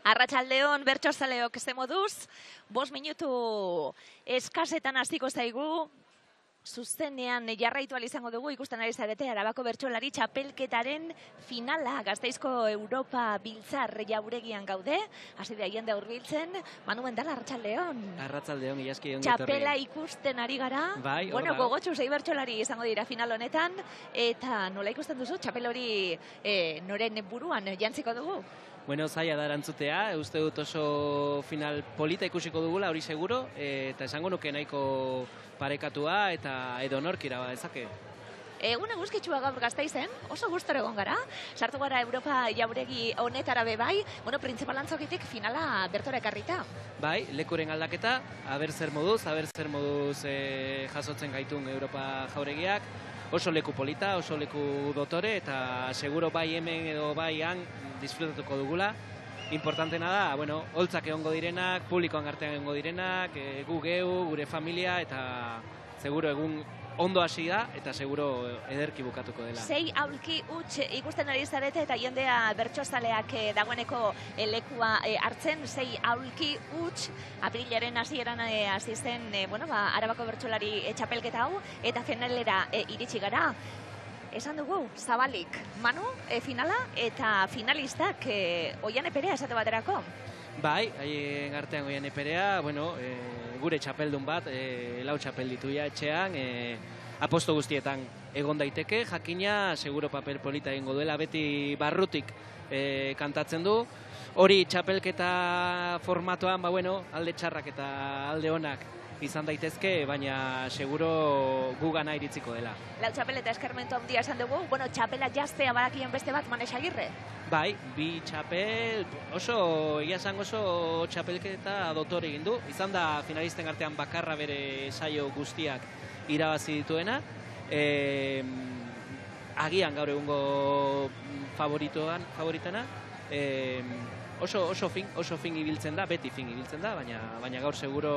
Arratsaldeon bertsozaleok ze moduz, 5 minutu eskasetan hasiko zaigu, zuzenean jarraitu ahal izango dugu, ikusten ari zarete Arabako bertsolari txapelketaren finala, Gasteizko Europa Biltzar Jauregian gaude, hasi da jende hurbiltzen. Manu Mendal, arratsaldeon. Arratsaldeon, ilaski ongi Txapela ikusten ari gara. Bai, bueno, gogotsu 6 bertsolari izango dira final honetan, eta nola ikusten duzu, txapel hori noren buruan jantziko dugu? Bueno, zaila da erantzutea, uste dut oso final polita ikusiko dugula, hori seguro, eta esango nuke nahiko parekatua eta edonork iraba dezake. Egun eguzkitsua gaur Gasteizen, oso gustora egon gara, sartu gara Europa Jauregi honetara be bai, bueno, Printzipal Antzokitik finala bertora ekarrita. Bai, lekuren aldaketa, aber zer moduz jasotzen gaitun Europa Jauregiak, oso leku polita, oso leku dotore, eta seguro bai hemen edo bai han disfrutatuko dugula. Importantena da, bueno, holtzak egongo direnak, publikoan artean egongo direnak, gu geu, gure familia, eta seguro egun ondo hasi da, eta seguro ederki bukatuko dela. 6 aulki huts ikusten ari zarete, eta jendea bertsozaleak dagoeneko lekua hartzen, 6 aulki huts, aprilaren hasieran hasi zen, Arabako bertsolari txapelketa hau, eta finalera iritsi gara. Esan dugu, zabalik, Manu, finala, eta finalistak Oiane Perea esate baterako. Bai, haien artean Oiane Perea, gure txapeldun bat, lau txapel ditu ja etxean, aposto guztietan egon daiteke, jakina, seguro papel polita egingo duela, beti barrutik kantatzen du. Hori txapelketa formatoan, alde txarrak eta alde onak izan daitezke, baina seguro gugana iritziko dela. Lau txapel eta eskarmentu handia esan dugu, txapela jaztea barakien beste bat, Manes Agirre? Bai, bi txapel, oso txapelketa dotore egin du. Izan da finalisten artean bakarra bere saio guztiak irabazi dituena. Agian gaur egungo favoritana. Oso fin ibiltzen da, beti fin ibiltzen da, baina gaur seguro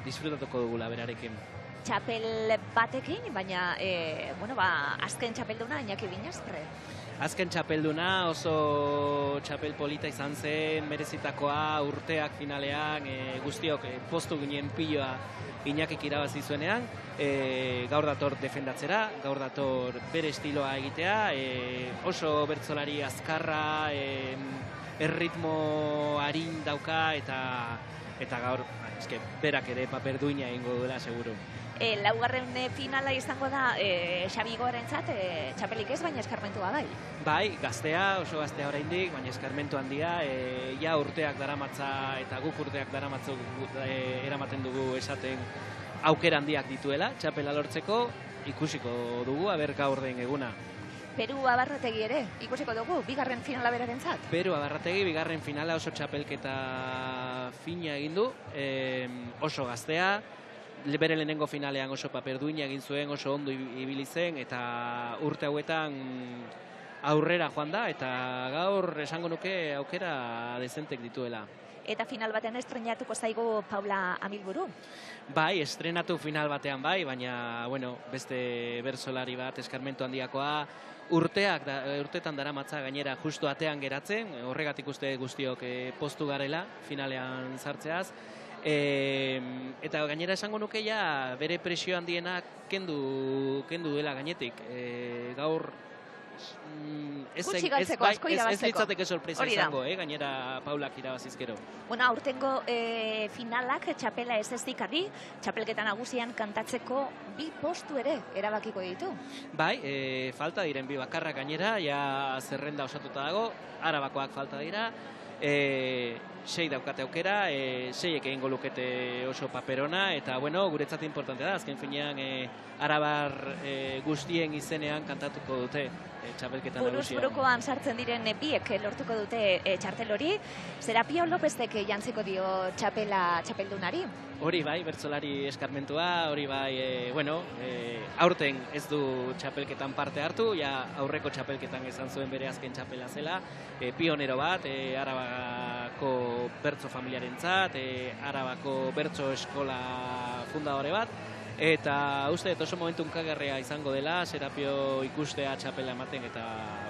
disfrutatuko dugula berarekin. Txapel batekin, baina azken txapelduna Iñaki Binazpre. Azken txapelduna oso txapel polita izan zen, merezitakoa, urteak finalean, guztiok postu ginen piloa Iñakik irabazi zuenean, gaur dator defendatzera, gaur dator bere estiloa egitea, oso bertsolari azkarra, erritmo arin dauka, eta gaur berak ere paper duina egingo duela, seguro. Laugarren finala izango da Xabi Gorentzat, txapelik ez, baina eskarmentua bai. Bai, oso gaztea oraindik, baina eskarmentu handia, ja urteak daramatza eta guk urteak daramatzu eramaten dugu esaten aukera handiak dituela, txapela lortzeko, ikusiko dugu, aber gaur den eguna. Peru Abarrategi ere, ikusiko dugu, bigarren finala berarentzat. Peru Abarrategi, bigarren finala oso txapelketa fina egin du, oso gaztea, bere lehenengo finalean oso paper duina egin zuen, oso ondo ibili zen, eta urte hauetan aurrera joan da, eta gaur esango nuke aukera dezentek dituela. Eta final batean estrenatuko zaigu Paula Amilburu? Bai, estrenatu final batean bai, baina, beste bertsolari bat, eskarmentu handiakoa, urtetan daramatza gainera justu atean geratzen, horregatik uste guztiok postu garela finalean sartzeaz, eta gainera esango nuke ja bere presio handienak kendu dela gainetik. Gaur ez litzateke sorpresa izango, gainera Paulak irabazizkero. Aurtengo finalak txapela ez ezikarri, txapelketa nagusian kantatzeko 2 postu ere erabakiko ditu. Bai, falta diren 2 bakarrak gainera, ja zerrenda osatuta dago, Arabakoak falta dira, 6 daukate aukera, 6ek egingo lukete oso paperona, eta guretzat importante da, azken finean arabar guztien izenean kantatuko dute txapelketa nagusian. Buruz-burukoan sartzen diren biek lortuko dute txartel hori, Serapio Lopezek jantziko dio txapeldunari? Hori bai, bertsolari eskarmentua, hori bai, aurten ez du txapelketan parte hartu, ja aurreko txapelketan izan zuen bere azken txapela zela, pionero bat, Arabako bertso familiarentzat, Arabako bertso eskola fundadore bat, eta uste oso momentu unkagarria izango dela, Serapio ikustea txapela ematen eta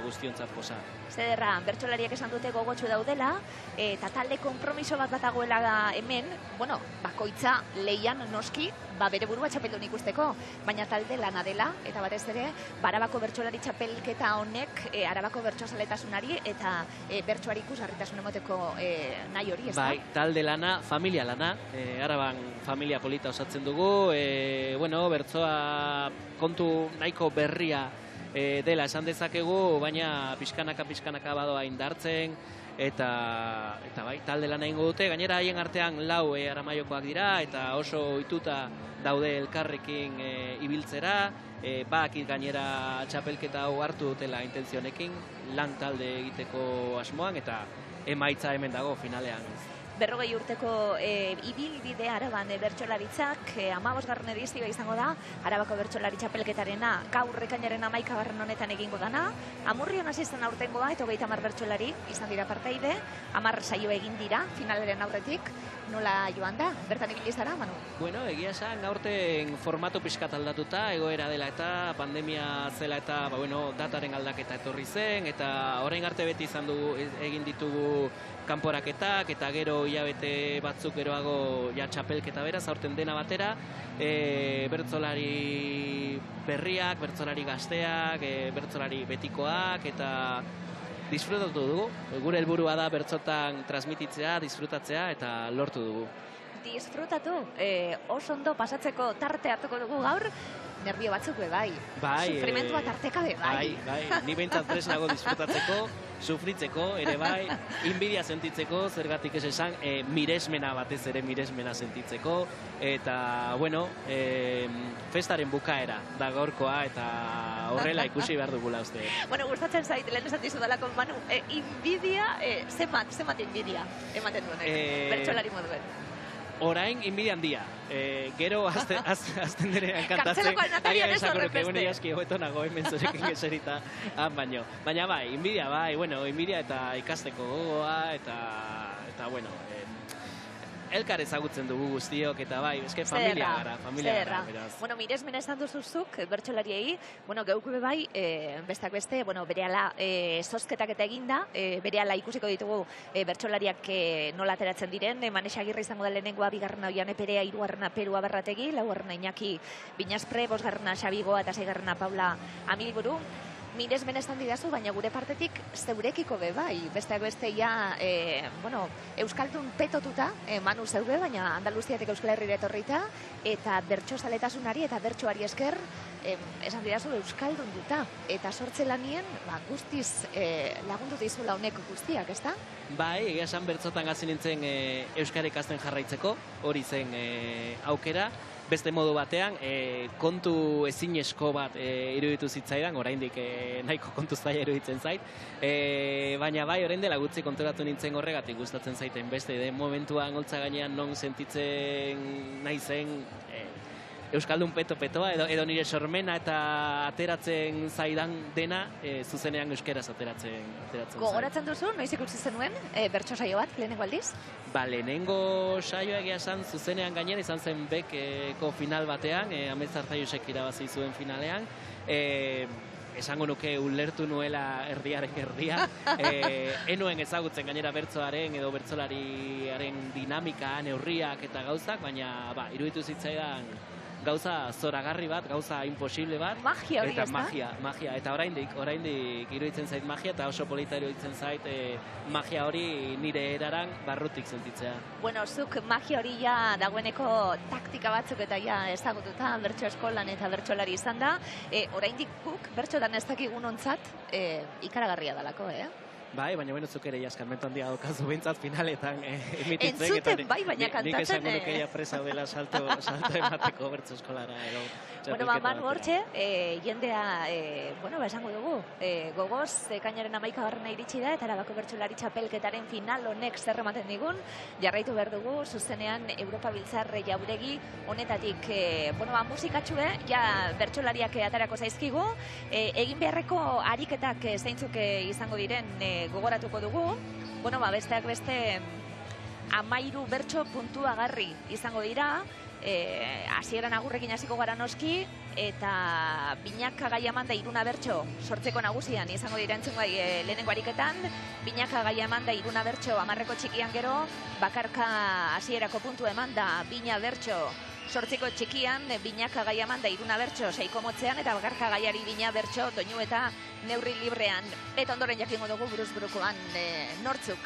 guztiontzat poza. Zederra, bertsolariak esan dute gogotsu daudela, eta talde konpromiso bat batagoela hemen, bueno, bakoitza leian noski, bere burua txapeldun ikusteko, baina talde lana dela, eta batez ere, Arabako bertsolari txapelketa honek Arabako bertsosaletasunari eta bertsoari ikusgarritasun emoteko nahi hori, ez da? Bai, talde lana, familia lana, Araban familia polita osatzen dugu, bertsoa kontu nahiko berria dela esan dezakegu, baina pixkanaka badoa indartzen, eta bai, talde lan egingo dute, gainera haien artean lau Aramaiokoak dira, eta oso ohituta daude elkarrekin ibiltzera, bakit gainera txapelketa hau hartu dutela intentzionekin, lan talde egiteko asmoan, eta emaitza hemen dago finalean. 40 urteko ibilbide Araban bertsolaritzak, 15. edizioa izango da, Arabako bertsolari txapelketarena, gaur ekainaren 11. honetan egingo dana, Amurrion hasi zen aurtengoa, eta 30 bertsolari izan dira parteide, 10 saio egin dira, finalaren aurretik, nola joan da? Bertan ibili zara, Manu? Bueno, egia esan, aurten formatu pixkat aldatuta, egoera dela eta pandemia zela eta dataren aldaketa etorri zen, eta orain arte beti egin ditugu kanporaketak, eta gero hilabete batzuk geroago txapelketa beraz, aurten dena batera, bertsolari berriak, bertsolari gazteak, bertsolari betikoak, eta disfrutatu dugu. Gure helburua da bertsotan transmititzea, disfrutatzea, eta lortu dugu. Disfrutatu, oso ondo pasatzeko tarte hartuko dugu gaur, nervio batzuk bai. Sufrimentua tarteka bai. Ni behintzat prest nago disfrutatzeko, sufritzeko, ere bai, inbidia sentitzeko, zergatik ez esan, miresmena batez ere miresmena sentitzeko, eta, festaren bukaera da gaurkoa, eta horrela ikusi behar dugula uste. Gustatzen zait, lehen esan dizu dalako, Manu, inbidia, zemat inbidia ematen duen, bertsolari moduen. Orain, inbidia handia. Gero, azten denean kantatzen. Kartzelako Natalian ez horrepeste. Egun egaski hobeto nago hemen zorekin eserita. Baina bai, inbidia bai, inbidia eta ikasteko gogoa, eta elkar ezagutzen dugu guztiok, eta bai, eske familia gara, beraz. Miresmena esan duzuzuk, bertsolariei, geuk bai, besteak beste, berehala zozketak eta eginda, berehala ikusiko ditugu bertsolariak nola ateratzen diren, Manex Agirre izango da lehenengoa, bigarrena Oiane Perea, hirugarrena Peru Aberrategi, laugarrena Iñaki Binaspre, bosgarrena Xabigoa eta seigarrena Paula Amilburu. Miresmen esan didazu, baina gure partetik zeurekiko bai. Besteak beste Euskaldun petotuta, Manu zeuge, baina Andaluziatik Euskal Herrira etorrita, eta bertsosaletasunari eta bertsoari esker, esan didazu Euskaldun duta. Eta sortze lanien, guztiz lagundu dizula honek guztiak, ezta? Bai, egia esan bertsotan gazi nintzen Euskara ikasten jarraitzeko, hori zen aukera. Beste modu batean, kontu ezinezko bat iruditu zitzaidan, oraindik nahiko kontu zaila iruditzen zait, baina bai, orain dela gutxi konturatu nintzen horregatik gustatzen zaiten beste, momentuan holtza gainean non sentitzen nahi zen Euskaldun petoa, edo nire sormena eta ateratzen zaidan dena, zuzenean euskeraz ateratzen zaidan. Gogoratzen duzu, noiz ikusi zenuen, bertso saio bat, lehenengo aldiz? Lehenengo saioa egia esan, zuzenean gainera izan zen Bekeko final batean, Amezar Zaiusek irabazi zuen finalean, esango nuke ulertu nuela erdiaren erdia, enuen ezagutzen gainera bertsoaren edo bertsolariaren dinamika, neurriak eta gauzak, baina iruditu zitzaidan gauza zoragarri bat, gauza imposible bat. Magia hori, ez da? Magia, eta oraindik iruditzen zait magia, eta oso polita iruditzen zait magia hori nire eraran barrutik sentitzea. Zuk magia hori dagoeneko taktika batzuk eta ezagututa bertso eskolan eta bertsolari izan da, oraindik guk bertsotan ez dakigun ontzat ikaragarria dalako, Bai, baina zuk ere eskarmentu handia daukazu behintzat finaletan emititzen. Entzuten bai, baina kantatzen. Nik esango nuke presa dela salto emateko bertso eskolara. Manu hortxe, jendea, esango dugu, gogoz, ekainaren 11. iritsi da, eta Arabako bertsolari txapelketaren final honek zer ematen digun, jarraitu behar dugu, zuzenean Europa Biltzar Jauregi honetatik, musikatxue, bertsolariak aterako zaizkigu, egin beharreko ariketak zeintzuk izango diren gogoratuko dugu. Besteak beste, 13 bertso puntuagarri izango dira, hasieran agurrekin hasiko gara noski, eta binaka gai amanda 3 bertso sortzeko nagusian izango dira entzungai lehenengo ariketan, binaka gai amanda 3 bertso 10 txikian gero, bakarka hasierako puntu emanda 2 bertso sortzeko txikian, binaka gai amanda 3 bertso 6 motzean, eta bakarka gaiari 2 bertso doinu eta neurri librean. Eta ondoren jakingo dugu buruz burukoan nortzuk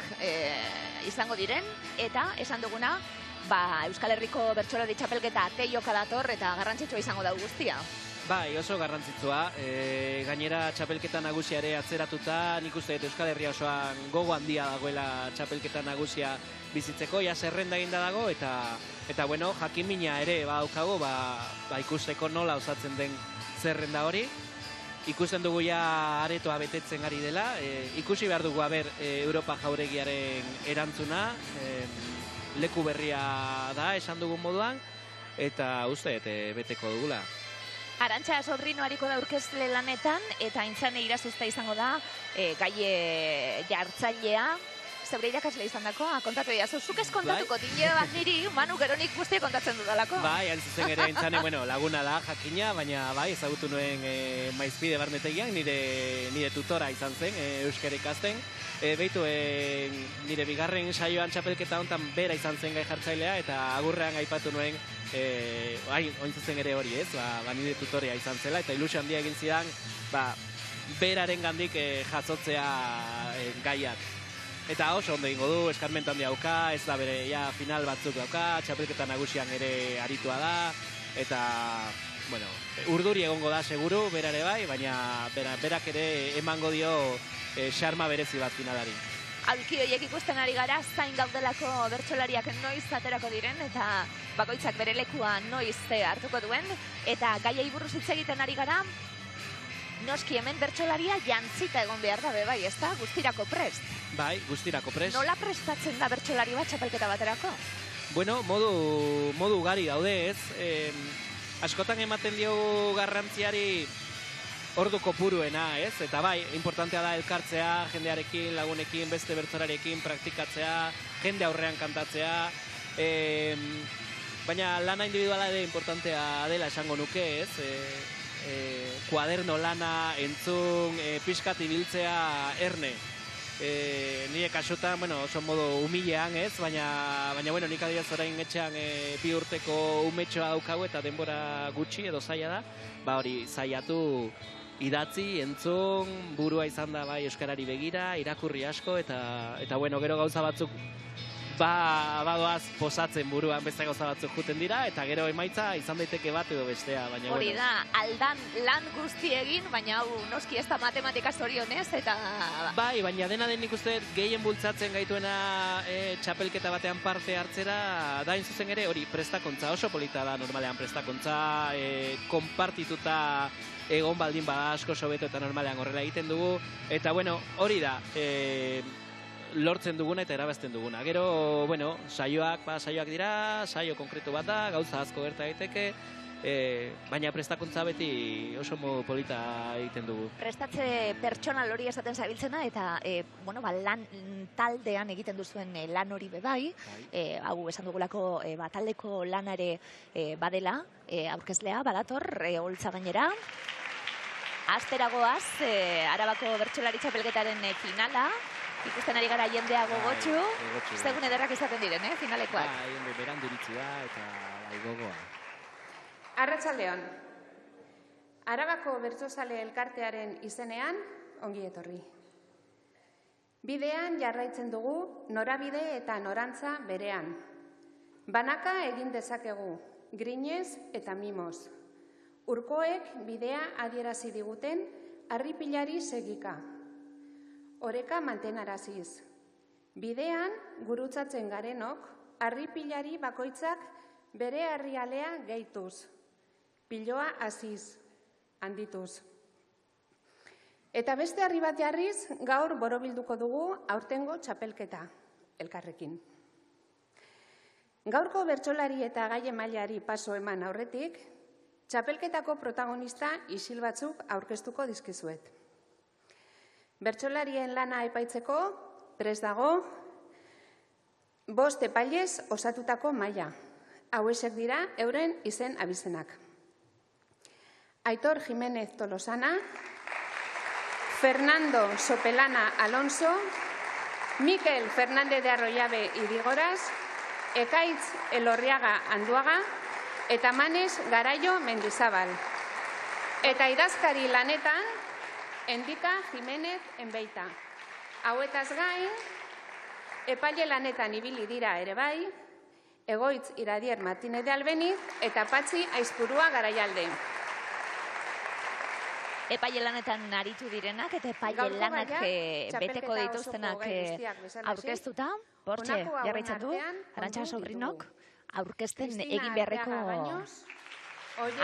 izango diren, eta esan duguna, Euskal Herriko bertsolari txapelketa teioka dator eta garrantzitsua izango da guztia. Bai, oso garrantzitsua. Gainera txapelketa nagusia ere atzeratuta, nik uste dut Euskal Herria osoan gogo handia dagoela txapelketa nagusia bizitzeko, ja zerrenda eginda dago, eta bueno, jakimina ere badaukago, ikusteko nola osatzen den zerrenda hori. Ikusten dugu ja aretoa betetzen ari dela, ikusi behar dugu Europa jauregiaren erantzuna, leku berria da, esan dugun moduan, eta uste, beteko dugula. Arantxa Sobrino hariko da aurkezle lanetan, eta Aintzane Irazuzta izango da gaie jartzailea. Zeure irakasle izan dako, kontatu diazu, zuk ez kontatuko tinge bat niri, Manu Geronik guztia kontatzen dudalako. Bai, antzuzen ere Aintzane, laguna da, jakina, baina ezagutu nuen Maizpide Barnetegian, nire tutora izan zen, euskara ikasten. Beitu, nire bigarren saioan txapelketa hontan bera izan zen gai jartzailea, eta agurrean aipatu nuen, ointzuzen ere hori ez, nire tutorea izan zela, eta ilusio handia egin zidan, beraren gandik jasotzea gaiak. Eta oso ondo egingo du, eskarmentu handia dauka, ez da bere final batzuk dauka, txapelketa nagusian ere aritua da, eta, urduri egongo da seguru, berare bai, baina berak ere emango dio xarma berezi bat finalari. Aulki horiek ikusten ari gara, zain gaudelako bertsolariak noiz aterako diren, eta bakoitzak bere lekua noiz hartuko duen, eta gaiei buruz hitz egiten ari gara, noski hemen bertsolaria jantzita egon behar da, bai, ez da? Guztirako prest. Bai, guztirako prest. Nola prestatzen da bertsolari bat txapelketa baterako? Bueno, modu ugari daude, ez? Askotan ematen diogu garrantziari ordu kopuruena, ez? Eta bai, importantea da elkartzea, jendearekin, lagunekin, beste bertsolarirekin praktikatzea, jende aurrean kantatzea, baina lana individuala ere importantea dela esango nuke, ez? Kuaderno lana, entzun, pixkat ibiltzea erne. Nire kasutan, oso modu humilean, ez? Baina, nik adibidez orain etxean 2 urteko umetxoa daukagu eta denbora gutxi edo zaila da, hori saiatu idatzi, entzun, burua izan da bai euskarari begira, irakurri asko, eta gero gauza batzuk badoaz posatzen buruan beste gauza batzuk juten dira, eta gero emaitza izan daiteke bat edo bestea, baina hori da, aldan lan guzti egin, baina hau noski ez da matematika zorionez, eta... Bai, baina dena den nik uste gehien bultzatzen gaituena txapelketa batean parte hartzera, da zuzen ere hori prestakontza, oso polita da normalean prestakontza, konpartituta egon baldin bada asko sobeto eta normalean horrela egiten dugu, eta hori da, lortzen duguna eta erabazten duguna. Gero, saioak dira, saio konkretu bat da, gauza asko gerta egiteke, baina prestakuntza beti oso modu polita egiten dugu. Prestatze pertsonal hori esaten zabiltzena, eta lan taldean egiten duzuen lan hori bebai, hau esan dugulako taldeko lanare badela, aurkezlea, badator, holtza gainera. Azteragoaz, Arabako bertsolari txapelketaren finala, ikusten ari gara jendea gogotxu, zegun ederrak izaten diren, finalekoak. Jende berandu iritsi da eta gogoa. Arratsaldeon. Arabako bertsozale elkartearen izenean, ongi etorri. Bidean jarraitzen dugu norabide eta norantza berean. Banaka egin dezakegu, grinez eta mimoz. Urkoek bidea adierazi diguten harripilari segika. Oreka mantenaraziz. Bidean gurutzatzen garenok, harripilari bakoitzak bere harrialea gehituz. Piloa hasiz, handituz. Eta beste harri bat jarriz, gaur borobilduko dugu aurtengo txapelketa, elkarrekin. Gaurko bertsolari eta gai mailari paso eman aurretik, txapelketako protagonista isil batzuk aurkeztuko dizkizuet. Bertsolarien lana epaitzeko, prest dago, 5 epailez osatutako maila. Hauexek dira euren izen abizenak. Aitor Jiménez Tolosana, Fernando Sopelana Alonso, Mikel Fernández de Arroyabe Irigoras, Ekaitz Elorriaga Anduaga eta Manes Garaio Mendizabal. Eta idazkari lanetan, Endika Jiménez Enbeita. Hauetaz gain, epaile lanetan ibili dira ere bai, Egoitz Iradier Martínez de Albeniz eta Patxi Aizpurua Garaialde. Epaile lanetan aritu direnak eta epaile lanak beteko dituztenak aurkeztuta. Bortxe, jarraitzatu, Arantxa Sobrinok aurkezten egin beharreko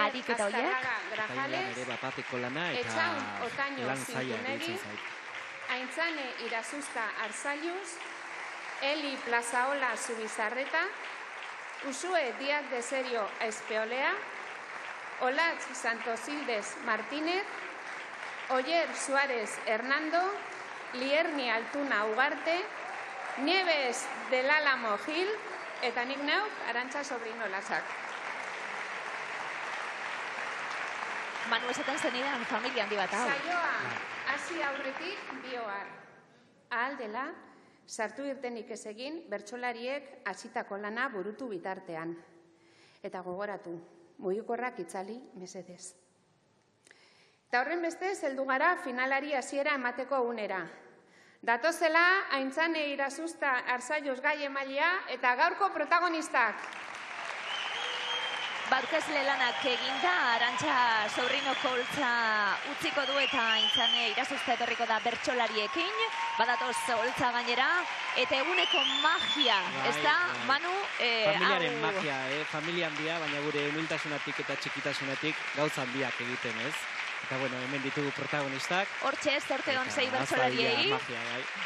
ariketa horiek. Epailean ere bapateko lana eta lan zaila ditzen zait. Aintzane Irasuzka Arzailuz, Eli Plazaola Zubizarreta, Usue Díaz de Serio Espeolea, Olatz Santosildes Martínez, Oyer Suárez Hernando, Lierni Altuna Ugarte, Nieves del Álamo Gil, eta nik neuk Arantxa Sobrino Lasak. Manu esaten zenidan familia handi bat hau. Saioa, hasi aurretik bioar. Ahal dela, sartu irtenik ez egin, bertsolariek hasitako lana burutu bitartean. Eta gogoratu, mugikorrak itzali mesedez. Eta horren bestez, heldu gara finalari hasiera emateko unera. Datozela, Aintzane Irasuzta Arzaiuz gai emailea eta gaurko protagonistak. Aurkezle lanak eginda, Arantxa Sobrinoko holtza utziko du eta Aintzane Irasuzta etorriko da bertsolariekin. Badatoz holtza gainera, eta eguneko magia, ez da, Manu? Familiaren magia, familia handia, baina gure humiltasunatik eta txikitasunatik gauza handiak egiten, ez? Eta bueno, hemen ditugu protagonistak. Hortxe, zorte hon zei bertsolariei,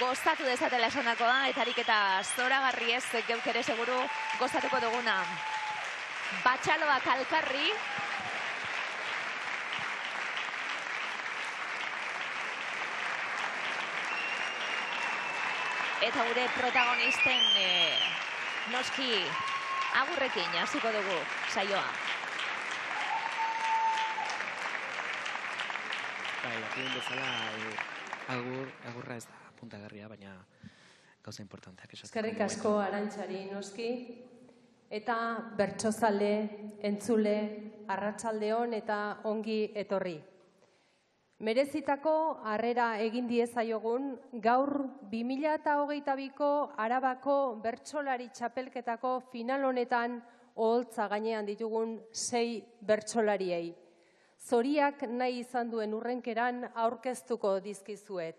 goztatu dezatela esanakoa, eta ariketa zoragarri ez geuk ere seguru gozatuko duguna. Batxaloak alkarri. Eta gure protagonisten noski agurrekin hasiko dugu saioa. Bai, akien bezala agurra ez da puntagarria, baina gauza importanteak esatzen. Eskerrik asko Arantxari noski. Eta bertsozale, entzule, arratsaldeon eta ongi etorri. Merezitako harrera egin diezaiogun gaur 2022ko Arabako bertsolari txapelketako final honetan oholtza gainean ditugun 6 bertsolariei. Zoriak nahi izan duen urrenkeran aurkeztuko dizkizuet.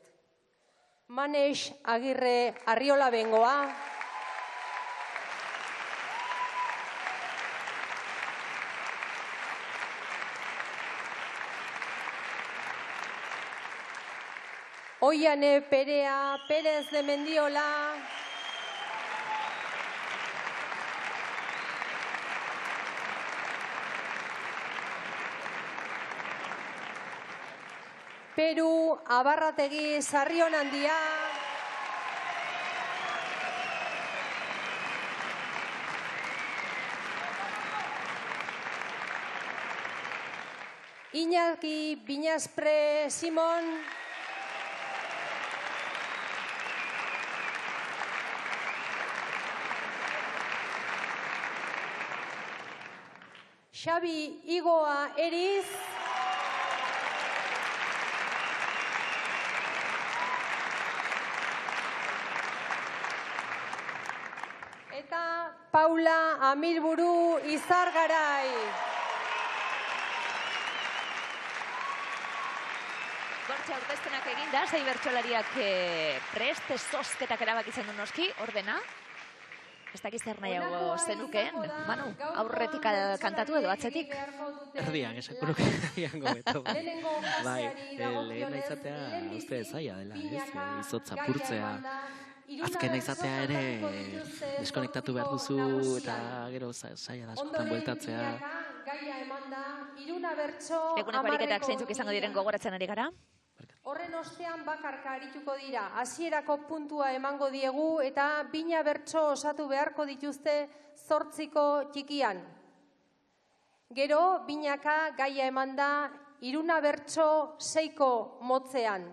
Manes Agirre Arriola Bengoa, Oiane Perea Pérez de Mendiola, Peru Abarrategi Sarrionandia, Iñaki Biñaspre Simón, Xabi Igoa Eriz, eta Paula Amirburu Izargarai. Gortxe aurkezpenak eginda, 6 bertsolariak prest, zozketak erabakitzen du noski, ordena. Ez dakiz zer nahiago zenukeen, Manu, aurretik kantatu edo atzetik? Erdian, esakuruk erdiango beto. Bai, lehen izatea uste zaila dela, ez? Izotza purtzea. Azkena izatea ere deskonektatu behar duzu eta gero zaila da askotan bueltatzea. Eguneko ariketak zeintzuk izango diren gogoratzen ari gara? Horren ostean bakarka arituko dira. Hasierako puntua emango diegu eta bina bertso osatu beharko dituzte 8 txikian. Gero, binaka gaia eman da 3 bertso 6 motzean.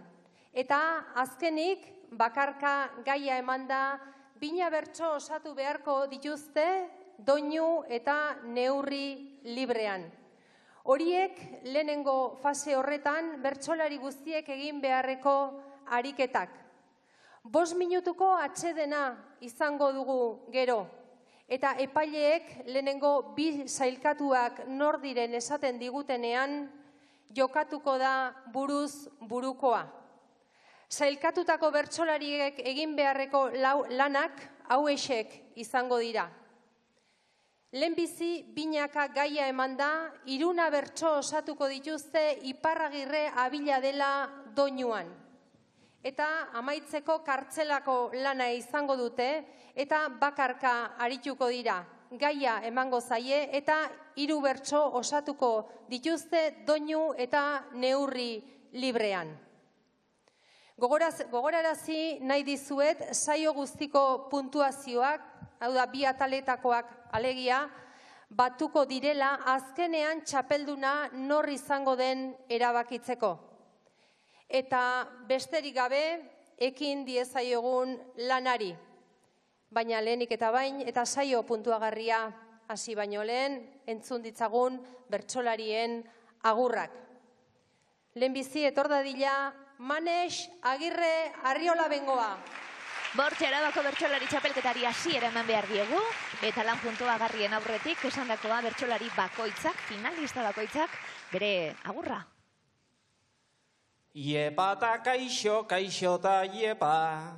Eta azkenik, bakarka gaia eman da bina bertso osatu beharko dituzte doinu eta neurri librean. Horiek lehenengo fase horretan bertsolari guztiek egin beharreko ariketak. 5 minutuko atsedena izango dugu gero. Eta epaileek lehenengo 2 sailkatuak nor diren esaten digutenean jokatuko da buruz burukoa. Sailkatutako bertsolariek egin beharreko lanak hauexek izango dira. Lehenbizi binaka gaia eman da, 3 bertso osatuko dituzte Iparragirre abila dela doinuan. Eta amaitzeko kartzelako lana izango dute eta bakarka arituko dira. Gaia emango zaie eta 3 bertso osatuko dituzte doinu eta neurri librean. Gogorarazi nahi dizuet saio guztiko puntuazioak, hau da 2 ataletakoak alegia, batuko direla azkenean txapelduna nor izango den erabakitzeko. Eta besterik gabe ekin diezaiogun lanari. Baina lehenik eta bain eta saio puntuagarria hasi baino lehen entzun ditzagun bertsolarien agurrak. Lehenbizi etor dadila Manex Agirre Arriola Bengoa. Bortxe Arabako bertsolari txapelketari hasiera eman behar diegu, eta lan puntuagarrien aurretik esandakoa bertsolari bakoitzak, finalista bakoitzak, bere agurra. Iepa ta kaixo, kaixo ta iepa,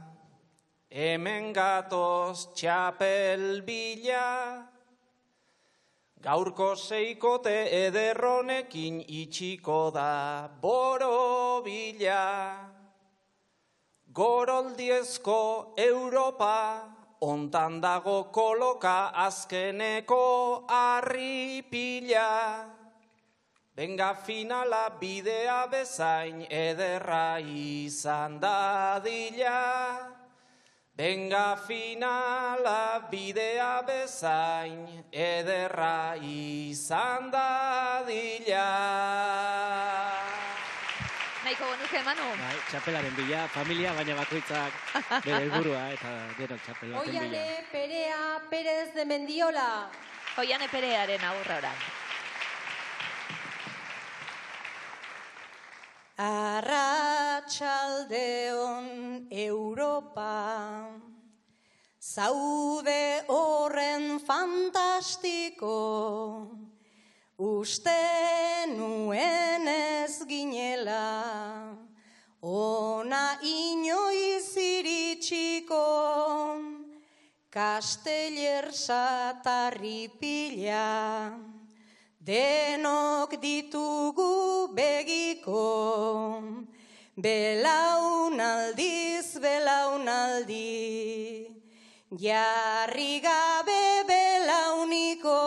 hemen gatoz txapel bila, gaurko 6kote ederronekin itxiko da borobila. Goroldiezko Europa, ontan dago koloka azkeneko arripila. Benga finala bidea bezain ederra izan dadila. Benga finala bidea bezain ederra izan dadila. Nahiko bonuke, Manu? Bai, txapelaren bila, familia, baina bakoitzak bere helburua eta denok txapel baten bila. Oiane Perea Pérez de Mendiola. Oiane Perearen agurra orain. Arratsaldeon Europa, zaude horren fantastiko, uste nuen ez ginela, ona inoiz iritsiko, Kasteller satarri pila, denok ditugu begiko, belaunaldiz belaunaldi, jarri gabe belauniko,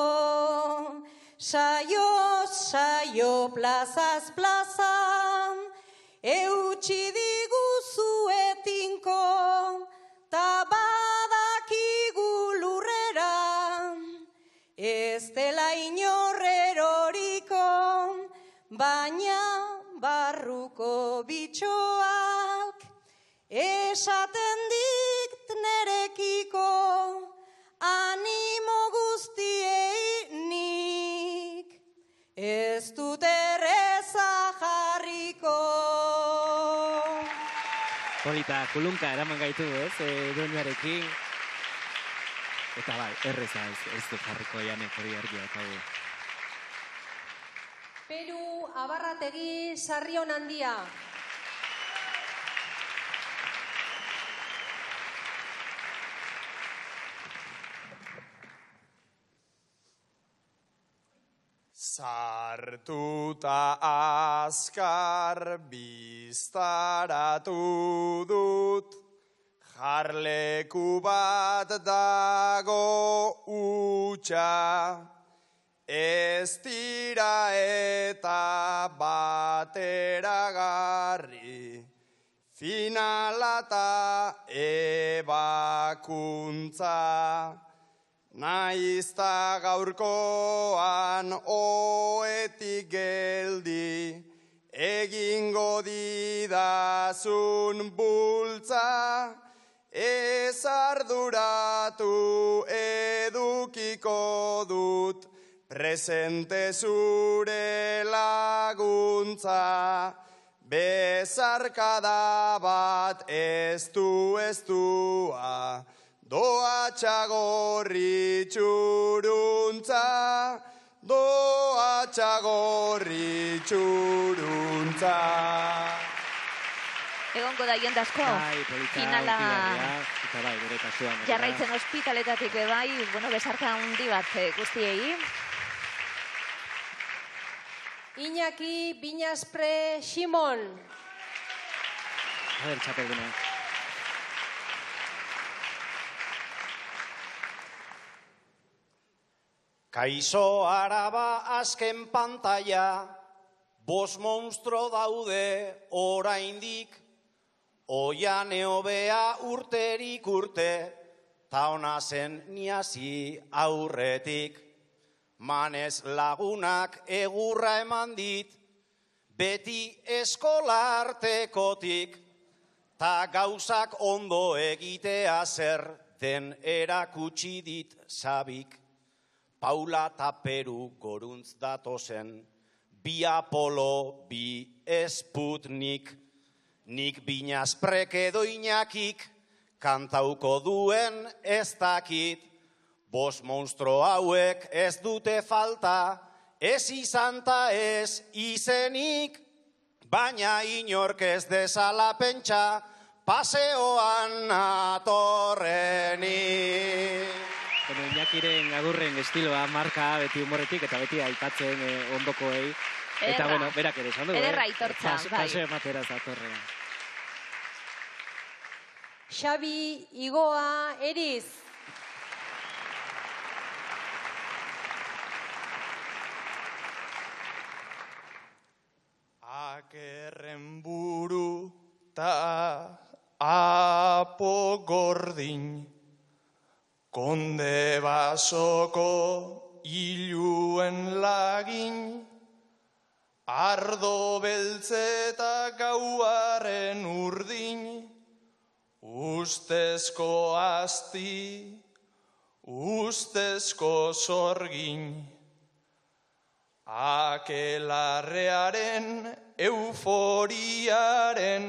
saioz saio plazaz plaza, eutsi diguzu etinko, ta badakigu lurrera, ez dela inorreroriko, baina barruko bitxoak esaten dit nerekiko, animo guztiei nik, ez dut erreza jarriko. Polita, kulunka eraman gaitu, ez, doinuarekin. Eta bai, erreza ez dut jarriko janek hori argia eta hau. Peru Abarrategi Sarrion Handia. Sartuta azkar biztaratu dut, jarleku bat dago utxa, ez dira eta bateragarri, finala ta ebakuntza, naizta gaurkoan oetik geldi, egingo didazun bultza, ez arduratu edukiko dut, presente zure laguntza, bezarkada bat ez estua, doa txagorri txuruntza, doa txagorri txuruntza. Egongo da jende asko, finala jarraitzen ospitaletatik bai, besarka handi bat guztiei. Iñaki Binaspre Ximon. A ver, txapelduna. Kaixo Araba azken pantalla, bos monstro daude oraindik, oian eobea urterik urte, ta ona zen niazi aurretik. Manez lagunak egurra eman dit, beti eskolartekotik, ta gauzak ondo egitea zer den erakutsi dit sabik. Paula ta Peru goruntz datozen, bi Apolo, bi Sputnik, nik Binaspre edo Iñakik, kantauko duen ez dakit, bos monstro hauek ez dute falta, ez izan ta ez izenik, baina inork ez dezala pentsa, paseoan atorrenik. Iñakiren agurren estiloa marka beti humorretik eta beti aipatzen ondokoei. Eta berak ere esan du. Ederra aitortza, bai. Paseo ematera zatorrean. Xabi Igoa Eriz. Akerren buru ta apo gordin, konde basoko iluen lagin, ardo beltzeta gauaren urdin, ustezko asti, ustezko sorgin, akelarrearen euforiaren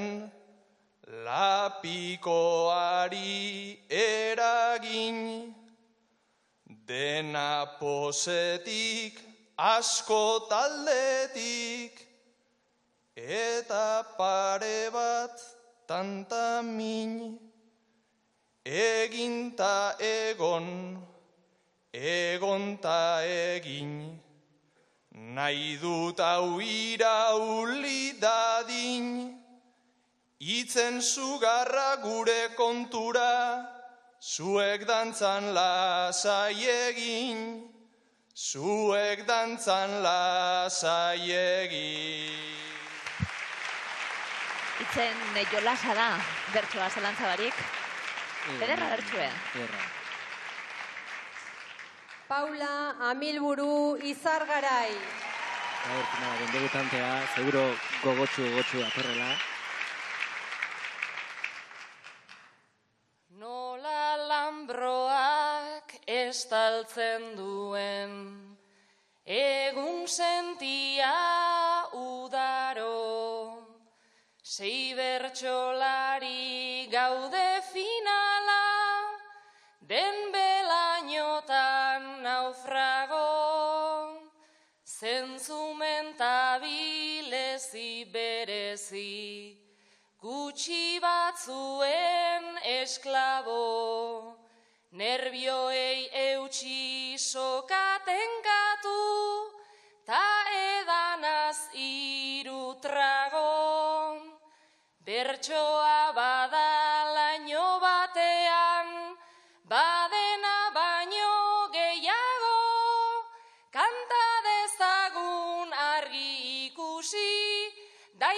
lapikoari eragin, dena posetik, asko taldetik, eta pare bat tantamin, egin ta egon, egon ta egin, nahi dut hau irauli dadin, itzen sugarra gure kontura, zuek dantzan lasai egin, zuek dantzan lasai egin. Itzen jolasa da, bertsoa zelantza barik. Ederra bertsoa. Paula Amilburu Izargarai. Den debutantea, seguro gogotsu atorrela. Nola lambroak estaltzen duen, egun sentia udaro, sei bertsolari gaude finala, den belainotan naufrago, zentzumen tabilezi berezi, gutxi batzuen esklabo, nervioei eutxi sokaten katu, ta edanaz irutrago, bertsoa bada laino batean, badena baino gehiago, kanta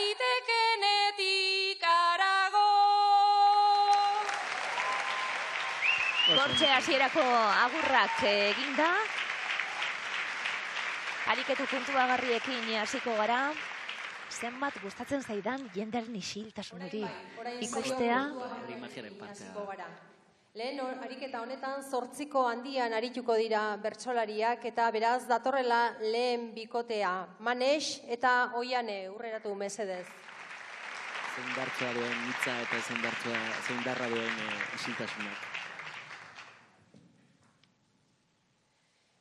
daitekenetik arago. Gortxe hasierako agurrak eginda. Ariketu puntuagarriekin hasiko gara. Zenbat gustatzen zaidan jendearen isiltasun hori ikustea. Lehen ariketa honetan 8 handian arituko dira bertsolariak eta beraz datorrela lehen bikotea. Manex eta Oiane, urreratu mesedez. Zein duen hitza eta zein darra duen isiltasunak.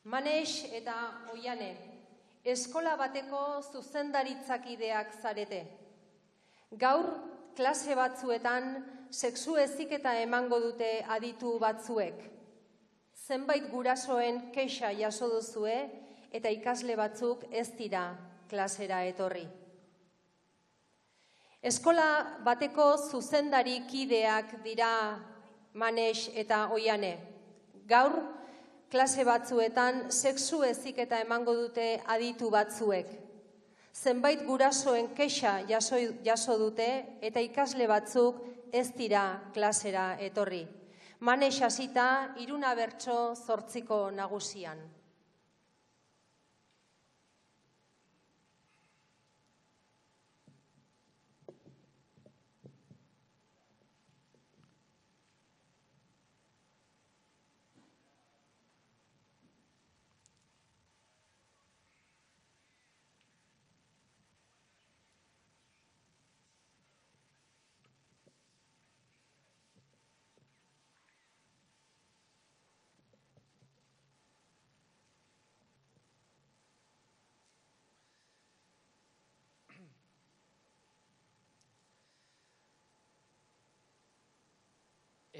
Manex eta Oiane, eskola bateko zuzendaritzakideak zarete. Gaur, klase batzuetan, sexu heziketa emango dute aditu batzuek. Zenbait gurasoen kexa jaso duzue eta ikasle batzuk ez dira klasera etorri. Eskola bateko zuzendari kideak dira Manex eta Oiane. Gaur, klase batzuetan sexu heziketa emango dute aditu batzuek. Zenbait gurasoen kexa jaso dute eta ikasle batzuk ez dira klasera etorri. Manex hasita, Iruna bertso 8 nagusian.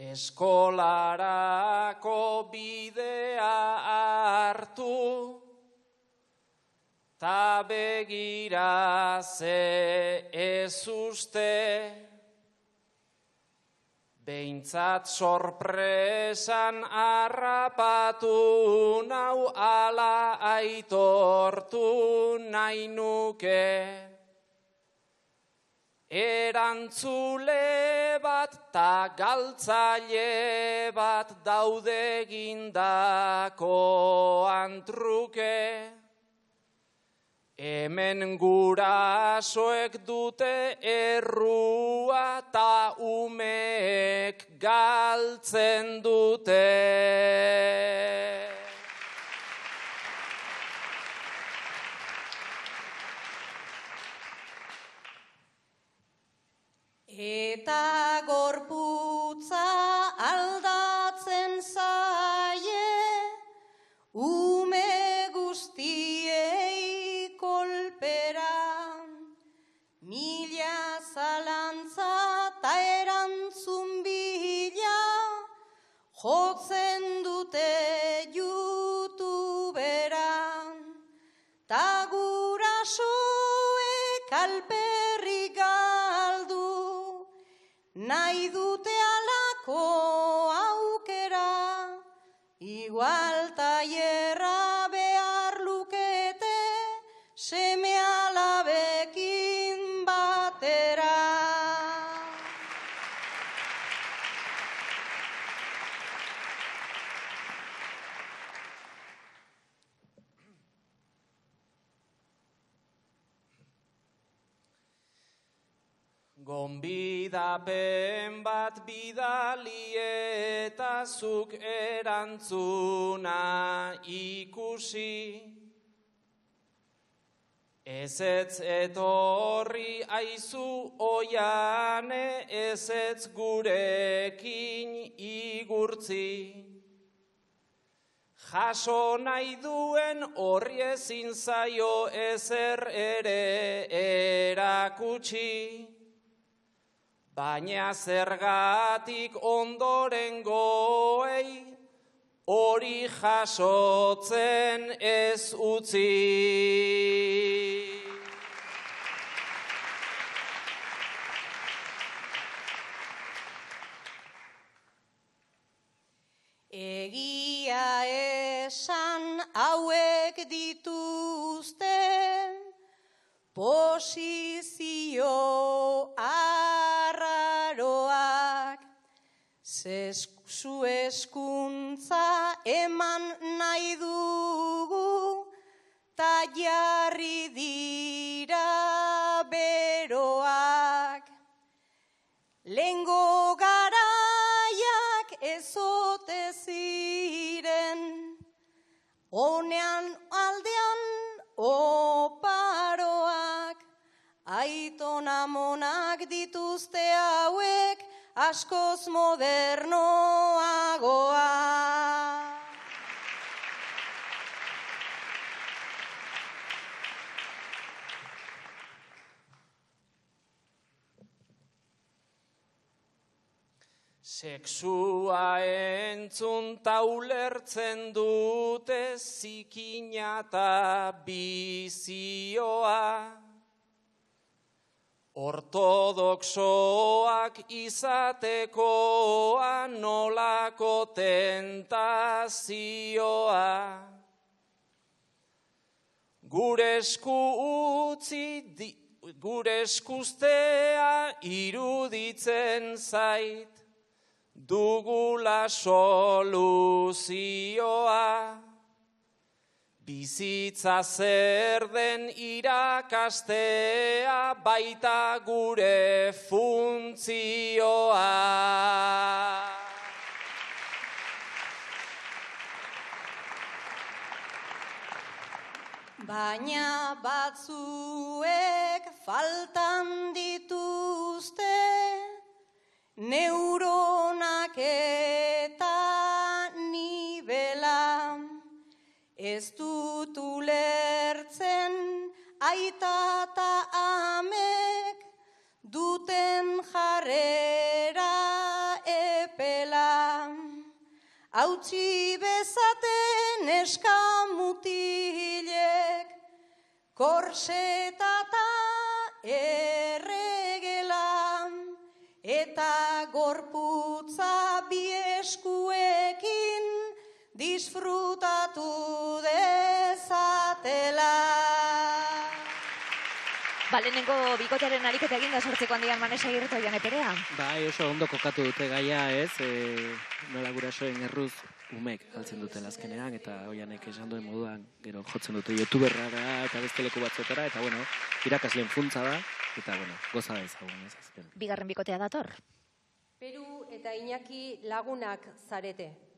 Eskolarako bidea hartu, ta begira ze ez uste, behintzat sorpresan harrapatu nau ala aitortu nahi nuke. Erantzule bat ta galtzaile bat daude gindakoan truke. Hemen gurasoek dute errua ta umeek galtzen dute. Eta gorputza aldatzen zaie, ume guztiei kolpera, mila zalantza ta erantzun bila, jotzen dute YouTubera, ta gurasoek alperrik galdu, nahi dute alako aukera, igual tailerra behar lukete, seme alabekin batera. Gonbidapen bat bidali eta zuk erantzuna ikusi. Ezetz etorri aizu Oiane, ezetz gurekin igurtzi. Jaso nahi duen horri ezin zaio ezer ere erakutsi. Baina zergatik ondorengoei hori jasotzen ez utzi. Egia esan hauek dituzte posizio dio arraroak, zu eskuntza eman nahi dugu, ta jarri dira beroak. Lehengo garaiak ezote ziren, honean aldean oparoak, aiton amonak dituzte hauek askoz modernoagoa. Sexua entzun ta ulertzen dute zikina ta bizioa. Ortodoxoak izatekoa nolako tentazioa. Gure eskuztea iruditzen zait, dugula soluzioa. Bizitza zer den irakastea, baita gure funtzioa. Baina batzuek faltan dituzte, neuronak eta nibela, ez dut ulertzen aita eta amek duten jarrera epela. Hautsi bezaten eskamutilek, korsetata erregela, eta gorputza bieskuekin disfrutatu dezatela. Balenengo bikotearen ariketa egin da sortzeko handian Manesa Agirre eta Oiane Perea. Bai, oso ondo kokatu dute gaia, ez? Nola gurasoen erruz umek galtzen dute azkenean, eta Oianek esan duen moduan, gero jotzen dute youtuberrara eta beste leku batzuetara, eta bueno, irakasleen funtza da, eta bueno, goza da ezagun, ez azken. Bigarren bikotea dator. Peru eta Iñaki lagunak zarete.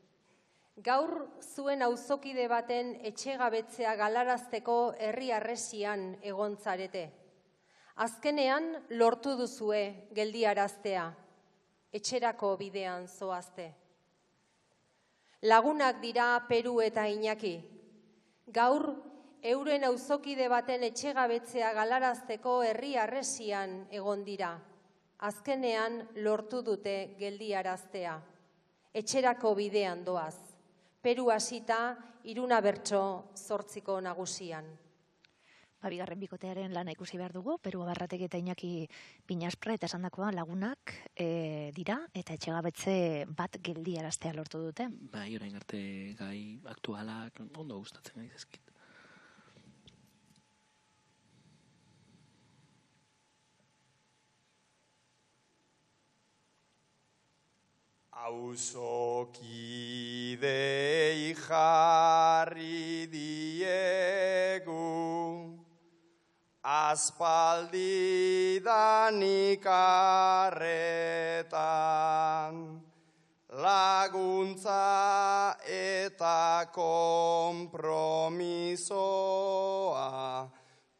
Gaur zuen auzokide baten etxegabetzea galarazteko herri harresian egon zarete. Azkenean lortu duzue geldiaraztea, etxerako bidean zoazte. Lagunak dira Peru eta Iñaki. Gaur euren auzokide baten etxegabetzea galarazteko herri harresian egon dira. Azkenean lortu dute geldiaraztea, etxerako bidean doaz. Peru hasita, Iruna Bertso 8ko nagusian. Bigarren bikotearen lana ikusi behar dugu, Peru Abarrategi eta Iñaki Pinaspra eta esandakoa lagunak dira, eta etxegabetze bat geldiaraztea lortu dute. Bai, orain arte gai aktualak ondo gustatzen ari zaizkit. Auzokidei jarri diegu, aspaldidanik arretan, laguntza eta konpromisoa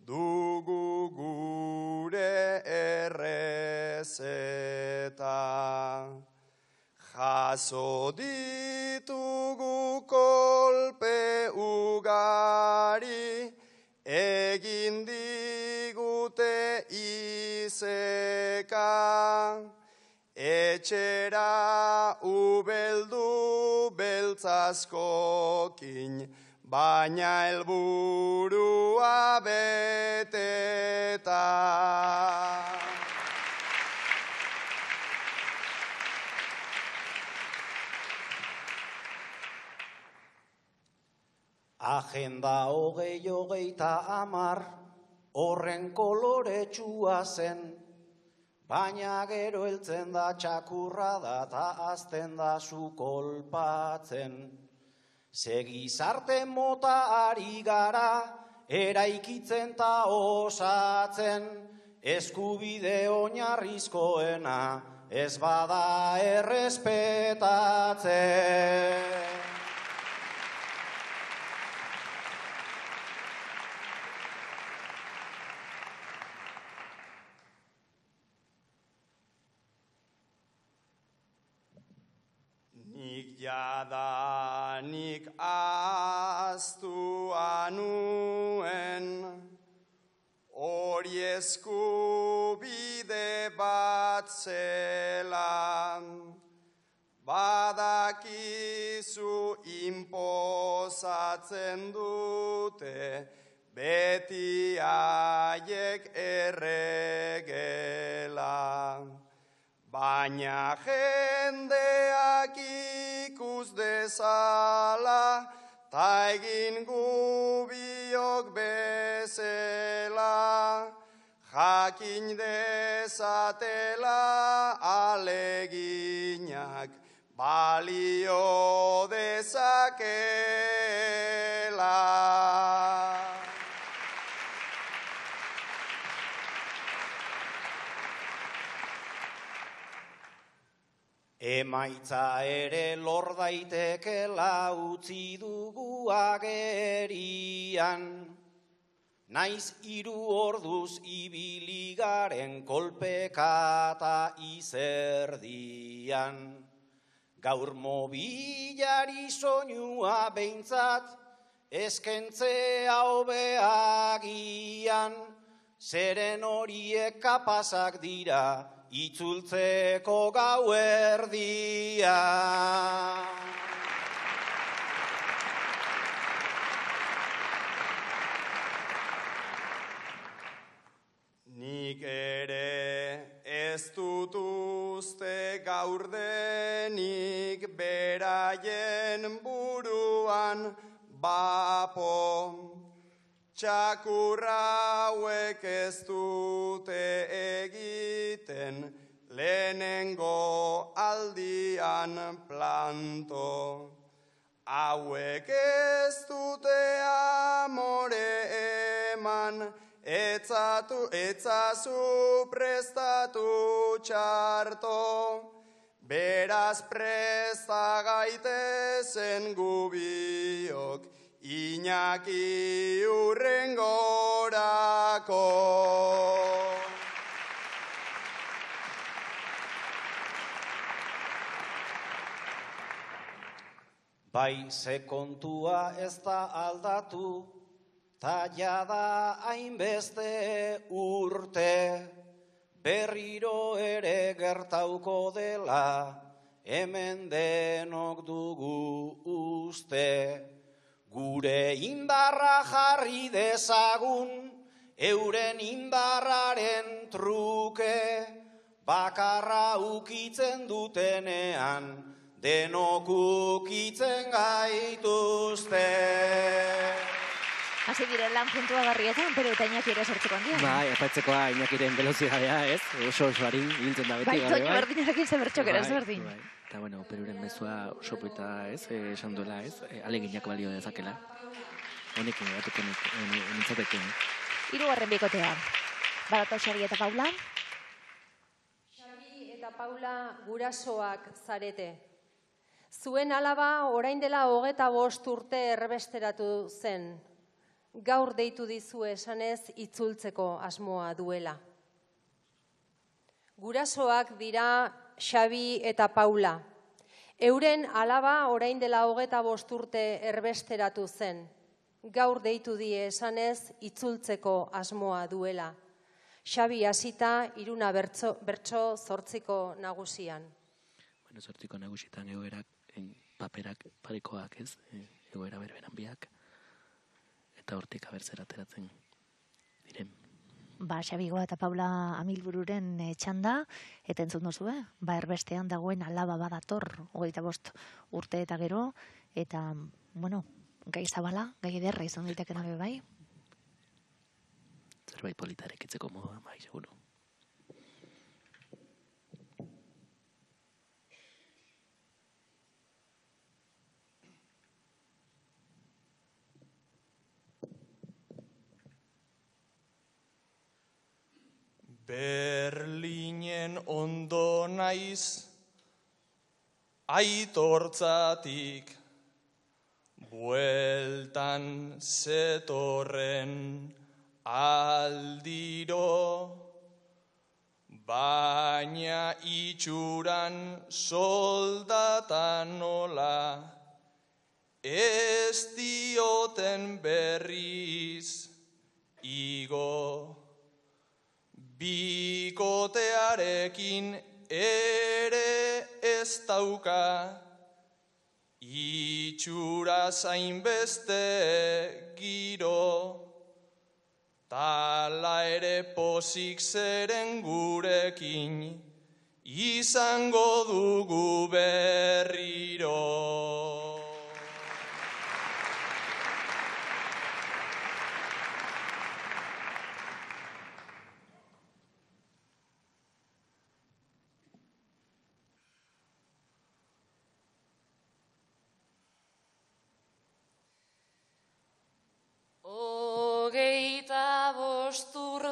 dugu gure errezeta. Jaso ditugu kolpe ugari, egin digute izeka, etxera ubeldu beltzazkokin, baina helburua beteta. Agenda 2030, horren koloretsua zen, baina gero heltzen da txakurra da ta azten da zu kolpatzen. Segizarte mota ari gara, eraikitzen ta osatzen, eskubide oinarrizkoena ez bada errespetatzen. Nik jadanik ahaztua nuen, hori eskubide bat zela, badakizu inposatzen dute, beti haiek erregela. Baina jendeak ikus dezala, ta egin gubiok bezela, jakin dezatela aleginak balio dezakela. Emaitza ere lor daitekela utzi dugu agerian, naiz 3 orduz ibili garen kolpeka ta izerdian. Gaur mobilari soinua behintzat, eskentzea hobeagian, zeren horiek kapazak dira, itzultzeko gauerdia. Nik ere ez dut uste gaur denik beraien buruan bapo. Txakurra hauek ez dute egiten lehenengo aldian planto. Hauek ez dute amore eman, etzazu prestatu txarto. Beraz presta gaitezen gubiok, Iñaki hurrengorako. Bai, ze kontua ez da aldatu, ta jada hainbeste urte, berriro ere gertauko dela, hemen denok dugu uste. Gure indarra jarri dezagun, euren indarraren truke, bakarra ukitzen dutenean, denok ukitzen gaituzte. Hasi diren lan puntua garrietan, pero eta Iñaki ere sortzeko handia. Bai, apaitzekoa Iñakiren velozidadea, ez? Oso harin hiltzen da beti. Bai, Toño berdinarekin zebertxok ere berdin. Eta, bueno, Peruren mezua oso poeta, ez? Esan duela, ez? Aleginak balio dezakela. Honekin, batuko nintzateken. 3. bikotea. Badato Xabi eta Paula. Xabi eta Paula gurasoak zarete. Zuen alaba orain dela 25 urte erbesteratu zen. Gaur deitu dizu esanez itzultzeko asmoa duela. Gurasoak dira Xabi eta Paula. Euren alaba orain dela 25 urte erbesteratu zen. Gaur deitu die esanez itzultzeko asmoa duela. Xabi hasita 3 bertso 8 nagusian. Bueno, 8 nagusitan egoerak, paperak, parekoak ez, egoera berberan biak, eta hortik abertzera ateratzen diren. Xabigoa eta Paula Amilbururen txanda, eta entzun duzu, erbestean dagoen alaba badator, 25 urte eta gero, eta, bueno, gai zabala, gai ederra izan daiteke nabe bai. zerbait polita erekitzeko moduan, bai, seguro. Berlinen ondo naiz, aitortzatik, bueltan zetorren aldiro, baina itxuran soldatan nola, ez dioten berriz igo. Bikotearekin ere ez dauka, itxura zainbeste giro, tala ere pozik zeren gurekin, izango dugu berriro.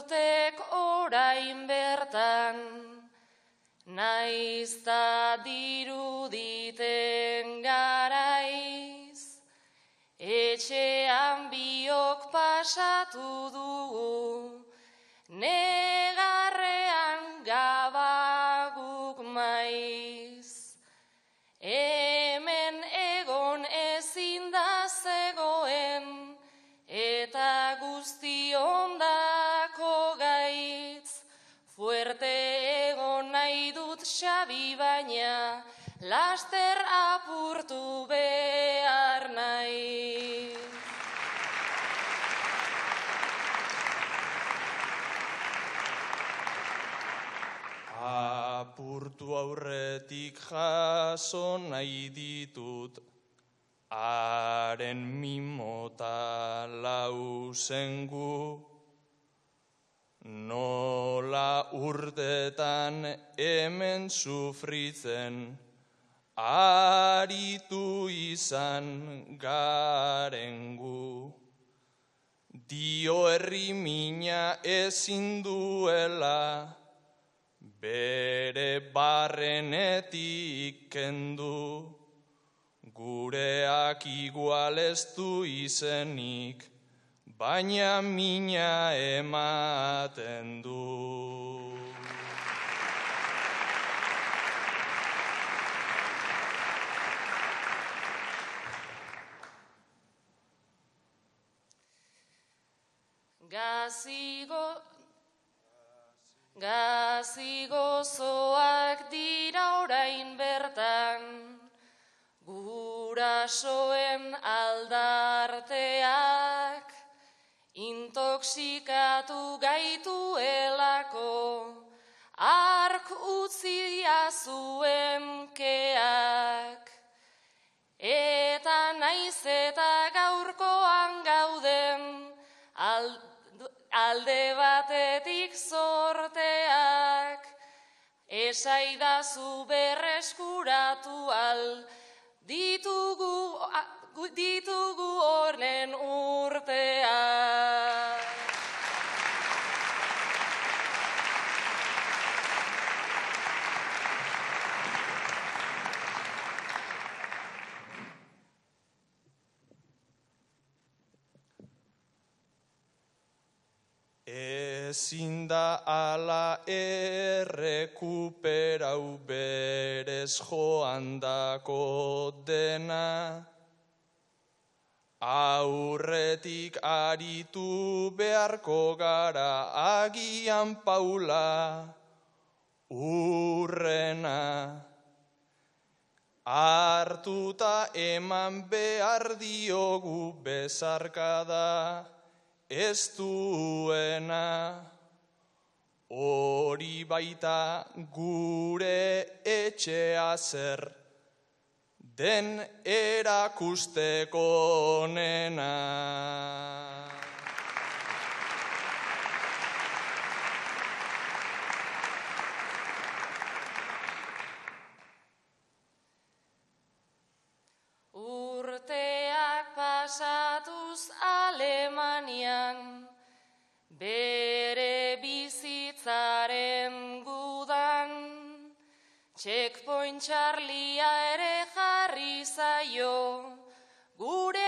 Urtek orain bertan, naiz ta diruditen garaiz, etxean biok pasatu dugu, negarrean gabaguk maiz. Hemen egon ezin da zegoen, eta guzti ondako gaitz, fuerte egon nahi dut Xabi, baina laster apurtu behar nahi. Apurtu aurretik jaso nahi ditut, haren mimota lausengu, nola urtetan hemen sufritzen, aritu izan garengu. Dio herri mina ezin duela, bere barrenetik kendu, gureak igual ez du izenik, baina mina ematen du. Gazigozoak dira orain bertan, gurasoen aldarteak, intoxikatu gaituelako, ark utzia zuen keak. Eta naiz eta gaurkoan gauden, alde batetik zorteak, esaidazu berreskuratu al ditugu horren urteak. Ezin da ala errekuperau berez joandako dena, aurretik aritu beharko gara agian Paula urrena. Hartuta eman behar diogu bezarkada, ez duena, hori baita gure etxea zer, den erakusteko nena. Oin Txarlia ere jarri zaio, gure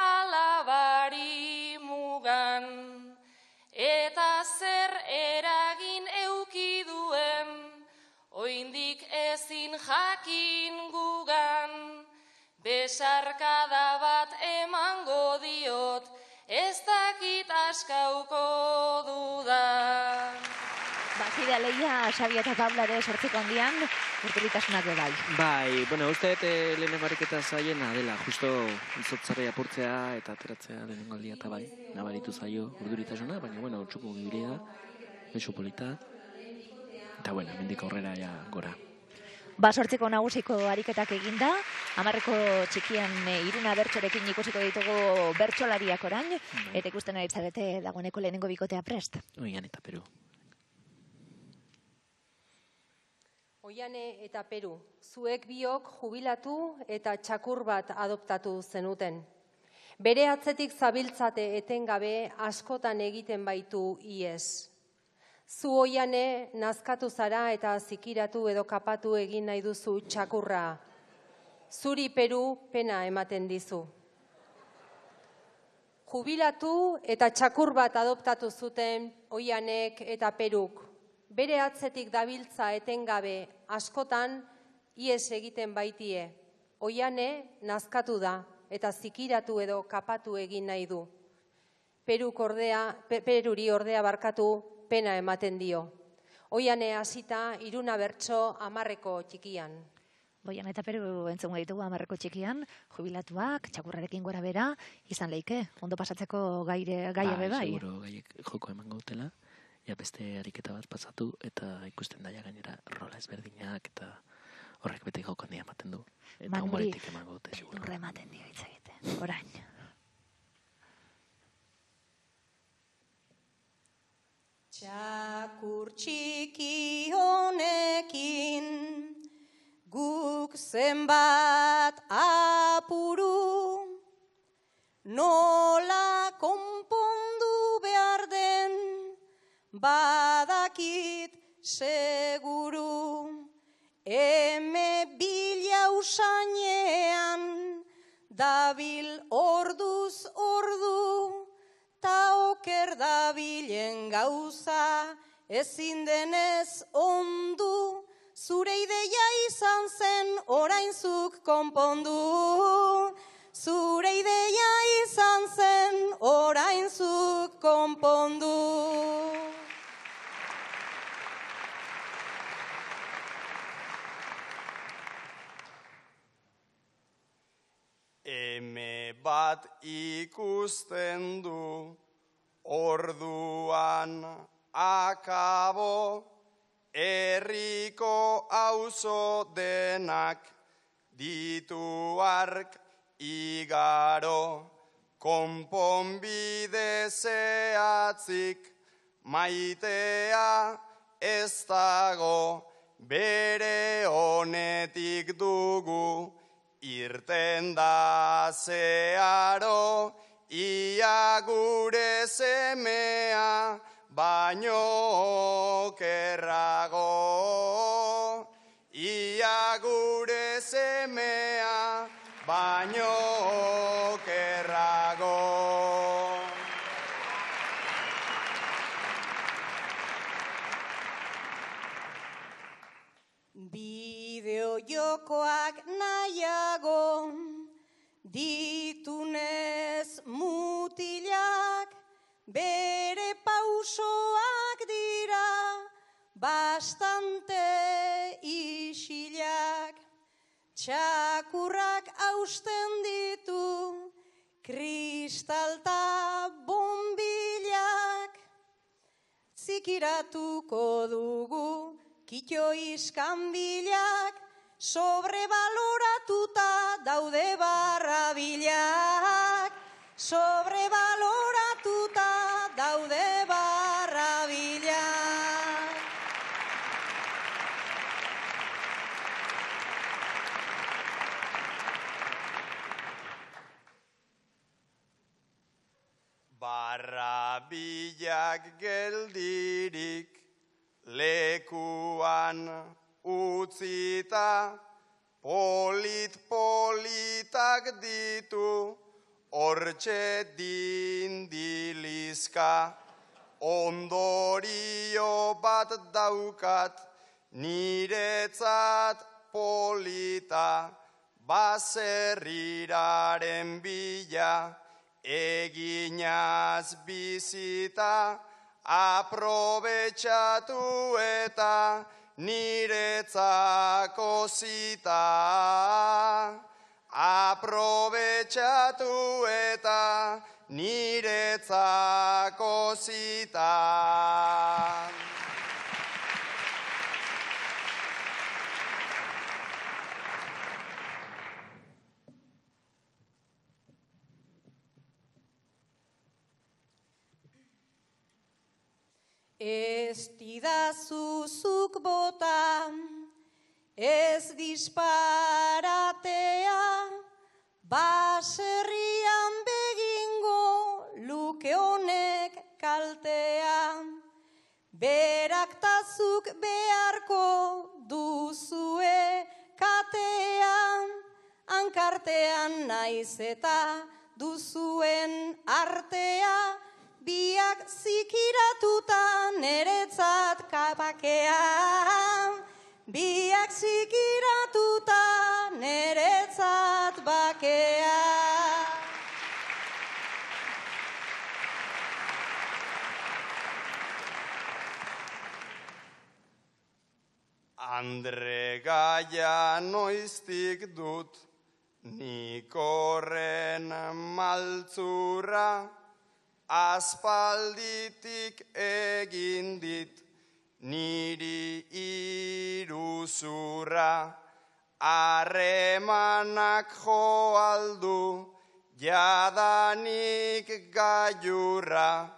alabari mugan. Eta zer eragin euki duen, oindik ezin jakin gugan. Besarkada bat emango diot, ez dakit askauko dudan. Bakidea Leia, Xabi eta Paula ere sortzeko handian, urteritasunak bai. Bai, uste lehenengo ariketa zaiena dela, justo izotzarra apurtzea eta ateratzea lehenengo aldia eta bai, nabaritu zaio urduritasuna, baina, txuko gibilia, beso polita, eta mendik aurrera ja gora. Sortzeko nagusiko ariketak eginda, 10 txikian Iruna bertsorekin ikusiko ditugu bertsolariak orain, eta ikusten ari zarete dagoeneko lehenengo bikotea prest. Oian eta Peru. Oiane eta Peru, zuek biok jubilatu eta txakur bat adoptatu zenuten. Bere atzetik zabiltzate etengabe askotan egiten baitu iez. Zu Oiane nazkatu zara eta zikiratu edo kapatu egin nahi duzu txakurra. Zuri Peru pena ematen dizu. Jubilatu eta txakur bat adoptatu zuten Oianek eta Peruk. Bere atzetik dabiltza etengabe askotan ies egiten baitie. Oiane nazkatu da eta zikiratu edo kapatu egin nahi du. Peruri ordea barkatu pena ematen dio. Oiane hasita Iruna bertso 10 txikian. Oian eta Peru entzungo ditugu 10 txikian, jubilatuak, txakurrarekin gora bera, izan leike, ondo pasatzeko gaia bai. Seguro gaiek joko emango dutela. Ja beste ariketa bat pasatu eta ikusten daia gainera rola ezberdinak eta horrek beti joko handia ematen du. Eta humoretik emango dute, seguro. Manuri ematen dio hitz egiten, orain. Txakur txiki honekin guk zenbat apuru, nola konpondu behar den badakit seguru. Eme bila usainean dabil orduz ordu, ta oker dabilen gauza ezin denez ondu. Zure ideia izan zen orainzuk konpondu. Zure ideia izan zen orainzuk konpondu. Eme bat ikusten du, orduan akabo, herriko auzo denak ditu ark igaro, konponbide zehatzik maitea ez dago, bere honetik dugu irten da zeharo, ia gure semea baino okerrago. Ia gure semea baino okerrago. Bideo jokoak nahiago ditunez mutilak, bere pausoak dira bastante isilak. Txakurrak hausten ditu kristalta bombilak, zikiratuko dugu kitxo iskanbilak, sobrebaloratuta daude barrabilak. Sobrebaloratuta daude barrabilak. Barrabilak geldirik lekuan utzita, politak ditu, hortxe dindilizka, ondorio bat daukat, niretzat polita, baserriraren bila, eginaz bizita, aprobetxatu eta niretzako zita. Aprobetxatu eta niretzako zita. Ez didazuzuk bota, ez disparatea, baserrian begingo luke honek kaltea. Beraktazuk beharko duzue katean, hankartean naiz eta duzuen artea, biak zikiratuta neretzat kapakean. Biak zikiratuta neretzat bakea. Andre Gaia noiztik dut, nik horren maltzurra, aspalditik egin dit, niri iruzurra, harremanak joaldu, jadanik gailurra,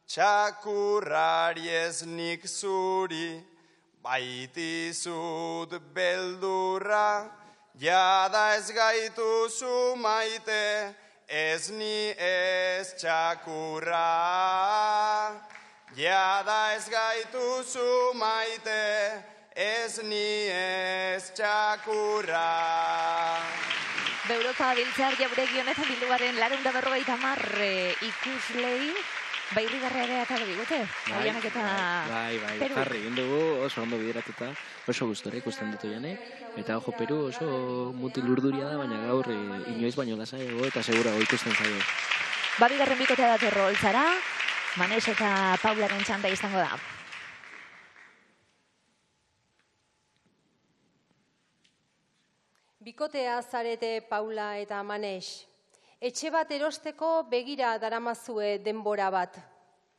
txakurrari ez nik zuri, baitizut beldurra, jada ez gaituzu maite, ez ni ez txakurra. Jada ez gaituzu maite, ez ni ez txakurra. Europa Biltzar jauregi honetan bilduaren 450 ikuslei, Irribarrea ere atalo digute. Bai, jarri egin dugu, oso ondo bideratuta, oso gustora ikusten ditu jane. Eta ojo, Peru oso mutil urduria da, baina gaur inoiz baino lasaiago eta segurago ikusten zaio. Bigarren bikotea datorro Oltzara, Manex eta Paularen txanda izango da. Bikotea zarete Paula eta Manex. Etxe bat erosteko begira daramazue denbora bat.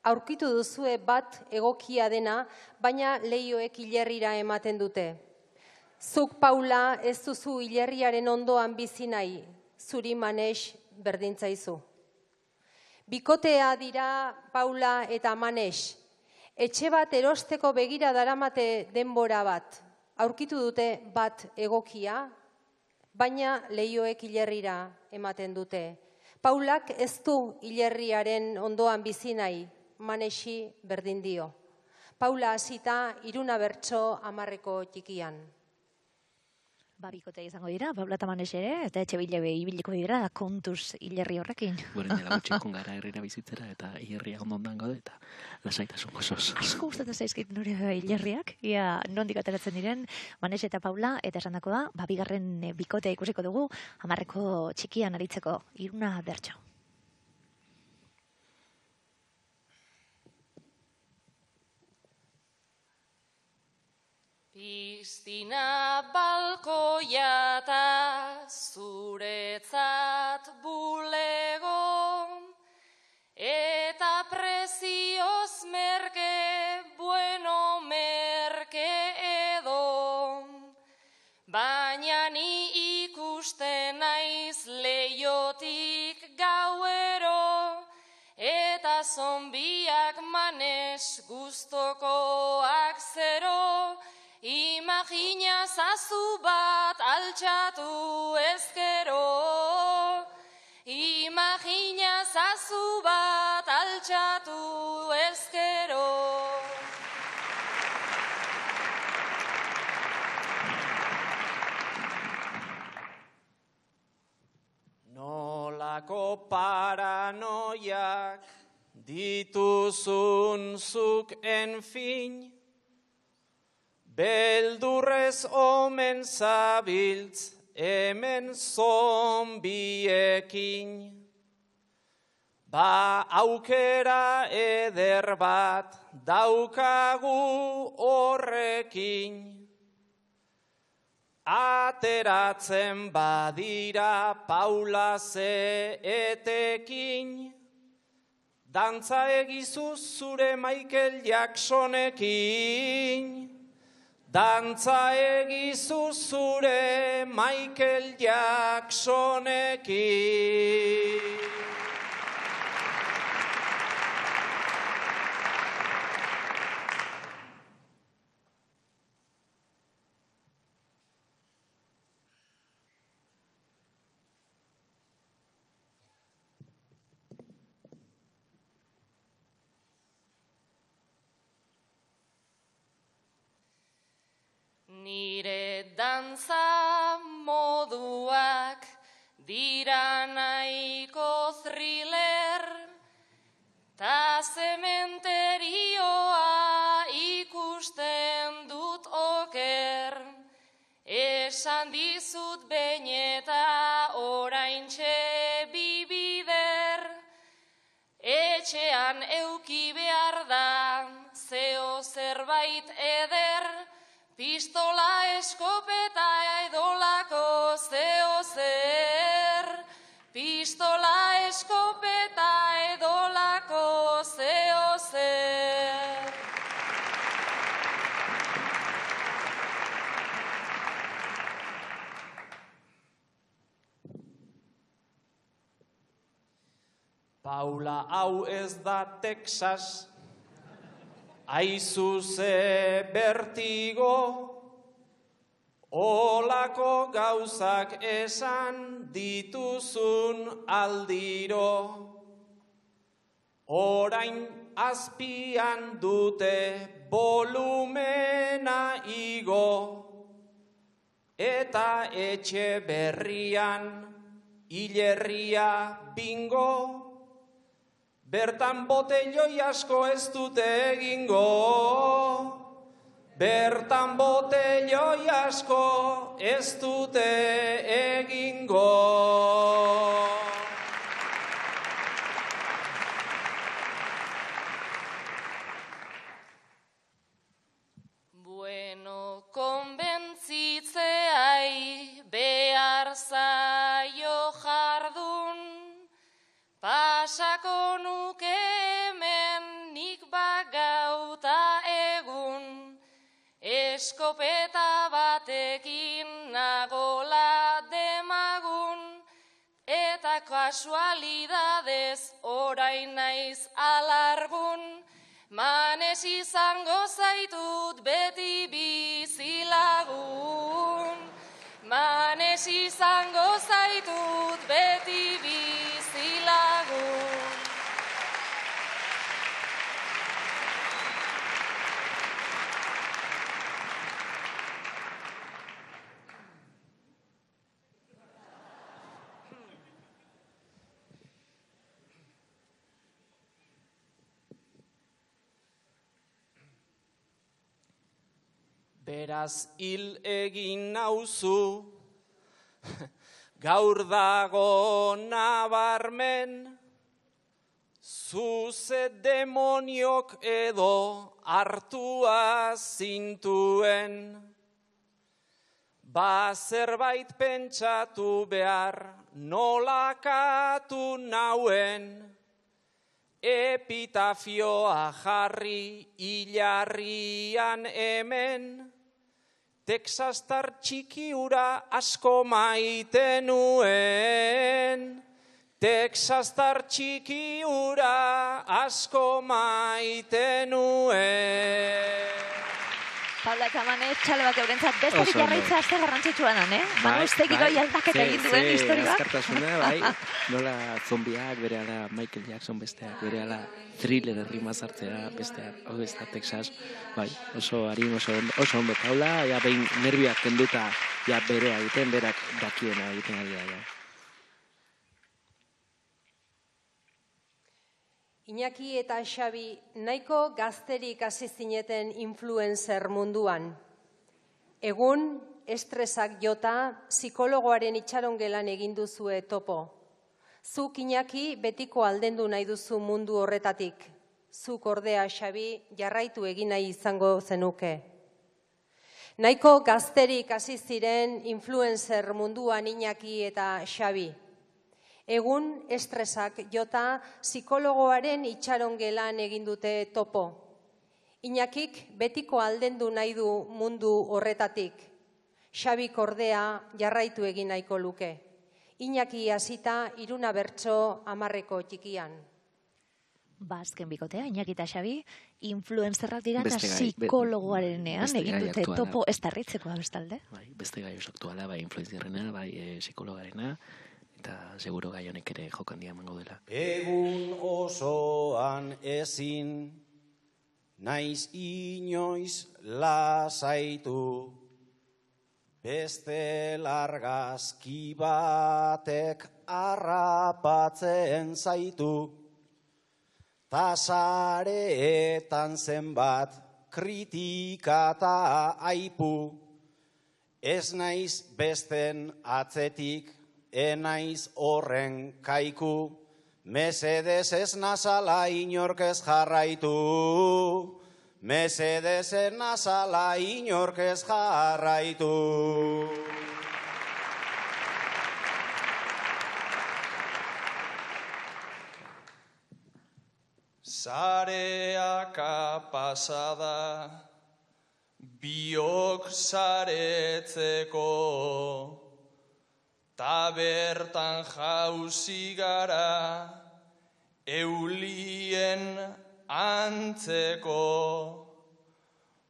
Aurkitu duzue bat egokia dena, baina leihoek hilerrira ematen dute. Zuk, Paula, ez duzu hilerriaren ondoan bizi nahi, zuri Manex berdintzaizu. Bikotea dira Paula eta Manex. Etxe bat erosteko begira daramate denbora bat. Aurkitu dute bat egokia, baina leihoek hilerrira ematen dute. Paulak ez du hilerriaren ondoan bizi nahi, Manexi berdin dio. Paula hasita 3 bertso 10 txikian. Bikotea izango dira, Paula eta Manex ere, eta etxe bilebe ibiliko dira, da kontuz hilerri horrekin. Guren dela gutxikon gara herrira bizitzera, eta hilerria ondondan gaude, eta lasaitasun gozoz. Asko gustatzen zaizkit nire hilerriak, ia nondik ateratzen diren, Manex eta Paula, eta esan dako da, bigarren bikotea ikusiko dugu, 10 txikian aritzeko, 3 bertso. Piztina balkoia ta zuretzat bulego, eta prezioz merke, bueno merke edo, baina ni ikusten naiz leiotik gauero, eta zombiak Manex gustokoak zero, imagina zazu bat altxatu ezkero. Imagina zazu bat altxatu ezkero. Nolako paranoiak dituzun zuk enfin, beldurrez omen zabiltz hemen zombiekin. Ba aukera eder bat daukagu horrekin, ateratzen badira Paula Zeetekin, dantza egizu zure Michael Jacksonekin. Dantza egizu zure Michael Jacksonekin. Nire dantza moduak dira nahiko thriller, ta zementerioa ikusten dut oker. Esan dizut behin eta oraintxe bibider, etxean euki behar da zeo zerbait eder, pistola, eskopeta edolako zeo zer. Pistola, eskopeta edolako zeo zer. Paula, hau ez da Texas, aizu ze bertigo, olako gauzak esan dituzun aldiro. Orain azpian dute volumena igo, eta etxe berrian hilerria bingo. Bertan botelloi asko ez dute egingo, bertan botelloi asko ez dute egingo. Bueno, konbentzitzeai behar zaio jardun, pasako nuke hemen nik bagauta egun, eskopeta batekin nagola demagun, eta kasualidadez orain naiz alargun, manes izango zaitut beti bizilagun. Manes izango zaitut beti bizilagun. Beraz hil egin nauzu, gaur dago nabarmen, zuze demoniok edo hartua zintuen. Ba zerbait pentsatu behar nolakatu nauen, epitafioa jarri hilarrian hemen, Texastar txiki ura asko maite nuen. Texastar txiki ura asko maite nuen. Paula eta Manez, txalebak eurentzat beste jarraitza azte garrantzitsua dan, Manuztek idoi aldaketa egin duen historia. Azkartasuna, bai, nola zombiak, berehala Michael Jackson besteak, berehala thriller rima sartzea besteak, hau ez da Texas, bai, oso harin, oso ondo Paula, ja behin nervioak kenduta, ja berea egiten, berak dakiena egiten ari da, ja. Iñaki eta Xabi, nahiko gazterik hasi zineten influencer munduan. Egun, estresak jota, psikologoaren itxarongelan egin duzue topo. Zuk, Iñaki, betiko aldendu nahi duzu mundu horretatik. Zuk ordea, Xabi, jarraitu egin nahi izango zenuke. Nahiko gazterik hasi ziren influencer munduan Iñaki eta Xabi. Egun, estresak jota, psikologoaren itxarongelan egin dute topo. Iñakik betiko aldendu nahi du mundu horretatik. Xabik ordea jarraitu egin nahiko luke. Iñaki hasita Iruna bertso 10 txikian. Azken bikotea, Iñaki eta Xabi, influencerrak dira eta psikologoarenean egin dute topo ez tarritzekoa bestalde. Beste gai oso aktuala, bai influenzierrena, bai psikologarena, eta seguro gai honek ere jokandia emango dela. Egun osoan ezin, naiz inoiz lasaitu, beste largazki batek harrapatzen zaitu, ta sareetan zenbat kritika eta aipu, ez naiz besten atzetik, enaiz horren kaiku, mesedez ez nazala inork ez jarraitu, mesedez ez nazala inork ez jarraitu. Sareaka pasada, biok saretzeko, ta bertan jauzi gara, eulien antzeko,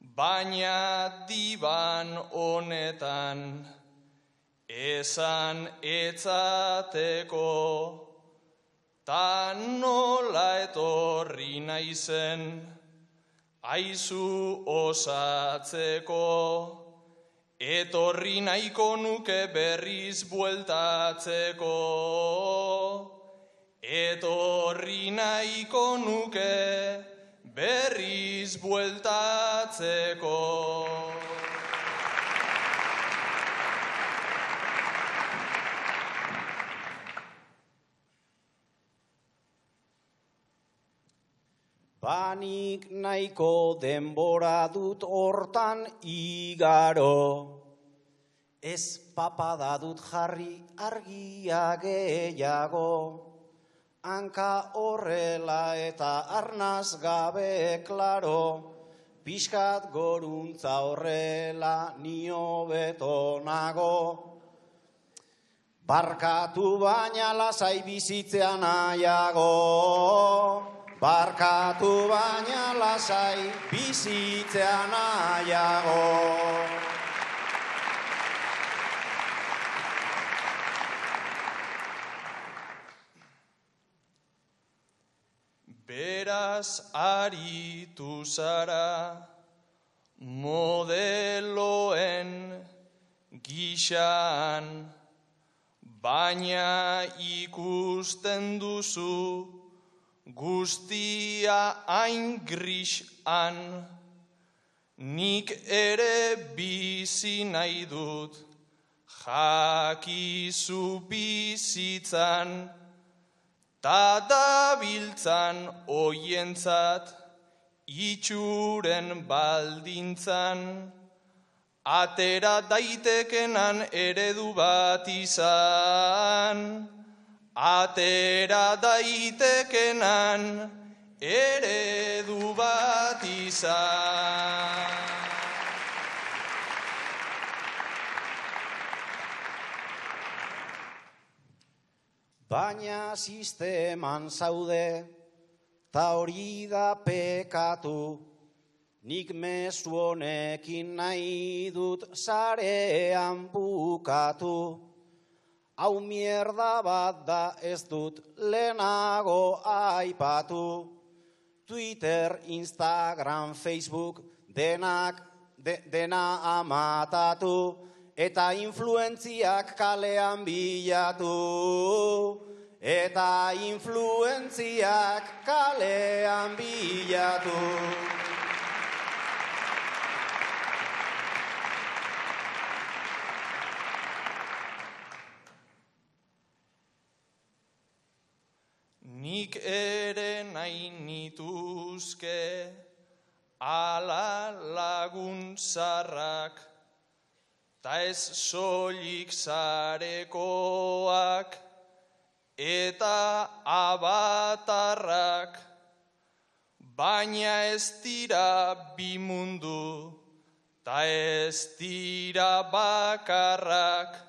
baina diban honetan, esan etzateko, ta nola etorri naizen, aizu osatzeko, etorri nahiko nuke berriz bueltatzeko, etorri nahiko nuke berriz bueltatzeko. Banik nahiko denbora dut hortan igaro, ez papada dut jarri argia gehiago, hanka horrela eta arnaz gabe klaro, pixkat goruntza horrela nio betonago, barkatu baina lasai bizitzea nahiago, barkatu baina lasai bizitzea nahiago. Beraz aritu zara modeloen gixan, baina ikusten duzu guztia hain grisan, nik ere bizi nahi dut, jakizu bizitzan, ta dabiltzan oientzat, itxuren baldintzan, atera daitekenan eredu bat izan, atera daitekenan eredu bat izan. Baina sisteman zaude, ta hori da pekatu, nik mezu honekin nahi dut sarean bukatu. Hau mierda bat da ez dut lehenago aipatu. Twitter, Instagram, Facebook, dena amatatu. Eta influentziak kalean bilatu. eta influentziak kalean bilatu. Nik ere nahi nituzke ala lagun zarrak, ta ez soilik zarekoak eta abatarrak, baina ez dira bi mundu, ta ez dira bakarrak.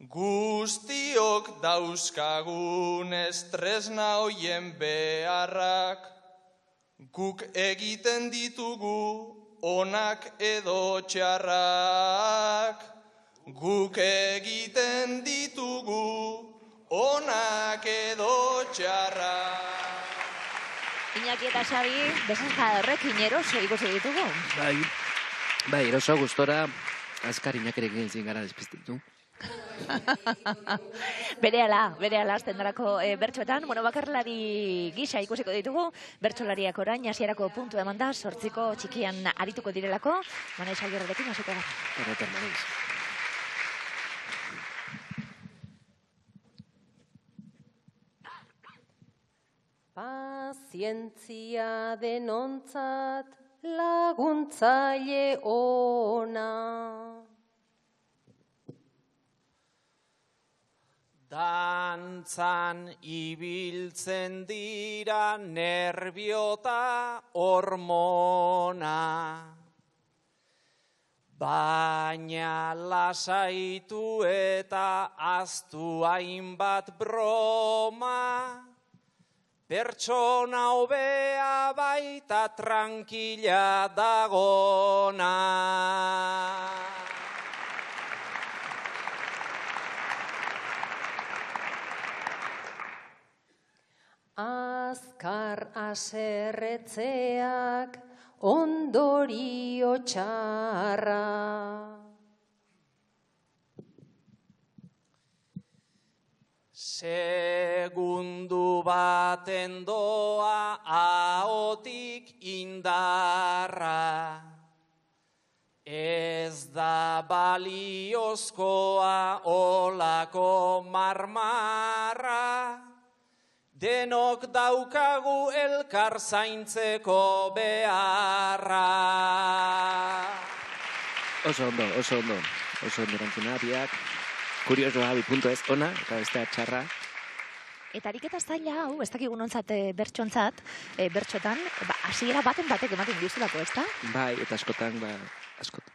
Guztiok dauzkagun estresna hoien beharrak, guk egiten ditugu onak edo txarrak. Guk egiten ditugu onak edo txarrak. Iñaki eta Xabi, desenjadorrekin eroso ikusi ditugu. Bai, eroso gustora, azkar Iñakirekin ezin gara despistitu. Berehala azten darako bertxoetan, bakarlari gisa ikusiko ditugu, bertxolariak orain hasierako puntu eman da, 8ko txikian arituko direlako, Manaiz Agirrerekin hasiko gara. Horretan, Manaiz. Pazientzia denontzat laguntzaile ona. Dantzan ibiltzen dira nerbiota hormona, baina lasaitu eta aztu hainbat broma, pertsona hobea baita tranquila dagona. Azkar aserretzeak ondorio txarra. Segundu baten doa ahotik indarra, ez da baliozkoa olako marmarra, denok daukagu elkar zaintzeko beharra. Oso ondo erantzuna, biak. Kuriosoabi.es ona, eta bestea txarra. Eta ariketa zaila hau, ez dakigun ontzat bertxotan, hasiera baten batek ematen dizulako, ez da? Bai, eta askotan, askotan.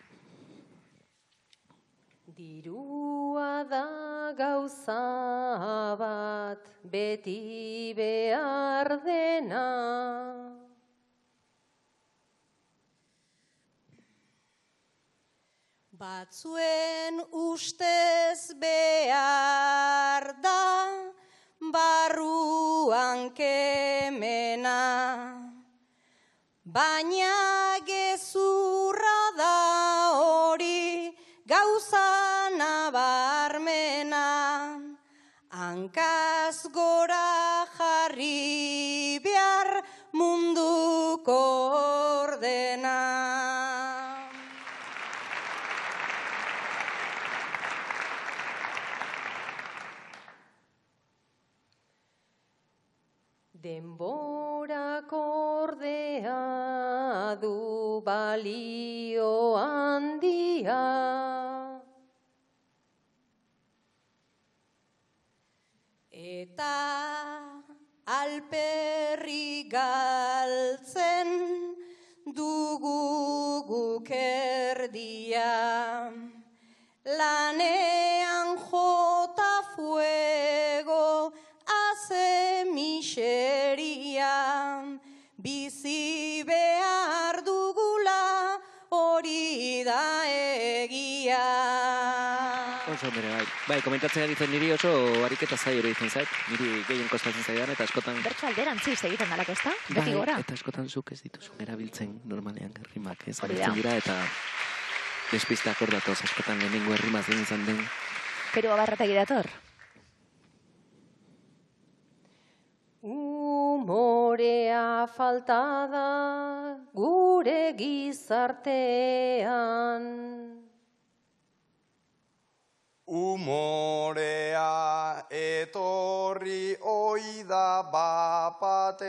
Dirua da gauza bat, beti behar dena. Batzuen ustez behar da, barruan kemena, baina gezurra da hori gauza nabarmena, hankaz gora jarri behar munduko ordena. Denborak ordea du balio handia. Eta alperri galtzen dugu guk erdia. Lanean jota fuego hace miseria, bizi behar dugula hori da egia. Oso bere, bai, komentatzen aditzen niri oso ariketa zaio iruditzen zait, niri gehien kostatzen zaidan, eta askotan... Bertso alderantziz egiten dalako, ez da? Beti gora. Bai, eta askotan zuk ez dituzun erabiltzen normalean errimak, ez abiltzen dira, eta despistak hor datoz, askotan lehenengo errimaz egin izan den. Pero abarrategi dator? falta da gure gizartean. Umorea etorri oida bapatean,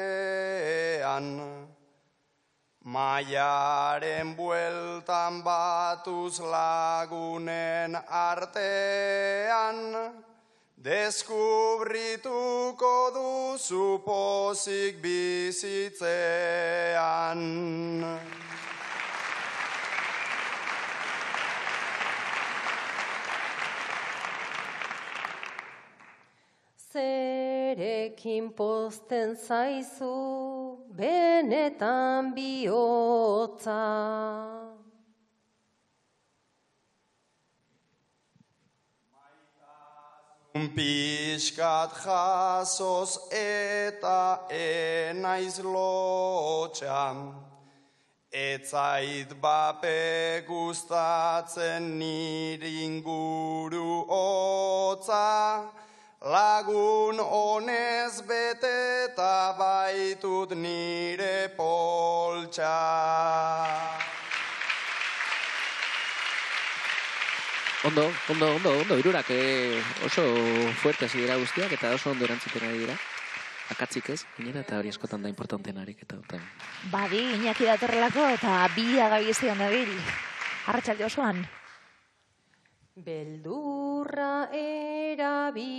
maiaren bueltan batuz lagunen artean, deskubrituko duzu pozik bizitzean. Zerekin pozten zaizu benetan bihotza. Pixkat jasoz eta enaiz lotxan, etzait bape gustatzen niri inguru hotza, lagun honez beteta baitut nire poltsa. Ondo, hirurak oso fuertes dira guztiak eta oso ondo erantzuten ari dira. Akatzik ez, gainera, eta hori askotan da importanten ariketa. Badi, Iñaki datorrelako eta bi agabizion dabil. Arratsalde osoan. Beldurra erabiltzen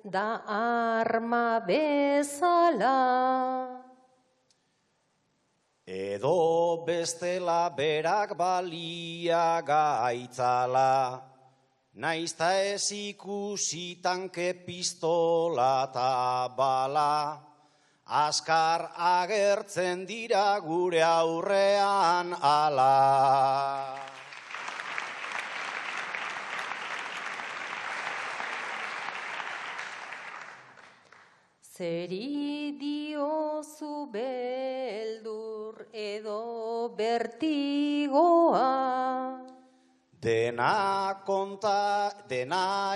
da arma bezala. Edo bestela berak balia gaitzala, naizta ez ikusi tanke pistola ta bala, azkar agertzen dira gure aurrean ala. Zeri diozu beldur edo bertigoa. Dena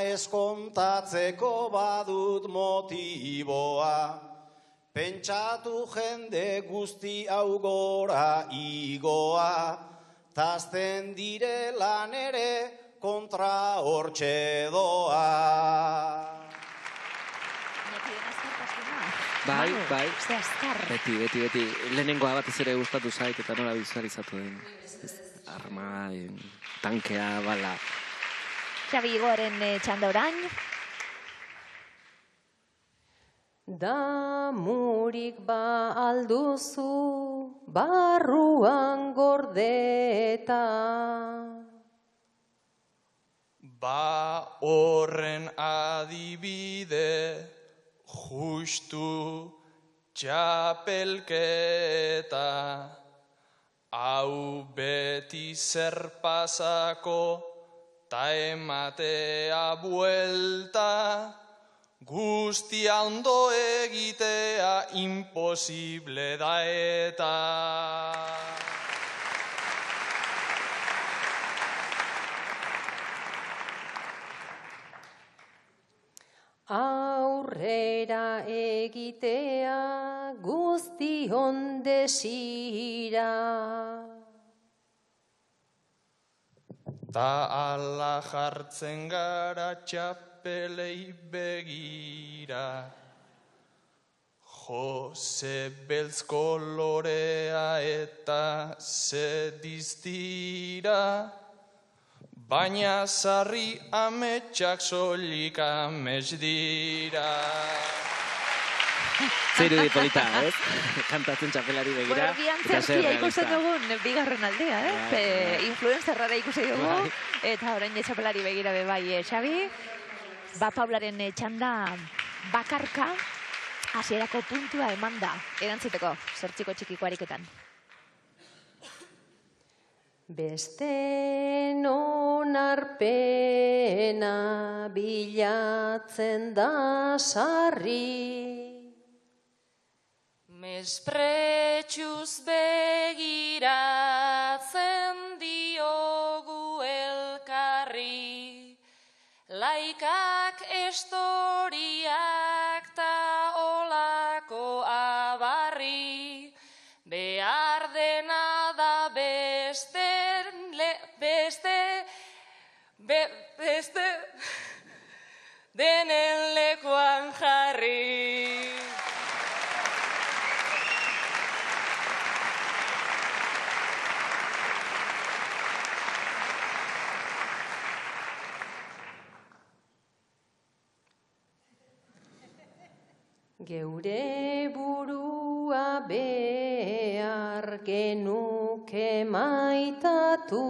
ez kontatzeko badut motiboa, pentsatu jende guzti hau gora igoa, tazten direla nere kontra hortxe doa. Bai. Beti. Lehenengoa batez ere gustatu zait eta nola bizualizatu den. Arma, tankea, bala. Xabi Igoren txanda orain. Damurik ba alduzu barruan gordeta. Ba horren adibide justu txapelketa, hau beti zer pasako ta ematea buelta, guztia ondo egitea imposible da eta. Aurrera egitea guztion desira. Ta ala jartzen gara txapelei begira, Jose beltz kolorea eta ze diztira, baina sarri ametsak soilik amets dira. Zeiru di polita, ez? Kantatzen txapelari begira. Bian zerkia ikusten dugun bigarren aldea, influenzerrara ikusi dugu, eta orain txapelari begira bebai, Xabi. Ba Paularen txanda bakarka, hasierako puntua eman da, erantzuteko, zortziko txikiko ariketan. Beste onarpena bilatzen da sarri. Mespretxuz begiratzen diogu elkarri, laikak estoriak ta olako abar. beste denen lekuan jarri. Geure burua behar genuke maitatu,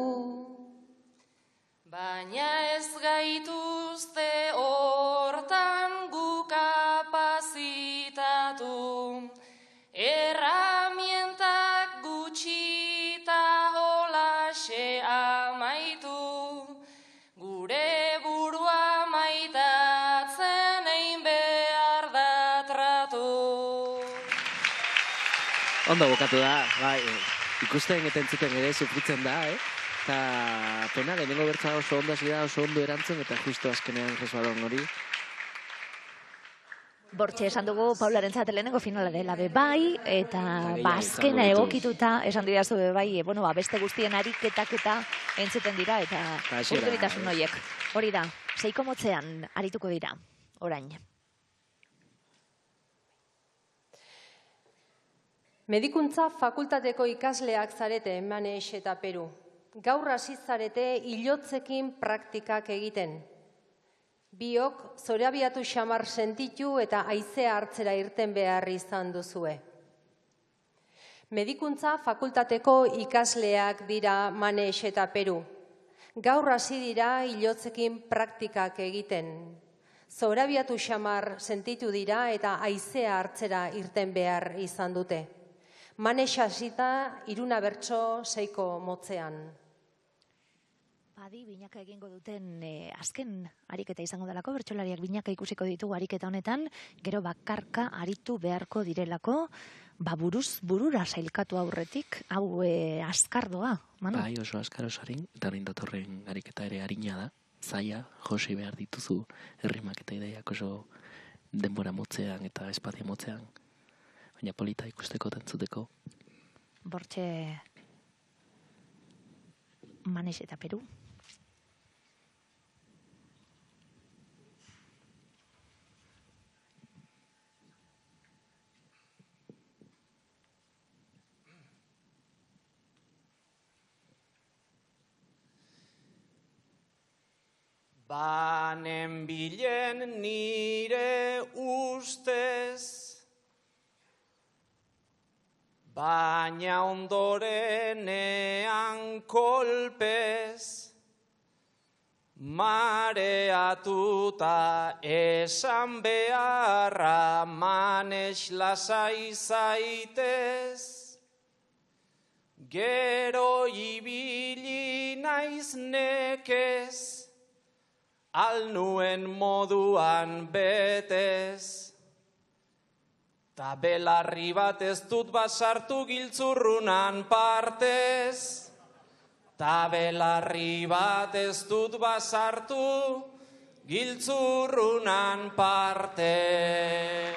Baina ez gaituzte hortan gu kapazitatu, erramientak gutxita holaxe amaitu, gure burua maitatzen egin behar da tratu. Ondo bukatu da, bai, ikusten eta entzuten ere sufritzen da, Eta pena, lehenengo bertza oso ondo hasi da, oso ondo erantzun, eta justo azkenean resbalon hori. Bortxe esan dugu Paularentzat lehenengo finala dela be bai, eta azkena egokituta esan didazu be bai, beste guztien ariketak eta entzuten dira, eta urduritasun horiek. Hori da, seiko motzean arituko dira, orain. Medikuntza fakultateko ikasleak zarete Manex eta Peru. Gaur hasi zarete ilotzekin praktikak egiten. Biok zorabiatu xamar sentitu eta haizea hartzera irten behar izan duzue. Medikuntza fakultateko ikasleak dira Manex eta Peru. Gaur hasi dira ilotzekin praktikak egiten. Zorabiatu xamar sentitu dira eta haizea hartzera irten behar izan dute. Manex hasita 3 bertso 6 motzean. Adi, binaka egingo duten azken ariketa izango delako, bertsolariak binaka ikusiko ditugu ariketa honetan, gero bakarka aritu beharko direlako, burura sailkatu aurretik, hau azkardoa, Manu? Bai, oso azkar osarin, eta orain datorren ariketa ere arina da, zaila, josi behar dituzu herrimak eta ideiak oso denbora motzean eta espatia motzean, baina polita ikusteko eta entzuteko. Bortxe Manex eta Peru. Banen bilen nire ustez, baina ondorenean kolpez, mareatuta esan beharra Manex lasai zaitez, gero ibili naiz nekez, al nuen moduan betez. Ta belarri bat ez dut basartu giltzurrunan partez. Ta belarri bat ez dut basartu giltzurrunan partez.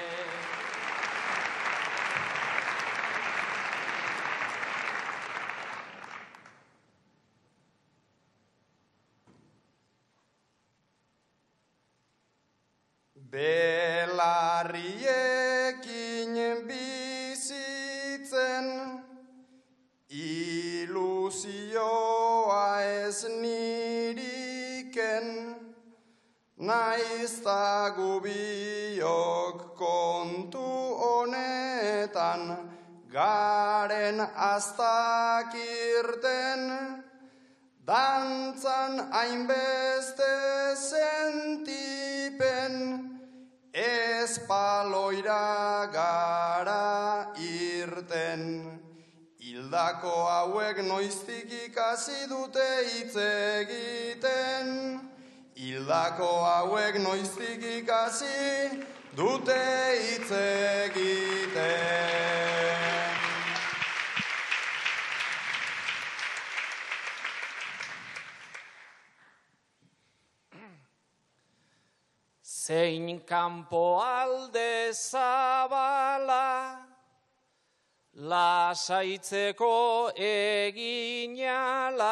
Belarriekin bizitzen, ilusioa ez niriken, naizta gubiok kontu honetan, garen aztakirten, dantzan hainbeste sentipen, espaloira gara irten. Hildako hauek noiztik ikasi dute hitz egiten. Hildako hauek noiztik ikasi dute hitz egiten. Zein kanpo alde zabala, lasaitzeko eginala,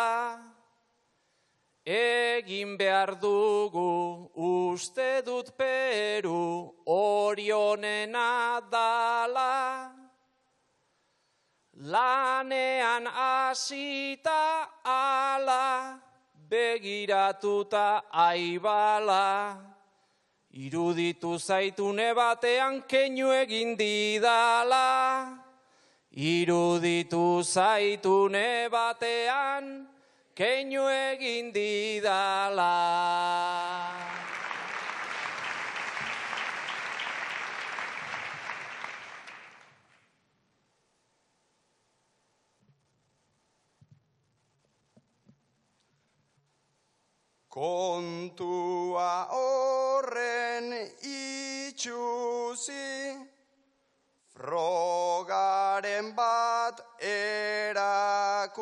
egin behar dugu, uste dut Peru hori onena dala. Lanean hasita ala, begiratuta aibala. Iruditu zaitune batean keinu egin didala. Iruditu zaitune batean keinu egin didala. Kontua horren itxuzi, frogaren bat erakutsi,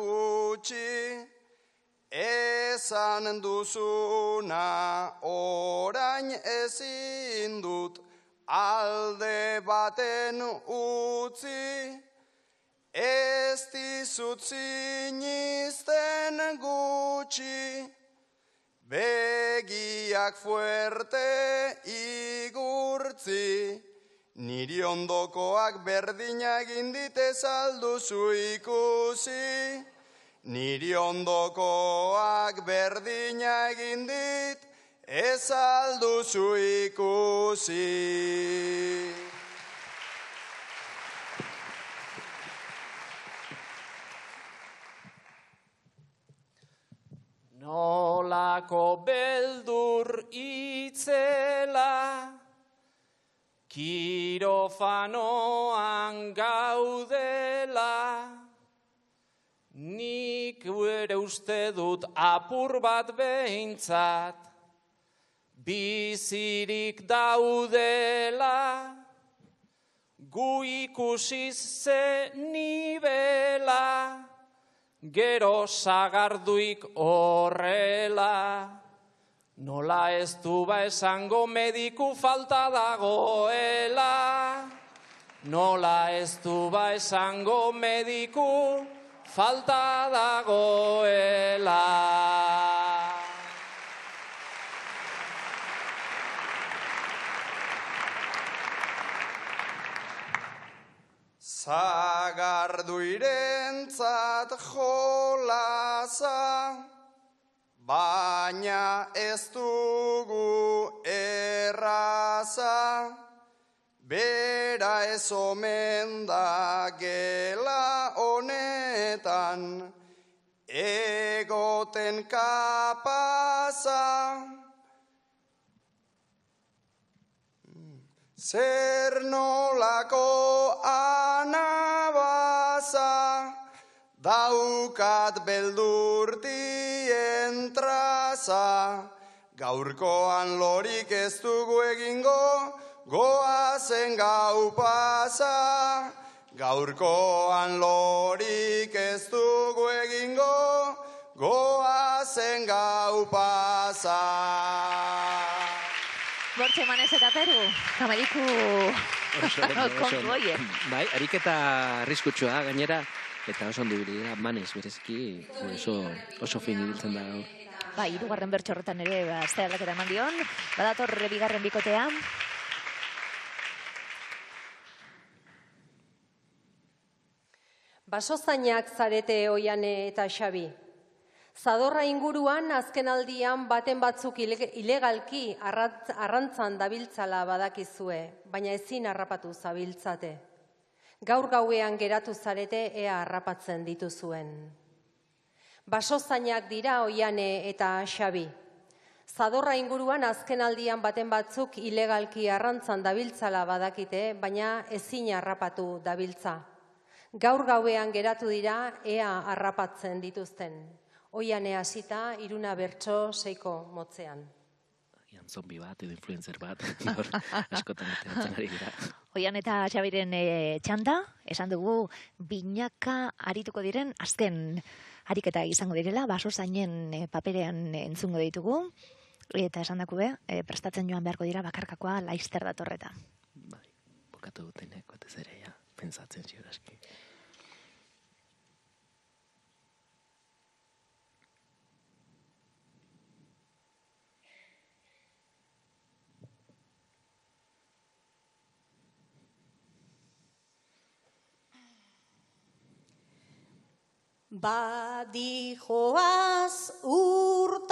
esan duzuna orain ezin dut alde baten utzi, ez dizut sinisten gutxi, begiak fuerte igurtzi, niri ondokoak berdina egin dite salduzu ikusi. Niri ondokoak berdina egin dit, ez alduzu ikusi. Nolako beldur itzela, kirofanoan gaudela, nik ere uste dut apur bat behintzat, bizirik daudela, gu ikusiz ze nibela, gero sagarduik horrela. Nola ez du ba esango mediku falta dagoela. Nola ez du ba esango mediku falta dagoela. Sagarduirentzat jolasa, baina ez dugu erraza, bera ez omen da gela honetan, egoten kapaza. Zer nolako anabaza, daukat beldurtien traza, gaurkoan lorik ez dugu egingo, goazen gau pasa. Gaurkoan lorik ez dugu egingo, goazen gau pasa. Bortxe emanez eta Peru, kameriku kontu hoie. Bai, ariketa arriskutsua gainera, eta oso ondo ibili dira, manez bereziki oso fin ibiltzen da gaur. Bai, hirugarren bertso horretan ere azte aldaketa eman dion, badator bigarren bikotea. Basozainak zarete Oiane eta Xabi. Zadorra inguruan azken aldian baten batzuk ilegalki arrantzan dabiltzala badakizue, baina ezin harrapatu zabiltzate. Gaur gauean geratu zarete ea harrapatzen dituzuen. Basozainak dira Oiane eta Xabi. Zadorra inguruan azken aldian baten batzuk ilegalki arrantzan dabiltzala badakite, baina ezin harrapatu dabiltza. Gaur gauean geratu dira ea harrapatzen dituzten. Oiane hasita, Iruna bertso seiko motzean. Ian zombi bat edo influencer bat, askotan ateratzen ari dira. Oian eta Xabiren txanda, esan dugu binaka arituko diren azken ariketa izango direla, basozainen paperean entzungo ditugu, eta esan daku prestatzen joan beharko dira bakarkakoa laizter datorreta. Bai, bukatu dutenek, batez ere, ja, pentsatzen ziurazki. Badijoaz urtaroak,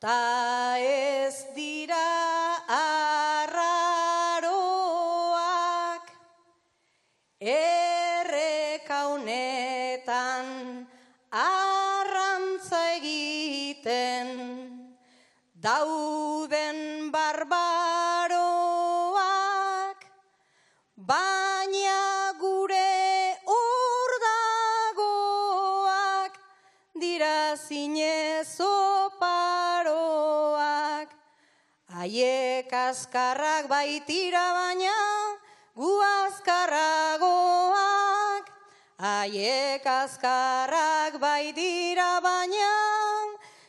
ta ez dira arraroak, erreka honetan arrantza egiten, dauden barbaroak, baina gure ordagoak dira zinez oparoak. Haiek azkarrak baitira baina gu azkarragoak. Haiek azkarrak baitira baina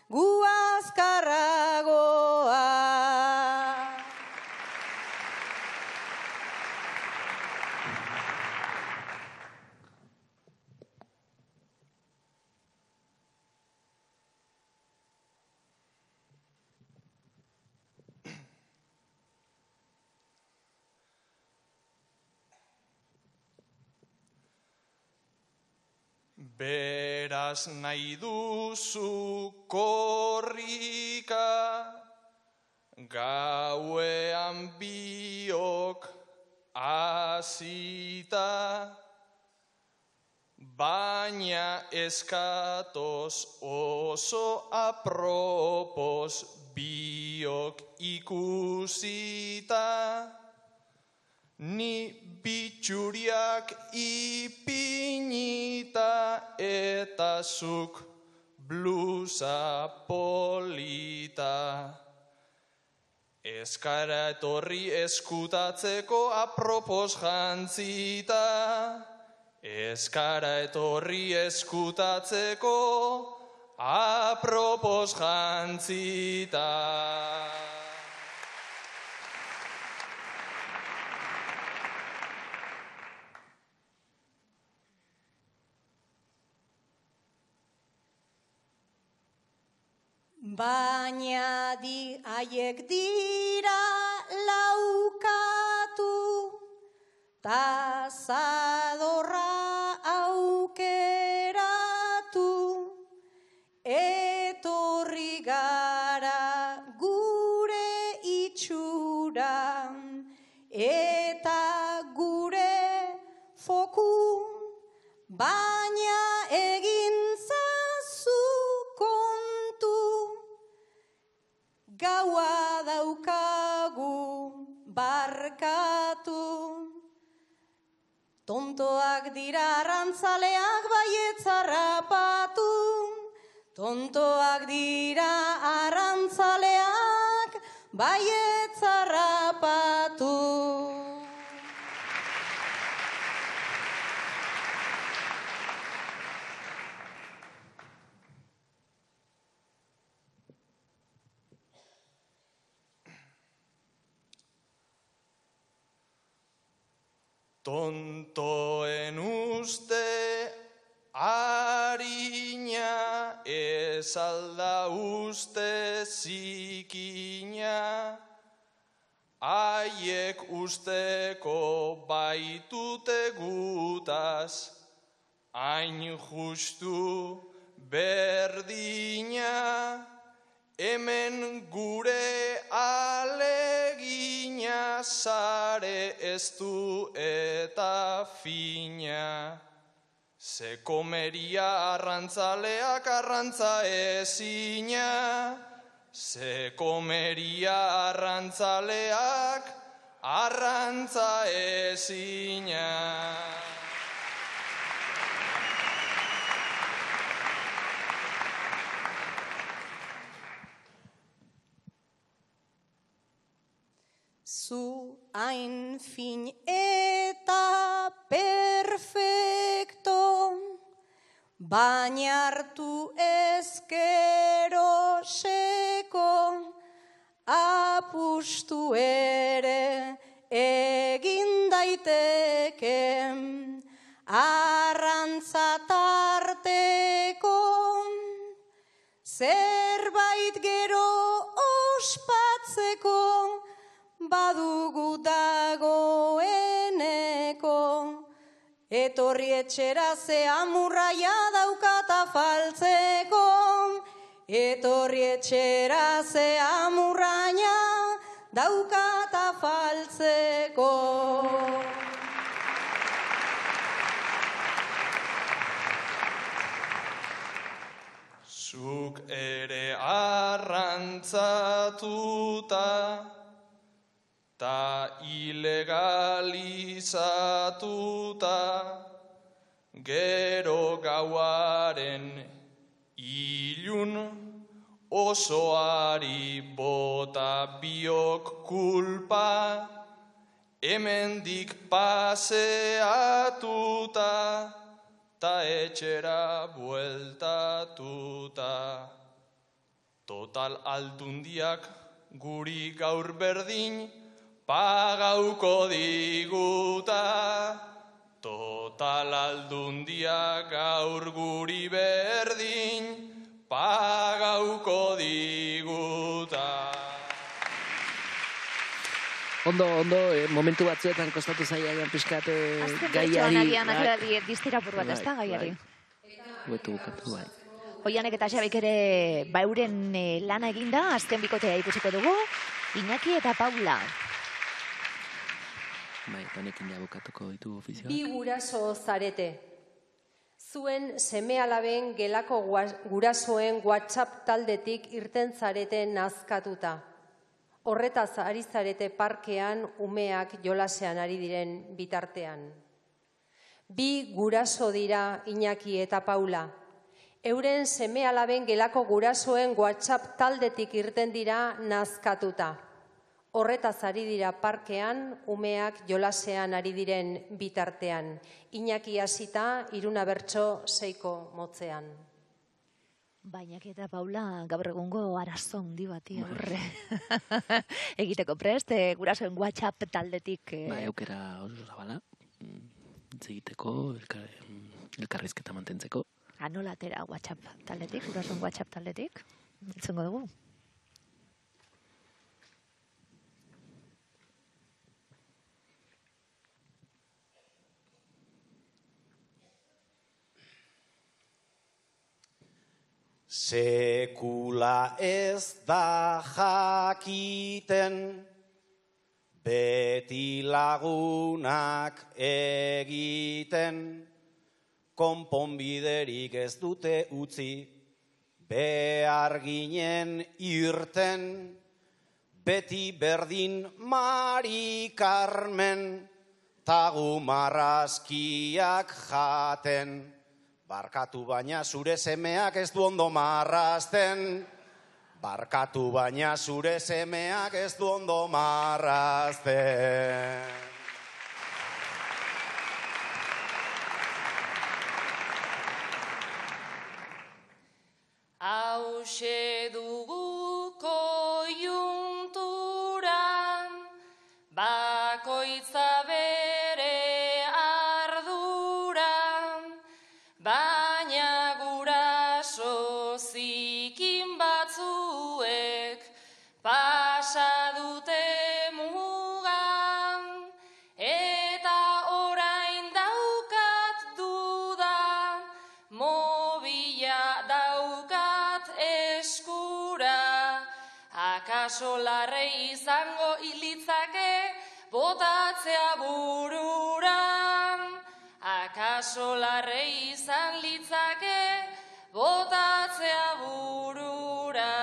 gu azkarragoak. Beraz nahi duzu korrika, gauean biok hasita, baina eskatoz oso apropos biok ikusita, ni bitxuriak ipinita eta zuk blusa polita. Eskara etorri eskutatzeko apropos jantzita. Eskara etorri eskutatzeko apropos jantzita. Baina haiek dira laukatu, ta zadorra aukeratu, etorri gara gure itxura, eta gure foku, baina egin gaua daukagu barkatu. Tontoak dira arrantzaleak baietz harrapatu. Tontoak dira arrantzaleak baietz harrapatu. Tontoen uste harina, ez alda uste zikina, haiek usteko baitute gutaz, hain justu berdina, hemen gure alegina, sare ez du eta fina. Ze komeria arrantzaleak arrantza ezina, ze komeria arrantzaleak arrantza ezina. Zu hain fin eta perfecto, baina hartu ezkero seko, apustu ere egin daiteke, arrantza tarteko, zerbait gero ospatzeko, badugu dagoeneko, Etorri etxera ze amurraia daukata faltzeko. Etorri etxera ze amurraia daukata faltzeko. Zuk ere arrantzatuta ta ilegalizatuta, gero gauaren ilun osoari bota biok kulpa, hemendik paseatuta ta etxera bueltatuta. Total aldundiak guri gaur berdin pagauko diguta. Total aldundiak gaur guri berdin pagauko diguta. Ondo, momentu batzuetan kostatu zaiagan pixkat gaiari. Azken diztirapur bat, ez da gaiari. Huetu bukatu, bai. Oianek eta Xabik ere euren lana eginda, azken bikotea ikusiko dugu, Iñaki eta Paula. Bai, honekin ja bukatuko ditu ofizioak. Bi guraso zarete. Zuen seme-alaben gelako gurasoen WhatsApp taldetik irten zareten nazkatuta. Horretaz ari zarete parkean umeak jolasean ari diren bitartean. Bi guraso dira Iñaki eta Paula. Euren seme-alaben gelako gurasoen WhatsApp taldetik irten dira nazkatuta. Horretaz ari dira parkean umeak jolasean ari diren bitartean. Iñaki hasita, Iruna Bertso 6ko motzean. Baina eta Paula gaur egungo arazo handi bati aurre egiteko prest, gurasoen WhatsApp taldetik. Bai, aukera oso zabala, egiteko, elkarrizketa mantentzeko. Nola atera WhatsApp taldetik, gurasoen WhatsApp taldetik, entzungo dugu. Sekula ez da jakiten, beti lagunak egiten, konponbiderik ez dute utzi, behar ginen irten, beti berdin Mari Carmen, tagu marrazkiak jaten. Barkatu baina zure semeak ez du ondo marrazten. Barkatu baina zure semeak ez du ondo marrazten. Hauxe dugu koiunturan, bakoitza bere arduran, baina guraso zikin batzuek pasa dute mugan, eta orain daukat duda, mobila daukat eskura, akaso larre izango ilitzake botatzea bururan. Akaso larre izan litzake botatzea burura.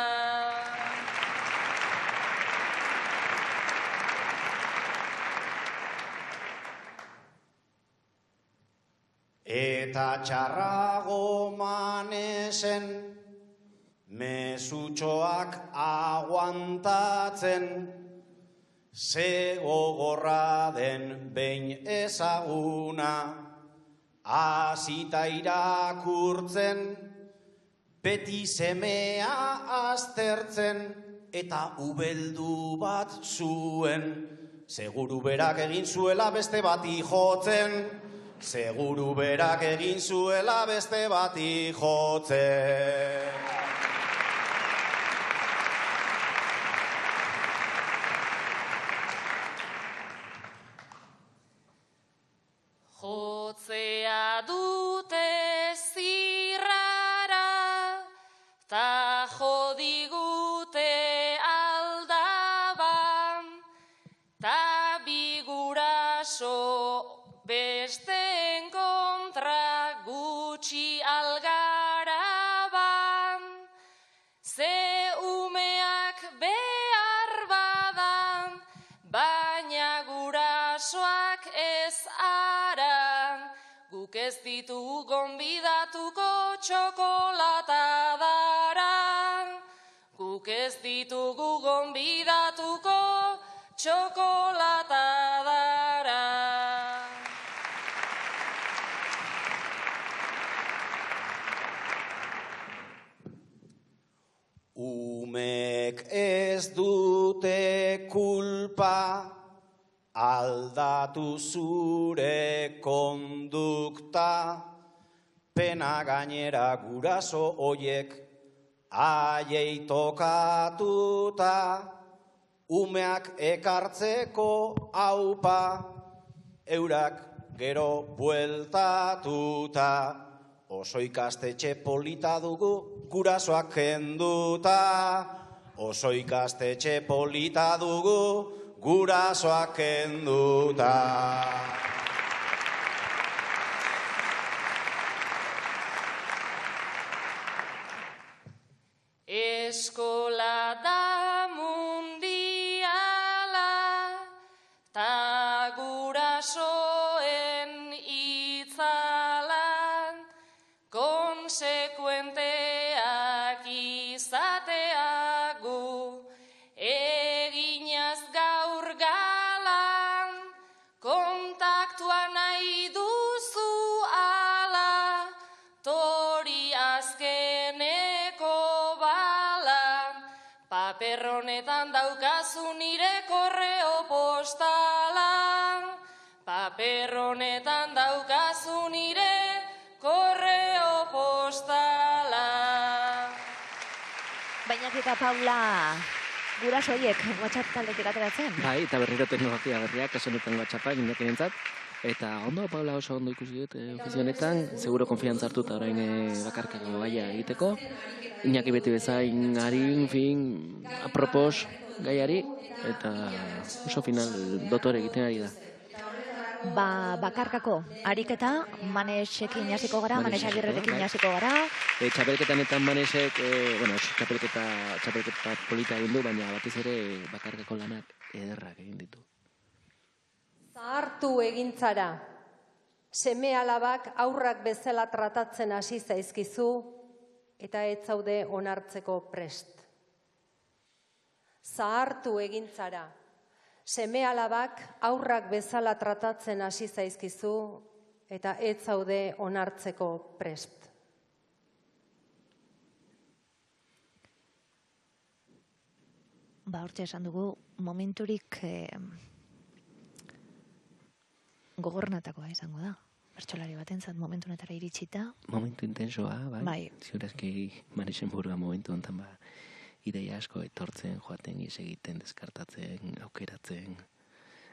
Eta txarrago manesen, mesutxoak aguantatzen, ze gogorra den behin ezaguna, hasita irakurtzen, beti semea aztertzen, eta ubeldu bat zuen, seguru berak egin zuela beste bati jotzen, seguru berak egin zuela beste bati jotzen. Jotze bi guraso besteen kontra gutxi algara ban, ze umeak behar badan, baina gurasoak ez ara, guk ez ditugu gonbidatuko txokolatadara. Guk ez ditugu gonbidatuko txokolatadara. Umek ez dute kulpa, aldatu zure kondukta, pena gainera guraso hoiek haiei tokatuta, umeak ekartzeko aupa, eurak gero bueltatuta. Oso ikastetxe polita dugu gurasoak kenduta, oso ikastetxe polita dugu gurasoak kenduta. Eskola da mundiala, ta gurasoen itzala, konsekuenteak izatea gu, eginaz gaur galan, kontaktua nahi duzu ala, tori azkeneko paper honetan daukazu nire korreo postala. Paper honetan daukazu nire korreo postala. Baina eta Paula, gurasoiek WhatsApp taldetik ateratzen? Bai, eta berriro teknologia berriak, kasu honetan WhatsAppa, ginekinentzat. Eta ondo, Paula, oso ondo ikusi dut ofizio honetan, seguro konfiantza hartu eta orain bakarkako gaia egiteko. Iñaki beti bezain harin, fin, apropos gaiari, eta oso final dotore egiten ari da. Bakarkako ariketa, Manesekin hasiko gara, Manes Agirrerekin hasiko gara. Txapelketanetan Manesek, txapelketa polita egin du, baina batez ere bakarkako lanak ederrak egin ditu. Zahartu egintzara, seme alabak aurrak bezala tratatzen hasi zaizkizu, eta ez zaude onartzeko prest. Zahartu egintzara, seme alabak aurrak bezala tratatzen hasi zaizkizu, eta ez zaude onartzeko prest. Hortxe esan dugu, momenturik gogornatakoa izango da. Bertsolari batentzat momentu honetara iritsita. Momentu intensoa, bai. Ziurazki Manesen burua momentu honetan ideia asko etortzen, joaten, ies egiten, deskartatzen, aukeratzen,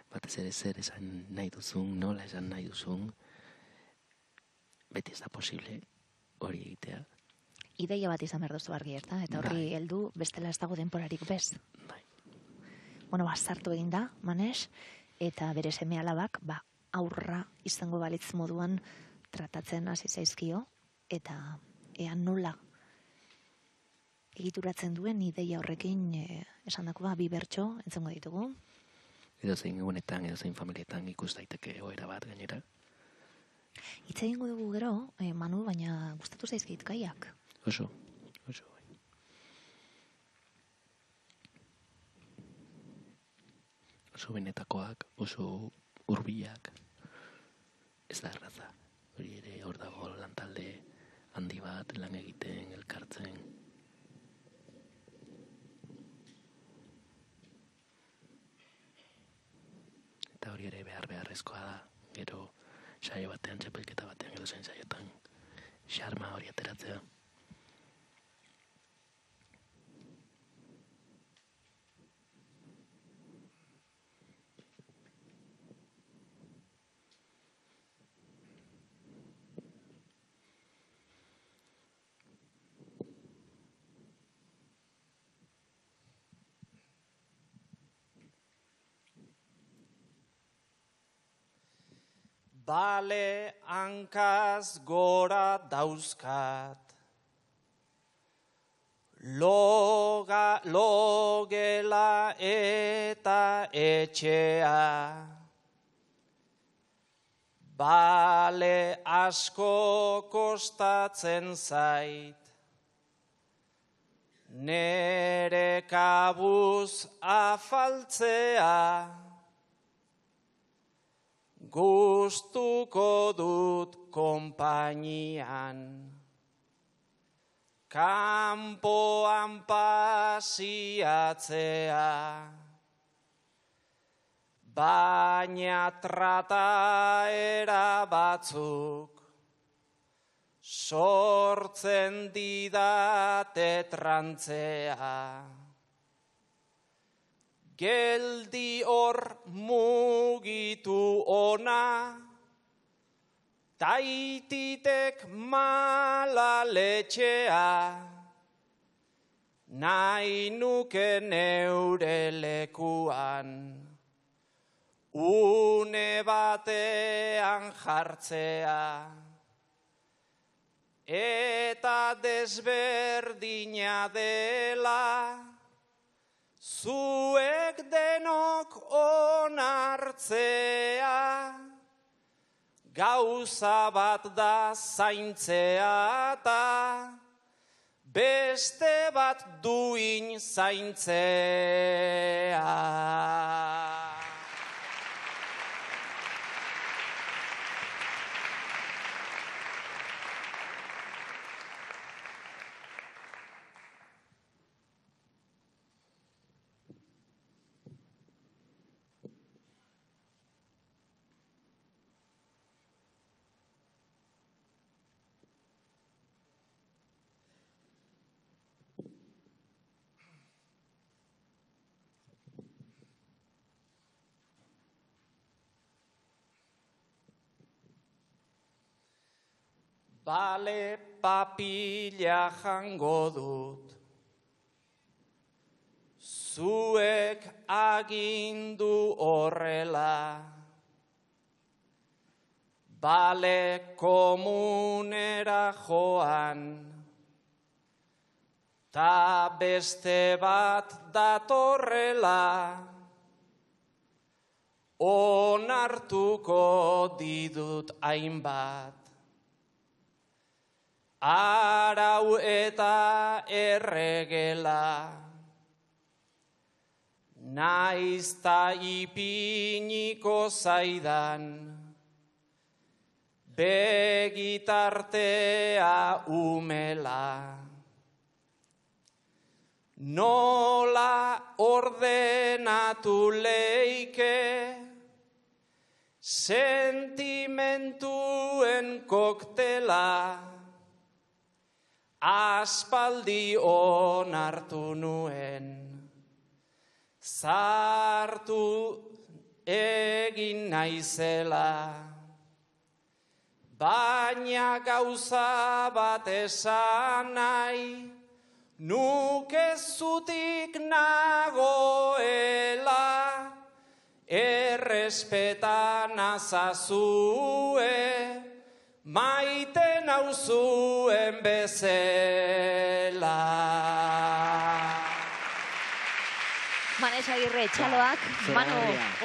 batez ere zer esan nahi duzun, nola esan nahi duzun, beti ez da posible hori egitea. Ideia bat izan behar duzu argi, eta horri heldu bestela ez dago denporarik bez. Bai. Sartu egin da, Manes, eta bere seme alabak, aurra izango balitz moduan tratatzen hasi zaizkio, eta ea nola egituratzen duen ideia horrekin esandakoa bi bertso entzungo ditugu. Edozein egunetan, edozein familietan ikus daiteke egoera bat gainera. Hitz egingo dugu gero, Manu, baina gustatu zaizkit gaiak. Oso. Oso benetakoak, oso hurbilak. Ez da erraza. Hori ere hor dago lantalde handi bat, lan egiten, elkartzen. Eta hori ere beharrezkoa da. Gero saio batean, txapelketa batean, edo zen saiotan, xarma hori ateratzea. Bale hankaz gora dauzkat, logela eta etxea. Bale asko kostatzen zait, nere kabuz afaltzea. Gustuko dut konpainian, kanpoan pasiatzea. Baina trataera batzuk sortzen didate trantzea. Geldi hor mugitu ona, taititek mala letxea, nahi nuke neure lekuan, une batean jartzea. Eta desberdina dela, zuek denok onartzea. Gauza bat da zaintzea eta beste bat duin zaintzea. Bale papila jango dut, zuek agindu horrela. Bale komunera joan, ta beste bat datorrela. Onartuko didut hainbat, arau eta erregela, naizta ipiniko zaidan, begitartea umela. Nola ordenatu leike, sentimentuen koktela, aspaldi onartu nuen, zartu egin naizela. Baina gauza bat esan nahi, nuke zutik nagoela, errespetan azazue, maite nauzuen bezela. Manes Agirre, txaloak, Manu,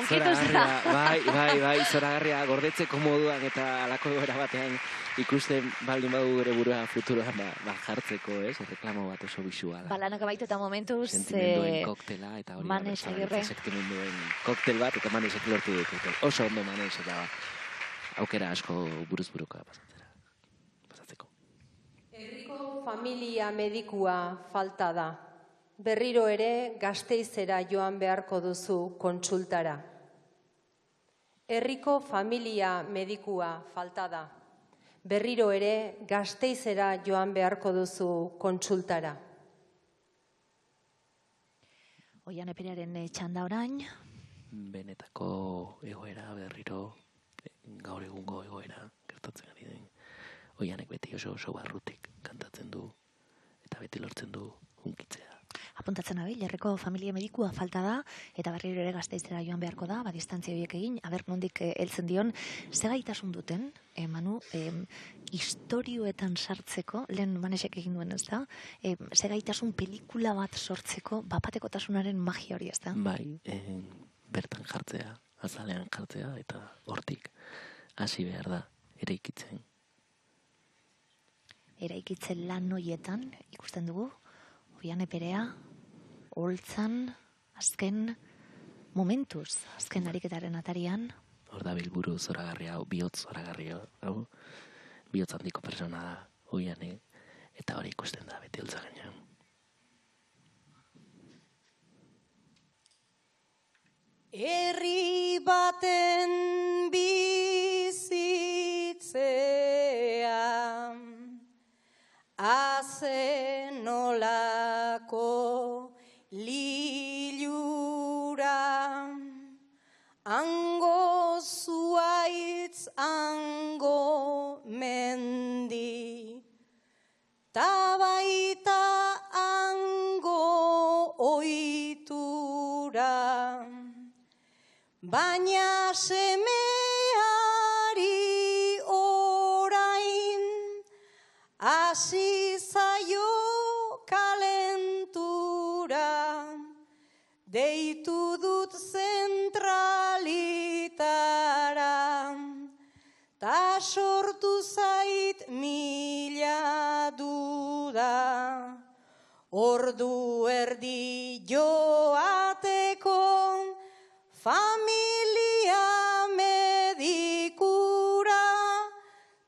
unkitu zera. Bai, zoragarria, gordetzeko moduan eta alako gora batean ikusten baldin badu gure burua futuroan jartzeko, reklamo bat oso bisuala. Balanak abaitu eta momentuz... Sentimenduen koktela eta hori Manes Agirre. Sentimenduen koktel bat eta Manesek lortu du koktel. Oso ondo Manes eta aukera asko buruz-buruka pasatzeko. Herriko familia medikua falta da. Berriro ere Gasteizera joan beharko duzu kontsultara. Herriko familia medikua falta da. Berriro ere Gasteizera joan beharko duzu kontsultara. Oian Eperearen txanda orain. Benetako egoera berriro, gaur egungo egoera gertatzen ari den. Oianek beti oso barrutik kantatzen du eta beti lortzen du hunkitzea. apuntatzen abil, herriko familia medikua falta da, eta berriro ere Gasteizera joan beharko da, distantzia horiek egin, aber nondik heltzen dion, ze gaitasun duten, Manu, istorioetan sartzeko, lehen Manesek egin duen, ez da? Ze gaitasun pelikula bat sortzeko, bapatekotasunaren magia hori, ez da? Bai, bertan jartzea, azalean jartzea, eta hortik hasi behar da, eraikitzen. Eraikitzen lan hoietan, ikusten dugu, Oiane Perea, holtzan, azken momentuz, azken ariketaren atarian. Hor da bilburu zoragarria, bihotz zoragarria, bihotz handiko persona da, Oiane, eta hori ikusten da, beti holtza gainean. Herri baten bizitzea Aze nolako lilura, hango zuaitz, hango mendi, ta baita hango oitura, baina semeari orain, hasi zaio kalentura, deitu dut zentralitara, ta sortu zait mila duda, ordu erdi joateko familia medikura,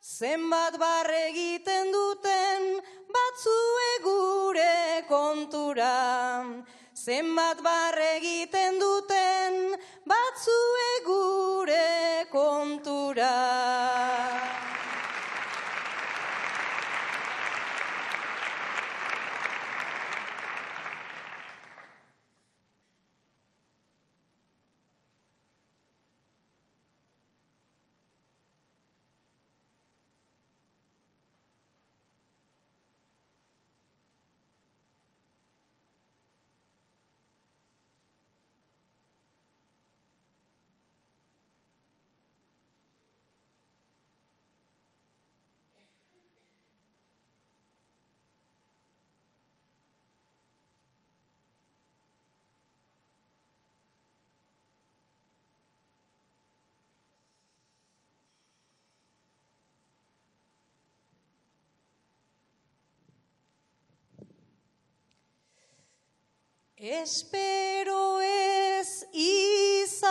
zenbat barre egiten duten batzue gure kontura. Zenbat barre egiten duten batzue gure kontura. Espero ez izatea,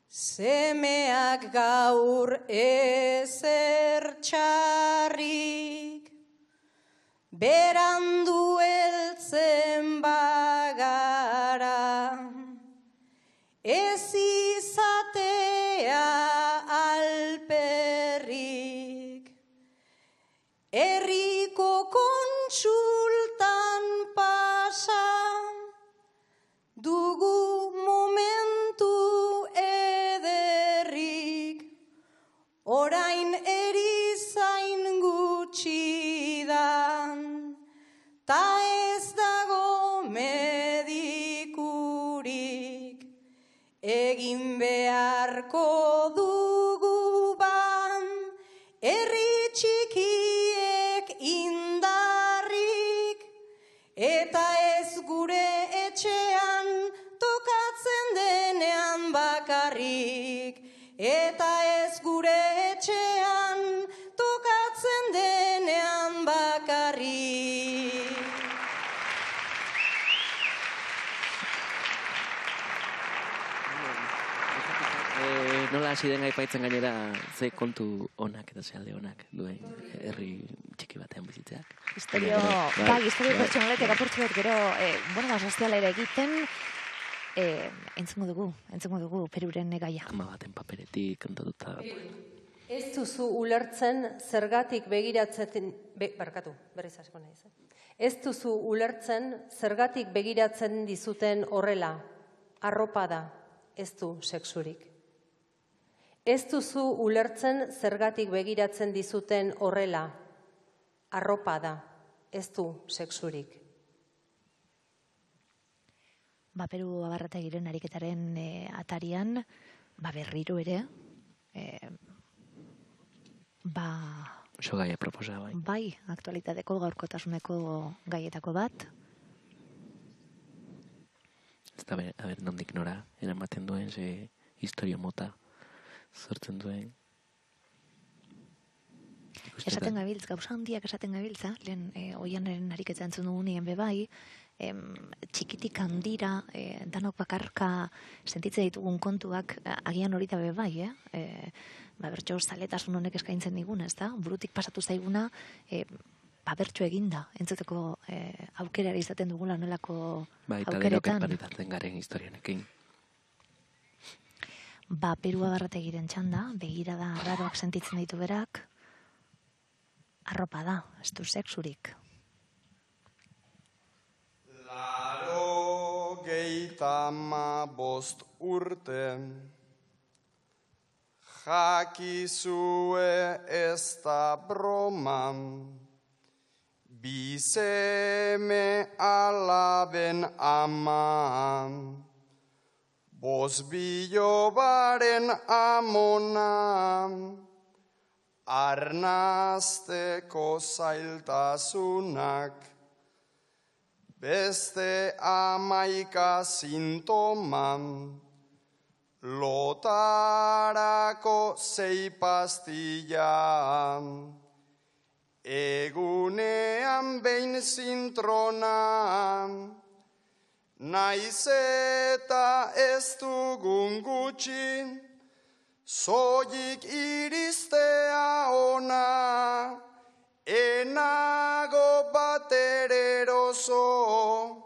semeak gaur ezer txarrik, berandu heltzen bagara, ez izatea alperrik, herriko kontsultan pasa, dugu momentu ederrik, orain erizain gutxi dan, ta ez dago medikurik, egin beharko dugu ban, herri txikiek indarrik, eta ez gure etxean tokatzen denean bakarrik, eta ez gure etxean tokatzen denean bakarrik. Nola hasi den aipaitzen gainera ze kontu onak eta ze alde onak duen herri txiki batean bizitzeak. Historio pertsonaletik apurtzu bat gero, soziala ere egiten, entzungo dugu Peruren gaia. Ama baten paperetik kantatuta. Ez duzu ulertzen zergatik begiratzen, Ez duzu ulertzen zergatik begiratzen dizuten horrela, arropa da, ez du sexurik. Ez duzu ulertzen zergatik begiratzen dizuten horrela, arropa da, ez du sexurik. Peru Abarratagiren ariketaren atarian, berriro ere, oso gaia proposa, bai. Bai, aktualitateko gaurkotasuneko gaietako bat. Ez da, nondik nora, eramaten duen, ze historio mota sortzen duen. Esaten gabiltz, gauza handiak esaten gabiltza, lehen oianaren ariketa entzun dugunien bebai, txikitik handira, danok bakarka sentitzen ditugun kontuak, agian hori da bebai, bertso zaletasun honek eskaintzen diguna, ez da? Burutik pasatu zaiguna, bertso eginda, entzuteko aukerari izaten dugula nolako aukeretan. Eta denok enparitatzen garen historianekin. Peru Abarratagiren txanda, begirada raroak sentitzen ditu berak, arropa da, ez du sexurik. 85 urte, jakizue ez da broman, bizeme alaben aman, bosbilobaren amonan, arnazteko zailtasunak, beste 11 sintoman, lotarako 6 pastilla, egunean behin zintrona, naiz eta ez dugun gutxi, soilik iristea ona, enago batere eroso,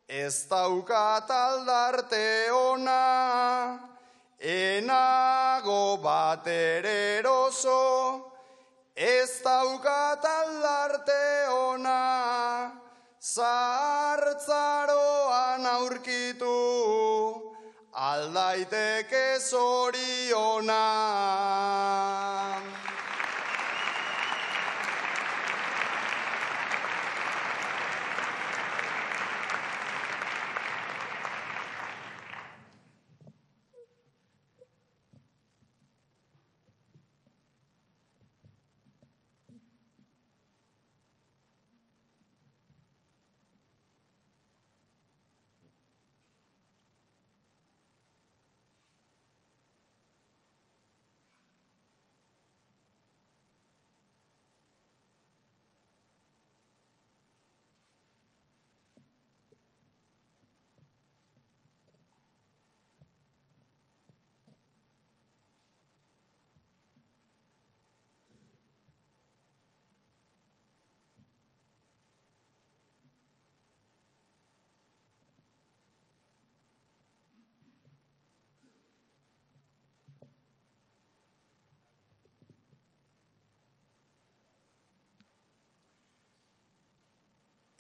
ez daukat aldarte ona, enago batere eroso, ez daukat aldarte ona, zahartzaroan aurkitu, aldaiteke zoriona.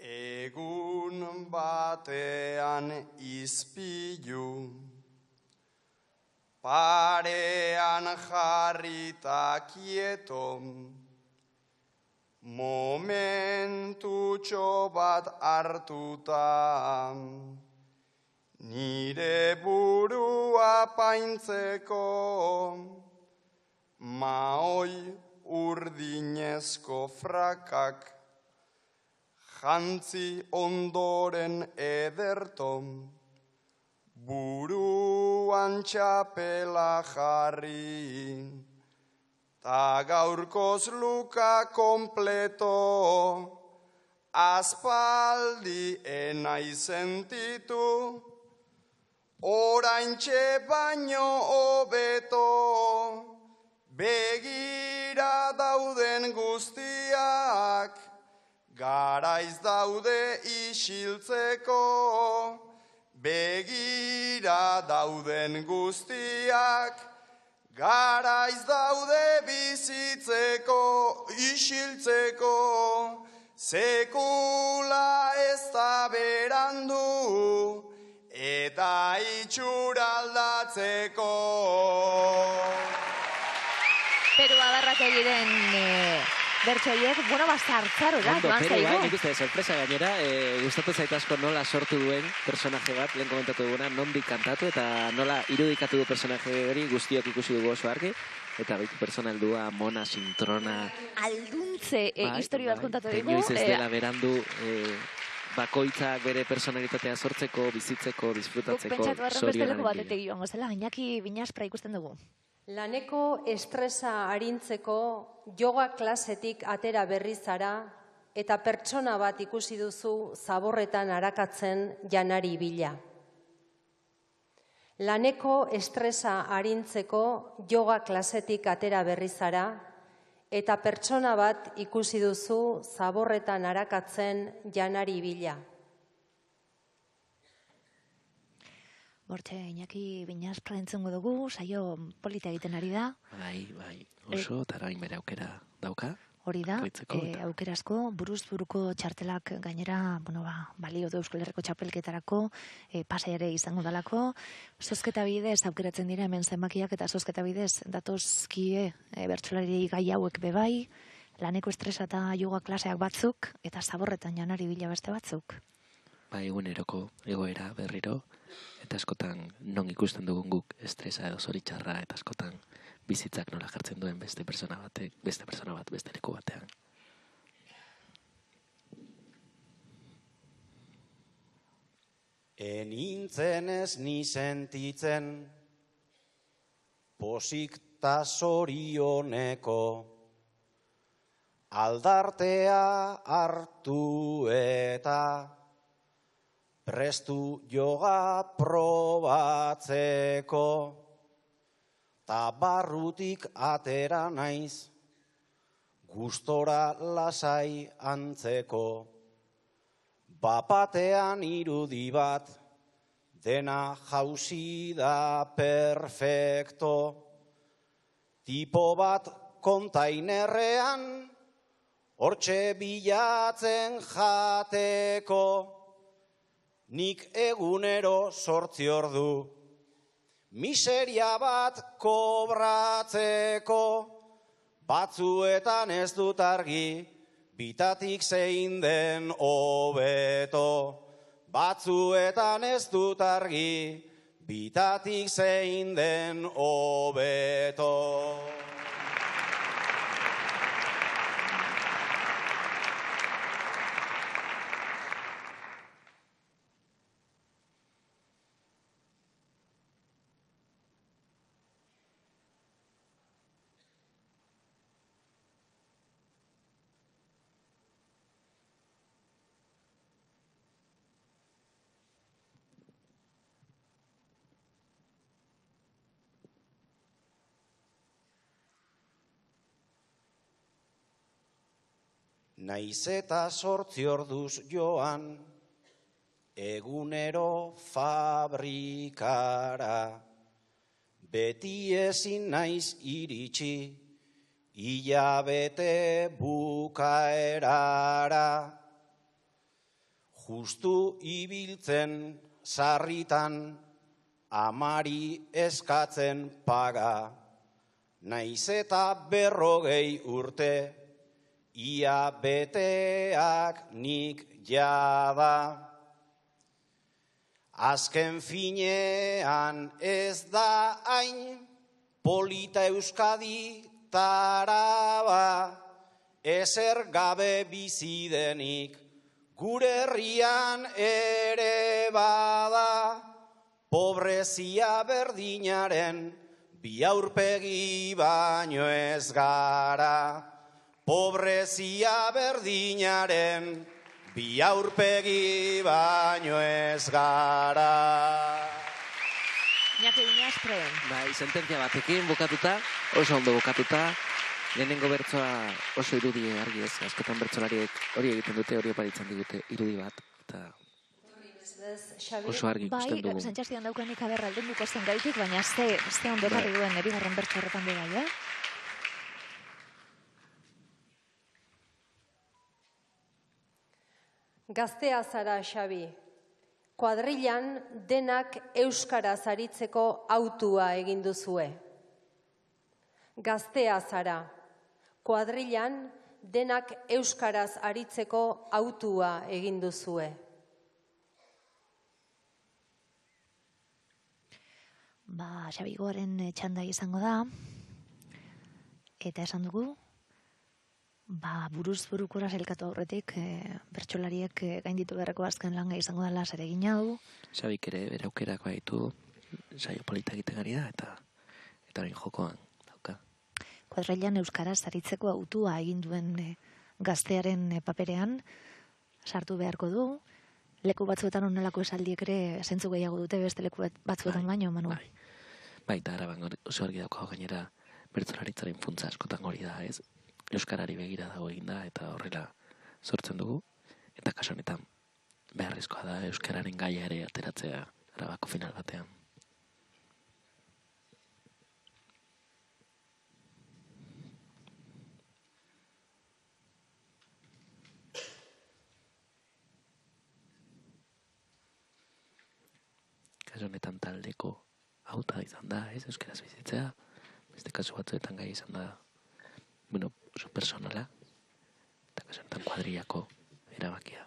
Egun batean izpilu, parean jarrita kieto, momentutxo bat hartuta, nire burua paintzeko, mahoi urdinezko frakak, jantzi ondoren ederto, buruan txapela jarri, ta gaurkoz luka kompleto, aspaldi enai sentitu, oraintxe baino hobeto, begira dauden guztiak, garaiz daude isiltzeko, begira dauden guztiak, garaiz daude bizitzeko, isiltzeko, sekula ez da berandu, eta itxura aldatzeko. Peru Abarratagiren bertsoiek, bueno, zartzarora, joan zaigu. Nik uste, sorpresa gainera, gustatu zait asko nola sortu duen personaje bat, lehen komentatu duguna, nondik kantatu eta nola irudikatu du personaje hori guztiok ikusi dugu oso argi, eta baitu personaldua, mona, sintrona... Alduntze historio bat kontatu dugu. Inoiz ez dela berandu... bakoitzak bere personalitatea sortzeko, bizitzeko, disfrutatzeko, pentsatu arren beste leku batetik joango zela, Iñaki Binaspra ikusten dugu. Laneko estresa arintzeko yoga klasetik atera berri zara eta pertsona bat ikusi duzu zaborretan arakatzen janari bila. Laneko estresa arintzeko yoga klasetik atera berri zara eta pertsona bat ikusi duzu zaborretan arakatzen janari bila. Bortxe, Iñaki Binaspra entzungo dugu, saio polita egiten ari da. Bai, oso, eta orain bere aukera dauka. Hori da, aukera asko, buruz buruko txartelak gainera, balio du Euskal Herriko txapelketarako, pasai ere izango dalako, zozketa bidez aukeratzen dira hemen zenbakiak eta zozketa bidez datozkie bertsolari gai hauek bebai, laneko estresa eta yoga klaseak batzuk, eta zaborretan janari bila beste batzuk. Eguneroko egoera berriro, eta askotan non ikusten dugun guk estresa edo zoritxarra, eta askotan bizitzak nola jartzen duen beste persona bat, beste leku batean. Enintzen ez ni sentitzen, posik ta zorioneko, aldartea hartu eta prestu yoga probatzeko, ta barrutik atera naiz, gustora lasai antzeko, bapatean irudi bat, dena jauzi da perfecto, tipo bat kontainerrean, hortxe bilatzen jateko, nik egunero 8 ordu, miseria bat kobratzeko, batzuetan ez dut argi, bitatik zein den hobeto. Batzuetan ez dut argi, bitatik zein den hobeto. Naiz eta 8 orduz joan, egunero fabrikara, beti ezin naiz iritsi, hilabete bukaerara. Justu ibiltzen sarritan, amari eskatzen paga, naiz eta 40 urte, ia beteak nik jada. Azken finean ez da hain, polita Euskadi taraba, ezer gabe bizi denik, gure herrian ere bada, pobrezia berdinaren, bi aurpegi baino ez gara. Pobrezia berdinaren, bi aurpegi baino ez gara. Iñaki Binaspra. Bai, sententzia batekin bukatuta, oso ondo bukatuta, lehenengo bertsoa oso irudi argi ez, askotan bertsolariek hori egiten dute, hori oparitzen digute irudi bat, eta oso argi ikusten dugu. Bai, Santxastian daukanik aberra alden duko zengaitik, baina ze ondo ekarri duen ebigarren bertso horretan bai, Gaztea zara, Xabi. Kuadrilan denak euskaraz aritzeko autua egin duzue. Gaztea zara. Kuadrilan denak euskaraz aritzeko autua egin duzue. Xabigoaren txanda izango da, eta esan dugu, buruz burukora sailkatu aurretik, bertsolariek gainditu beharreko azken langa izango dela zeregin hau. Xabik ere bere aukerak baditu saio polita egiten ari da, eta orain jokoan dauka. Kuadrailan euskaraz aritzeko autua egin duen gaztearen paperean sartu beharko du. Leku batzuetan onelako esaldiek ere zentzu gehiago dute beste leku batzuetan baino, Manu. Bai, eta araban oso argi daukago gainera bertsolaritzaren funtsa askotan hori da, ez? Euskarari begira dago egin da, eta horrela sortzen dugu. Eta kasu honetan beharrezkoa da euskararen gaia ere ateratzea Arabako final batean. Kasu honetan taldeko hauta izan da, ez? Euskaraz bizitzea, beste kasu batzuetan gai izan da, oso personala, eta kasu honetan kuadrillako erabakia.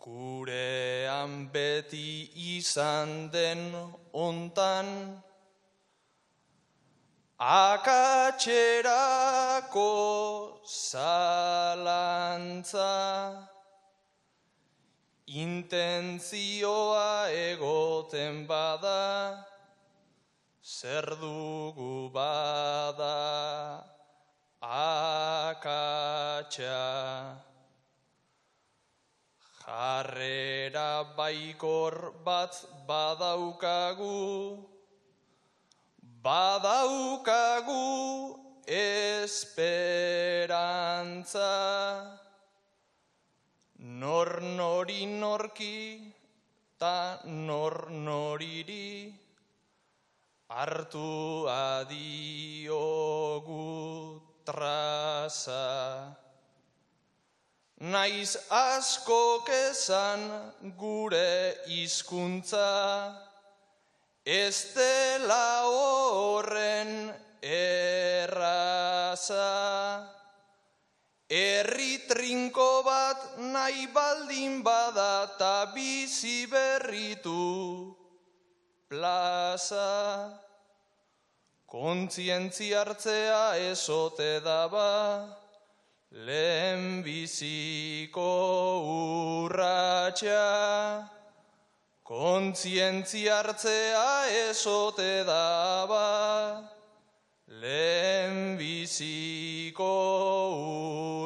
Gurean beti izan den ontan, akatxerako zalantza, intentzioa egoten bada, zer dugu bada akatxa. Jarrera baikor bat badaukagu esperantza. Nor nori norki ta nor noriri hartu adiogu traza. Naiz askok esan gure hizkuntza, ez dela horren erraza. Herri trinko bat nahi baldin bada ta bizi berritu plaza. Kontzientzia hartzea ezote daba, lehen biziko urratxa. Kontzientzia hartzea ezote daba, lehen biziko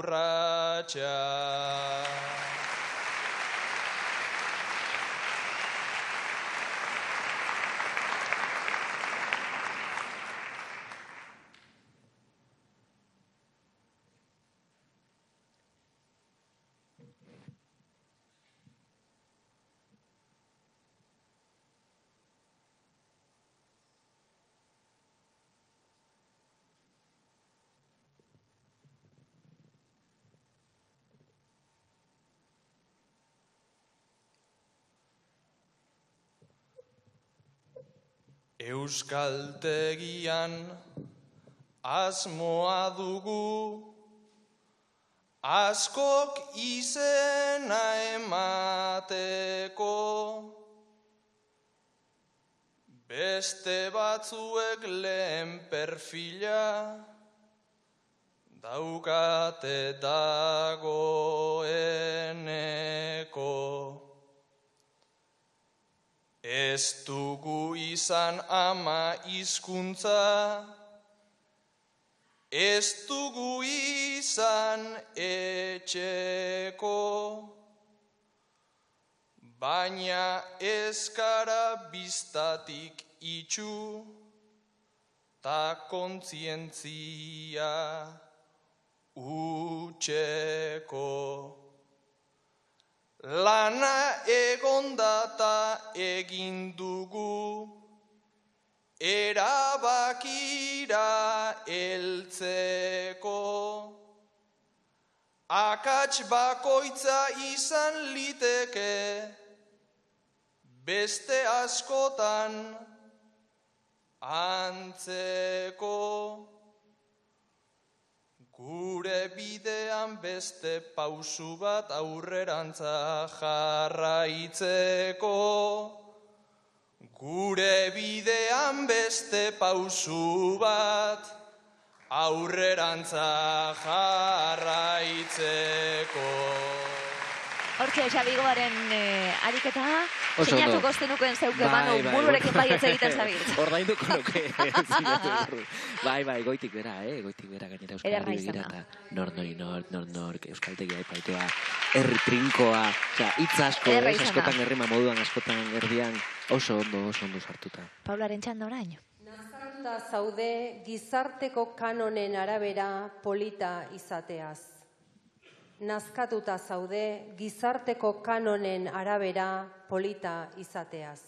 urratxa. Euskaltegian asmoa dugu, askok izena emateko, beste batzuek lehen perfila daukate dagoeneko. Ez dugu izan ama hizkuntza, ez dugu izan etxeko, baina ezkara biztatik itxu ta kontzientzia utxeko. Lana egondata egin dugu, erabakira heltzeko. Akats bakoitza izan liteke, beste askotan antzeko. Gure bidean beste pausu bat aurrerantza jarraitzeko. Gure bidean beste pausu bat aurrerantza jarraitzeko. Hortxe, Xabigoaren ariketa, sinatuko zenuken zeuke Manu, bururekin baietz egiten zabiltz. Ordainduko nuke. Bai, goitik bera, gainera Euskal Herri begira eta nor, Euskaltegia epaitua, herri trinkoa, hitz asko, askotan herrima moduan, askotan erdian, oso ondo sartuta. Paularen txanda orain. Nazkatuta zaude gizarteko kanonen arabera polita izateaz. Nazkatuta zaude gizarteko kanonen arabera polita izateaz.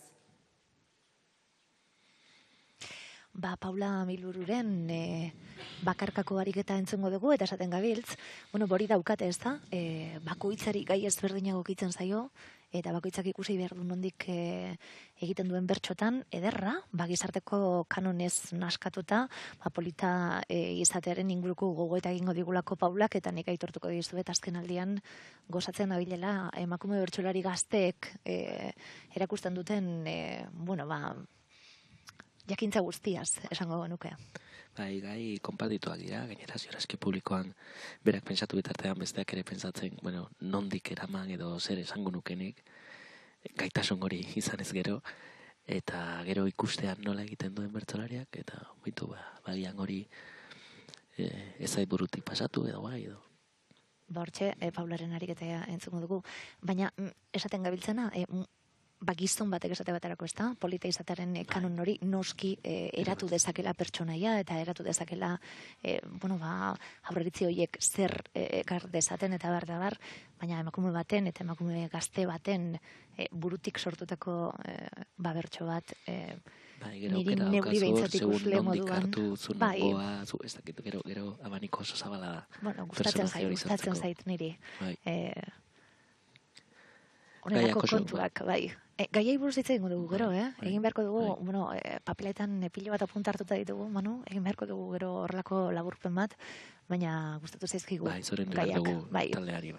Paula Milbururen bakarkako ariketa entzungo dugu eta esaten gabiltz, bori daukate ez da, bakoitzari gai ezberdinago egitzen zaio, eta bakoitzak ikusi behar du nondik egiten duen bertxotan, ederra, gizarteko kanonez naskatuta, polita izatearen inguruko gogoeta egingo digulako Paulak, eta nik aitortuko dizuet azken aldian gozatzen abilela emakume bertsolari gazteek erakusten duten, jakintza guztiaz, esango nuke. Gai konpartituak dira, gainera ziorazki publikoan berak pentsatu bitartean besteak ere pentsatzen, nondik eraman edo zer esango nukenik, gaitasun hori izanez gero, eta gero ikustean nola egiten duen bertsolariak, eta bagian hori ezait burutik pasatu edo bai edo. Hortxe, Paularen ariketea entzungo dugu, baina esaten gabiltzena, gizon batek esate baterako ez da, polita izatearen kanon hori noski eratu dezakela pertsonaia eta eratu dezakela aurreritzi horiek zer ekar dezaten eta bar, baina emakume baten eta emakume gazte baten burutik sortutako bertso bat niri neuri behintzat ikusle moduan. Gero abaniko oso zabala da. Gustatzen zait niri. Horrelako kontuak, Gaiai buruz hitz egingo dugu gero, egin beharko dugu, papeletan pilo bat apunta hartuta ditugu, Manu, egin beharko dugu gero horrelako laburpen bat, baina gustatu zaizkigu gaiak. Zoren dugu taldeari,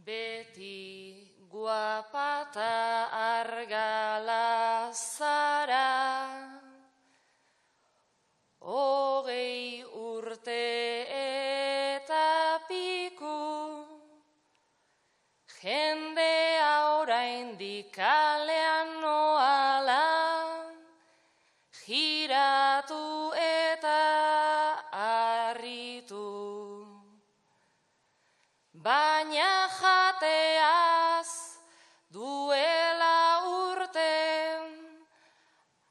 Beti guapata argala zara, 20 noala, giratu eta harritu. Baina jateaz duela urte,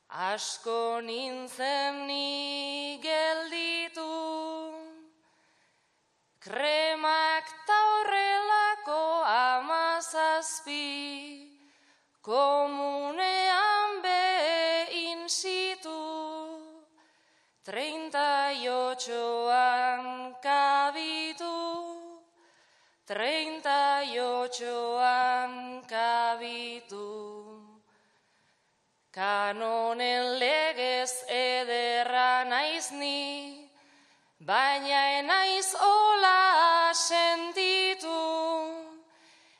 asko nintzen ni gelditu. Kremak ta horrelako 17 komunean behin zitu. 38an kabitu, 38an kabitu. Kanonen legez ederra naiz ni, baina enaiz ola sentitu.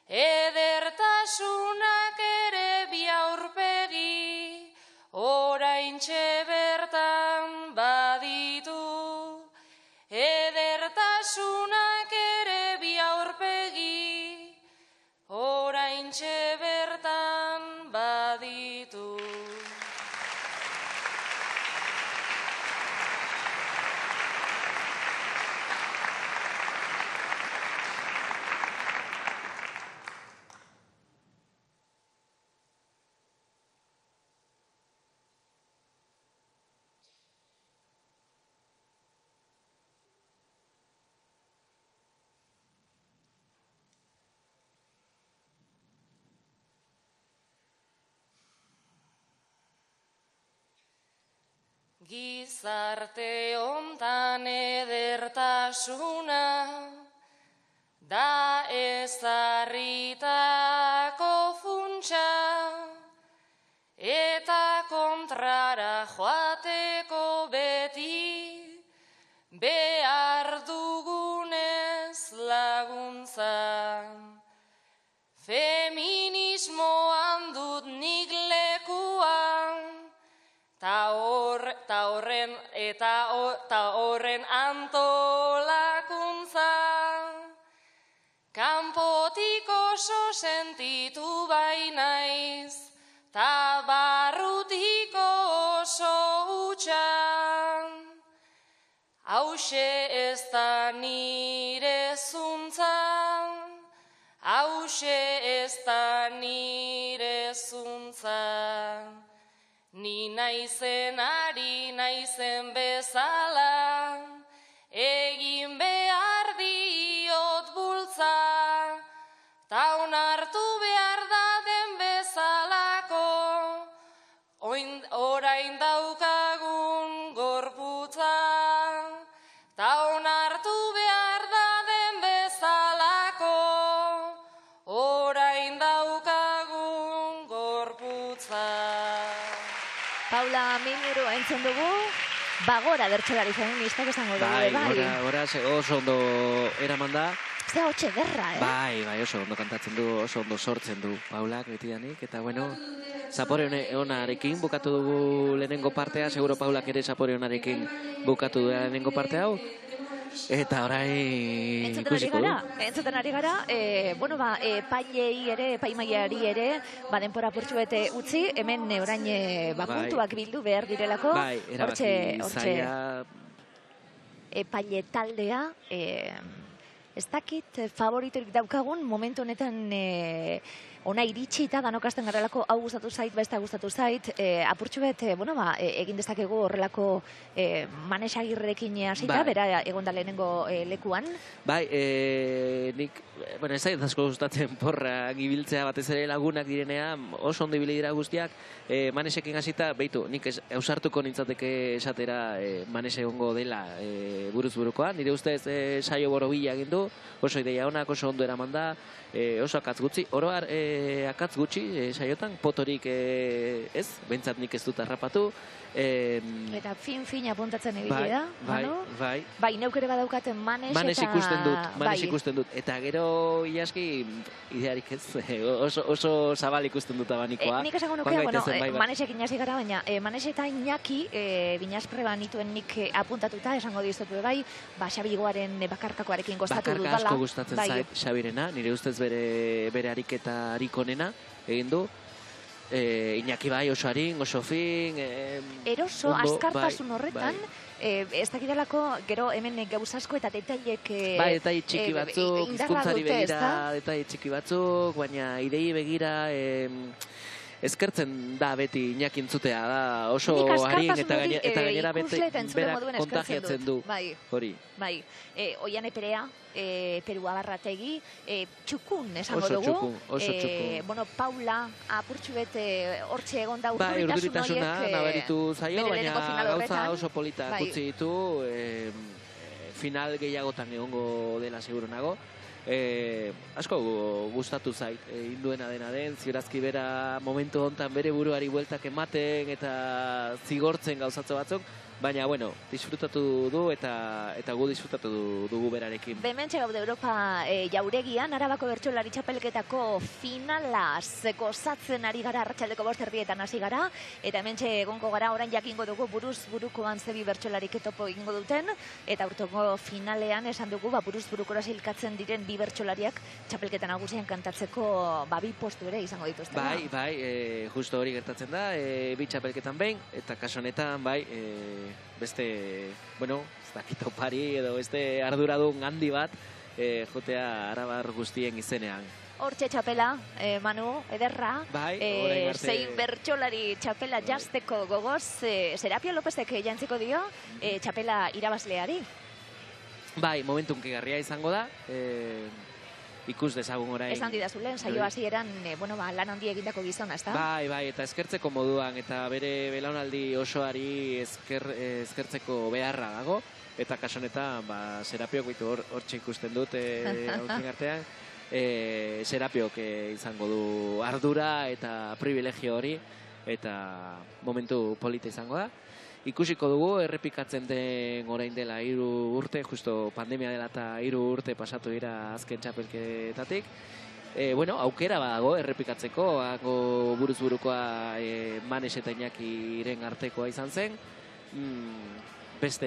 Edertasunak ere bi aurpegi, oraintxe bertan baditu. Edertasunak ere bi aurpegi, oraintxe bertan baditu. Gizarte hontan edertasuna da ezarritako funtsa, eta kontrara joateko beti behar dugunez laguntza. Feminismoan dut nik lekuan, ta horren antolakuntza. Kanpotik oso sentitu bainaiz, ta barrutik oso hutsa. Hauxe ez da nire zuntza, hauxe ez da nire zuntza. Ni naizen ari naizen bezala, egin behar diot bultza, ta onartu behar da den bezalako, orain daukagun gorputza, ta onartu behar da den bezalako, orain daukagun gorputza. Paula Minero entzun dugu, bagora bertsolari feministak esango dugu, bai. Gora oso ondo eraman da. Zea hotxe derra, Bai, oso ondo kantatzen du, oso ondo sortzen du Paulak betidanik, eta bueno, zapore onarekin bukatu dugu lehenengo partea, seguro Paulak ere zapore onarekin bukatu du lehenengo parte hau. Eta orain ikusiko du. Entzuten ari gara, epaimaiari ere, denpora purtsu bete utzi, hemen orain puntuak bildu behar direlako. Bai, erabaki zaila. Epaile taldea, ez dakit favoritorik daukagun, momentu honetan ona iritsi eta danokazten garelako hau gustatu zait, besta gustatu zait, apurtxu bet, egin dezakegu horrelako Manesagirrekin hasita, bera egonda lehenengo lekuan. Bai, nik, ez zait asko gustatzen porra gibiltzea batez ere lagunak direnea, oso ondo ibili dira guztiak, Manesekin hasita, beitu, nik ausartuko nintzateke esatera Manes egongo dela buruz burukoan, nire ustez saio borobila egin du, oso ideia onak, oso ondo eraman da, oso akatz gutxi, oroar akatz gutxi saiotan, potorik ez, behintzat nik ez dut harrapatu. Eta fin apuntatzen egile da, bai. Bai, neukere badaukaten Manes ikusten dut, eta gero iaski idearik ez, oso zabal ikusten dut abanikoa. Nik esango nukea, Manesekin hasi gara, baina Manes eta Iñaki, binazpreba nituen nik apuntatuta, esango dizutu bai, Xabigoaren bakarkakoarekin gozatu dut. Bakarka asko gustatzen zait Xabirena, nire ustez bere ariketa arikonena egin du. Iñaki bai, oso harin, oso fin. Eroso, azkartasun horretan, ez dakidalako, gero hemen gauz asko eta detailek... Bai, detaile txiki batzuk, hizkuntzari begira, detaile txiki batzuk, baina idei begira... Eskertzen da beti Iñaki entzutea, da oso harin eta gainera berak kontagiatzen du. Hori. Bai, Oiane Perea, Perua Barrategi, txukun esango dugu. Oso txukun. Bueno, Paula, apurtxu bete hortxe egon da urduritasuna nabaritu zaio, baina gauza oso polita kutsi ditu, final gehiagotan egongo dela seguro nago. Asko gustatu zait, induena dena den, ziurazki bera momentu hontan bere buruari bueltak ematen eta zigortzen gauzatzo batzuk, baina, bueno, disfrutatu du eta gu disfrutatu dugu berarekin. Bementxe gaude Europa jauregian, Arabako Bertsolari Txapelketako finalaz gozatzen ari gara, arratsaldeko 5:00 hasi gara, eta hementxe egongo gara, orain jakingo dugu buruz burukoan zebi bertsolarik topo egingo duten, eta urtoko finalean esan dugu, buruz burukora sailkatzen diren bi bertsolariak txapelketa nagusian kantatzeko bi postu ere izango dituzte. Bai, justo hori gertatzen da, bi txapelketan behin, eta kaso honetan, beste, bueno, ez dakit opari edo beste arduradun handi bat jotea arabar guztien izenean. Hortxe txapela, Manu, ederra, zein bertsolari txapela jazteko gogoz, Serapio Lopezek jantziko dio txapela irabazleari. Bai, momentu unkigarria izango da, ikus dezagun orain. Esan didazulen, saio hasieran lan handi egindako gizona, ezta? Bai, eta eskertzeko moduan, eta bere belaunaldi osoari eskertzeko beharra dago, eta kaso honetan, Serapiok bitu hortxe ikusten dut, haukin artean, Serapiok izango du ardura eta privilegio hori, eta momentu polita izango da. Ikusiko dugu, errepikatzen den orain dela 3 urte, justo pandemia dela eta 3 urte pasatu dira azken txapelketatik. Aukera badago errepikatzeko, buruz burukoa Manes eta Iñakiren artekoa izan zen. Beste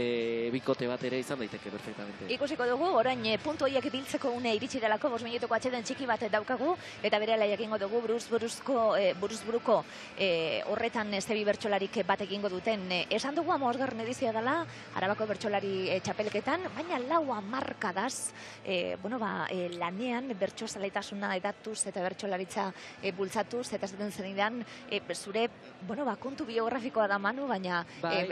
bikote bat ere izan daiteke perfectamente. Ikusiko dugu, orain puntu horiek biltzeko une iritsi delako, 5 minutuko atxeden txiki bat daukagu, eta berela jakingo dugu buruz-buruko horretan zebi bertsolarik bat egingo duten. Esan dugu 15. edizioa dela, Arabako Bertsolari Txapelketan, baina 4 markadaz, lanean bertsozalaitasuna edatuz eta bertsolaritza bultzatuz, eta zaten zenidan, zure, kontu biografikoa da, Manu, baina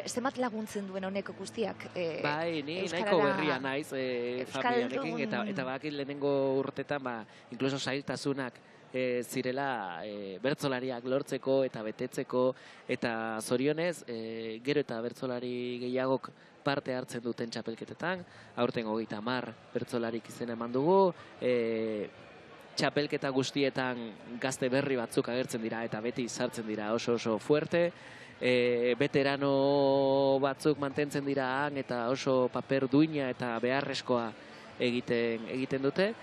zenbat laguntzen duen honek guztiak. Bai, ni nahiko berria naiz familiarekin, eta bakit lehenengo urtetan, inkluso zailtasunak zirela bertsolariak lortzeko eta betetzeko, eta zorionez, gero eta bertsolari gehiagok parte hartzen duten txapelketetan, aurten 30 bertsolarik izena eman dugu, txapelketa guztietan gazte berri batzuk agertzen dira, eta beti sartzen dira oso fuerte, veterano batzuk mantentzen dira eta oso paper duina eta beharrezkoa egiten dute,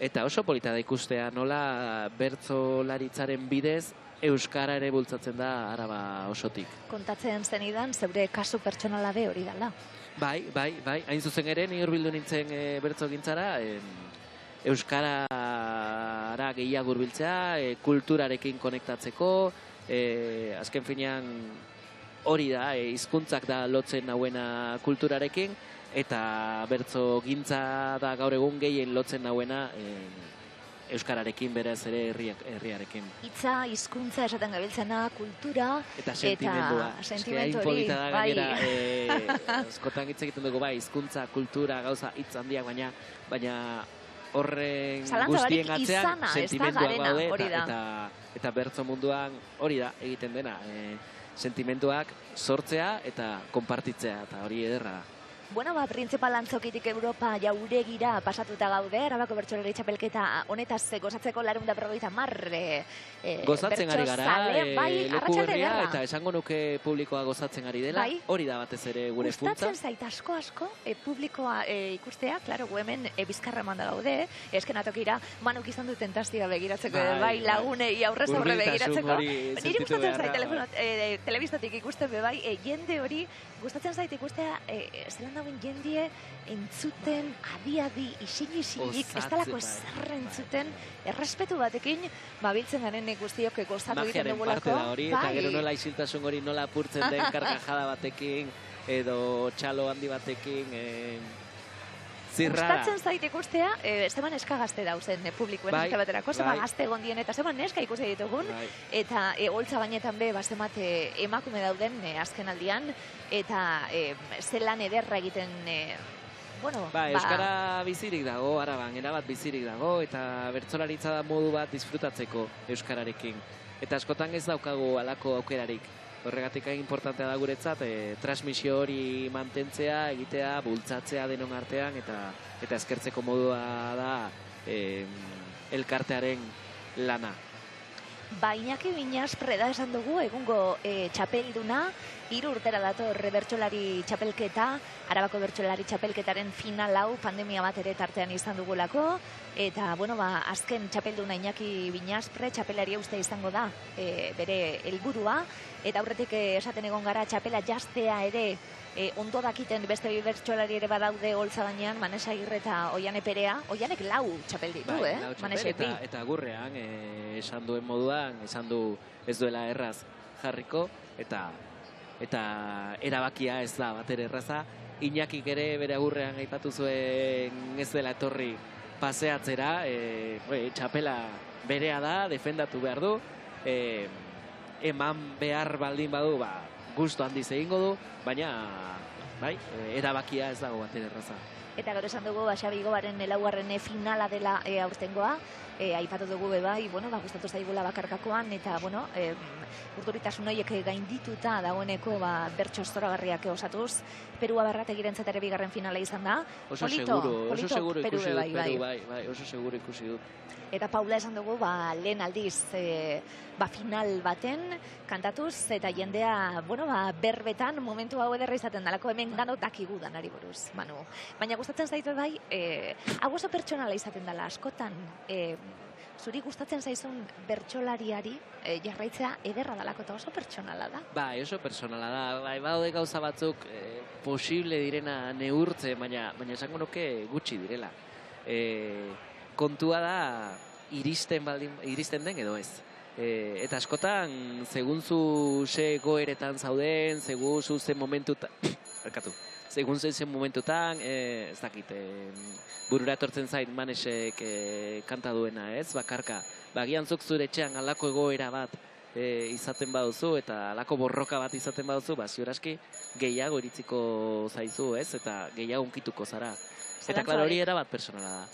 eta oso polita da ikustea nola bertsolaritzaren bidez euskara ere bultzatzen da Araba osotik. Kontatzen zenidan, zeure kasu pertsonala be hori dela. Bai, hain zuzen ere, ni hurbildu nintzen bertsogintzara, euskarara gehiago hurbiltzea, kulturarekin konektatzeko, azken finean hori da, hizkuntzak da lotzen nauena kulturarekin, eta bertso gintza da gaur egun gehien lotzen nauena euskararekin, beraz ere herriarekin. Hitza, hizkuntza esaten gabiltzena, kultura eta sentimendua. Sentimentu hori, gainera, askotan hitz egiten dugu, hizkuntza, kultura, gauza hitz handiak, baina horren guztien atzean sentimenduak daude, eta bertso munduan hori da egiten dena, sentimenduak sortzea eta konpartitzea, eta hori ederra da. Bueno, Printzipal Antzokitik Europa jauregira pasatuta gaude, Arabako Bertsolari Txapelketa honetaz gozatzeko 450 gozatzen ari gara, leku berria, eta esango nuke publikoa gozatzen ari dela, hori da batez ere gure funtza. Gustatzen zait asko publikoa ikustea, klaro, hemen bizkarra manda gaude, eskenatokira, Manuk izan du tentazioa begiratzeko, lagunei aurrez aurre begiratzeko. Niri gustatzen zait telebistatik ikusten jende hori, gustatzen zait ikustea, zelan dauen jendie entzuten, adi, isilik, ez talako zer entzuten, errespetu batekin, biltzen garen guztiok gozatu egiten dugulako. Magiaren parte da hori, eta gero nola isiltasun hori nola apurtzen den karkajada batekin, edo txalo handi batekin, zirrara. Gustatzen zait ikustea, zeban neska gazte dauzen publikoen eska baterako, zeban gazte gondien eta zeban neska ikusi ditugun, eta holtza bainetan be, zemat emakume dauden azken aldian, eta zelan ederra egiten, Euskara bizirik dago, Araban, erabat bizirik dago, eta bertsolaritza da modu bat disfrutatzeko Euskararekin. Eta askotan ez daukagu alako aukerarik. Horregatik importantea da guretzat, transmisio hori mantentzea, egitea, bultzatzea denon artean, eta eskertzeko modua da elkartearen lana. Iñaki Viñaspre da esan dugu, egungo txapelduna, 3 urtera dator bertsolari txapelketa, Arabako bertsolari txapelketaren final hau pandemia bat ere tartean izan dugulako, eta, azken txapelduna Iñaki Viñaspre, txapelaria uste izango da bere helburua, eta aurretik esaten egon gara txapela jaztea ere ondo dakiten beste bi bertsolari ere badaude holtza gainean, Manesa Agirre eta Oiane Perea. Oianek 4 txapel ditu, Manesek 2. Eta gurrean, esan duen moduan, esan du ez duela erraz jarriko, eta erabakia ez da batere erraza. Iñakik ere bere agurrean aipatu zuen ez dela etorri paseatzera, txapela berea da, defendatu behar du, eman behar baldin badu, gustu handiz egingo du, baina erabakia ez dago batere erraza. Eta gero esan dugu, Xabi Igobaren 4. finala dela aurtengoa, aipatu dugu bebai, gustatu zaigula bakarkakoan, eta, urduritasun horiek gaindituta dagoeneko bertso zoragarriak osatuz, Perua Barrategiren ere 2. finala izan da. Oso seguro ikusi dut Peru, oso seguro ikusi dut. Eta Paula esan dugu, lehen aldiz final baten kantatuz, eta jendea, berbetan momentu hau ederra izaten dalako, hemen gano dakigu danari buruz, Manu. Baina gustatzen zaitu hau oso pertsonala izaten dela askotan, zuri gustatzen zaizun bertsolariari jarraitzea ederra dalako eta oso pertsonala da? Oso pertsonala da. Badaude gauza batzuk posible direna neurtze, baina esango nuke gutxi direla. Kontua da iristen den edo ez. Eta askotan, segun zu ze goeretan zauden, segun zu zen momentutan, segun zen momentutan, ez dakit, burura etortzen zait Manesek kanta duena, ez, bakarka. Bagian zuk zure etxean alako egoera bat izaten baduzu, eta alako borroka bat izaten baduzu, ziurazki gehiago iritziko zaizu, ez, eta gehiago unkituko zara. Eta klaro hori erabat personala da.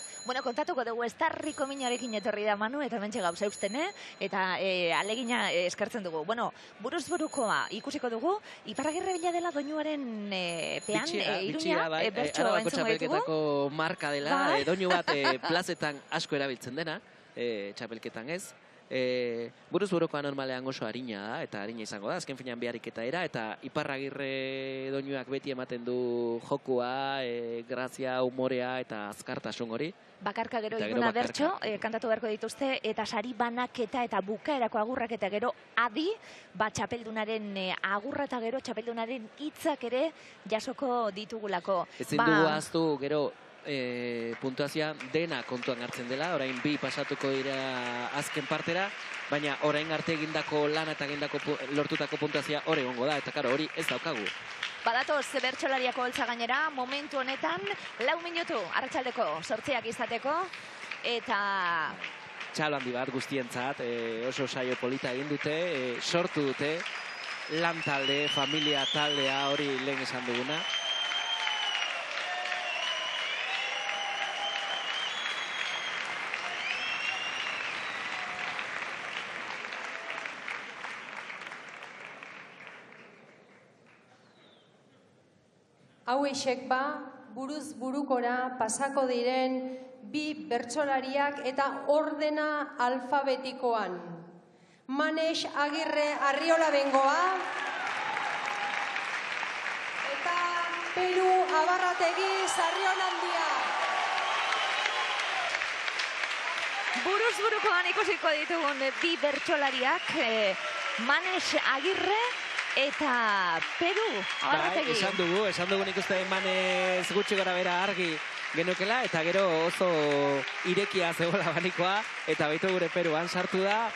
Kontatuko dugu, ez tarriko minarekin etorri da Manu, eta mentxe gauza eusten, eta alegina eskartzen dugu. Buruz burukoa ikusiko dugu, Iparragirre bila dela doinuaren pean, Iruña, bertso Arabako entzungo ditugu. txapelketako marka dela, doinu bat plazetan asko erabiltzen dena, txapelketan ez. Buruz burukoa normalean oso harina da, eta harina izango da, azken finean behariketa eta Iparragirre doinuak beti ematen du jokua, grazia, humorea eta azkartasun hori. Bakarka gero iguna bertso, kantatu beharko dituzte, eta sari banaketa eta bukaerako agurrak eta gero adi, txapeldunaren agurra eta gero txapeldunaren hitzak ere jasoko ditugulako. Ezin dugu ahaztu gero puntuazioa dena kontuan hartzen dela, orain 2 pasatuko dira azken partera, baina orain arte egindako lana eta lortutako puntuazioa hori egongo da, eta karo hori ez daukagu. Badatoz bertsolariako holtza gainera, momentu honetan, 4 minutu, arratsaldeko 8 izateko, eta... Txalo handi bat guztientzat, oso saio polita egin dute, sortu dute, lan talde, familia taldea hori lehen esan duguna. Hauexek buruz burukora pasako diren 2 bertsolariak eta ordena alfabetikoan. Manes Agirre Arriola Bengoa eta Peru Abarrategi Sarrionandia. Buruz burukoan ikusiko ditugun 2 bertsolariak, Manes Agirre eta Peru. Esan dugu nik uste emanez gutxi gara bera argi genukela, eta gero oso irekia zegoela banikoa, eta baitu gure Peruan sartu da,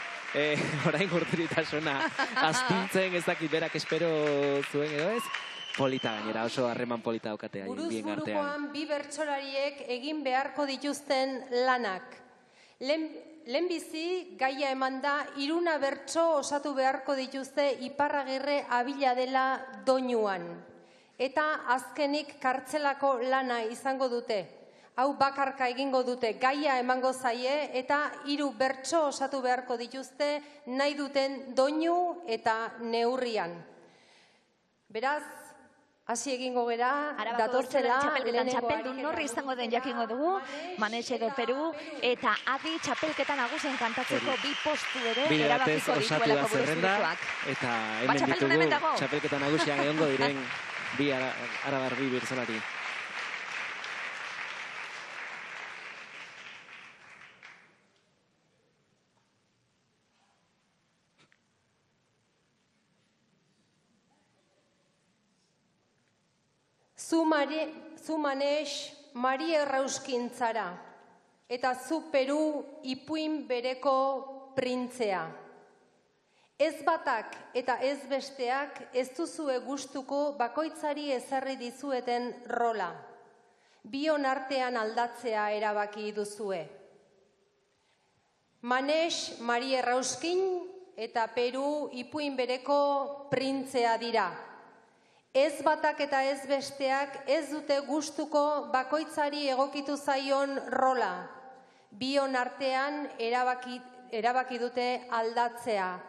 orain urduritasuna astintzen, ez dakit berak espero zuen edo ez, polita gainera, oso harreman polita daukatea bien artean. Buruz-burukoan bi bertsolariek egin beharko dituzten lanak. Lehenbizi gaia eman da, 3 bertso osatu beharko dituzte Iparragirre abila dela doinuan. Eta azkenik kartzelako lana izango dute. Hau bakarka egingo dute, gaia emango zaie eta 3 bertso osatu beharko dituzte nahi duten doinu eta neurrian. Beraz, hasi egingo gera, datortzela txapeldun norri izango den jakingo dugu, Manes edo Peru, eta Adi txapelketan nagusen kantatzeko 2 postu ere erabakiko dituelako buruzburukoak. Eta hemen ditugu txapelketan nagusian egongo diren bi arabar bi bertsolari. Zu Manes Mari Errauskintzara, eta zu Peru ipuin bereko printzea. Ez batak eta ez besteak ez duzue gustuko bakoitzari ezarri dizueten rola. Bion artean aldatzea erabaki duzue. Manes Mari Errauskin eta Peru ipuin bereko printzea dira. Ez batak eta ez besteak ez dute gustuko bakoitzari egokitu zaion rola. Bion artean erabaki dute aldatzea.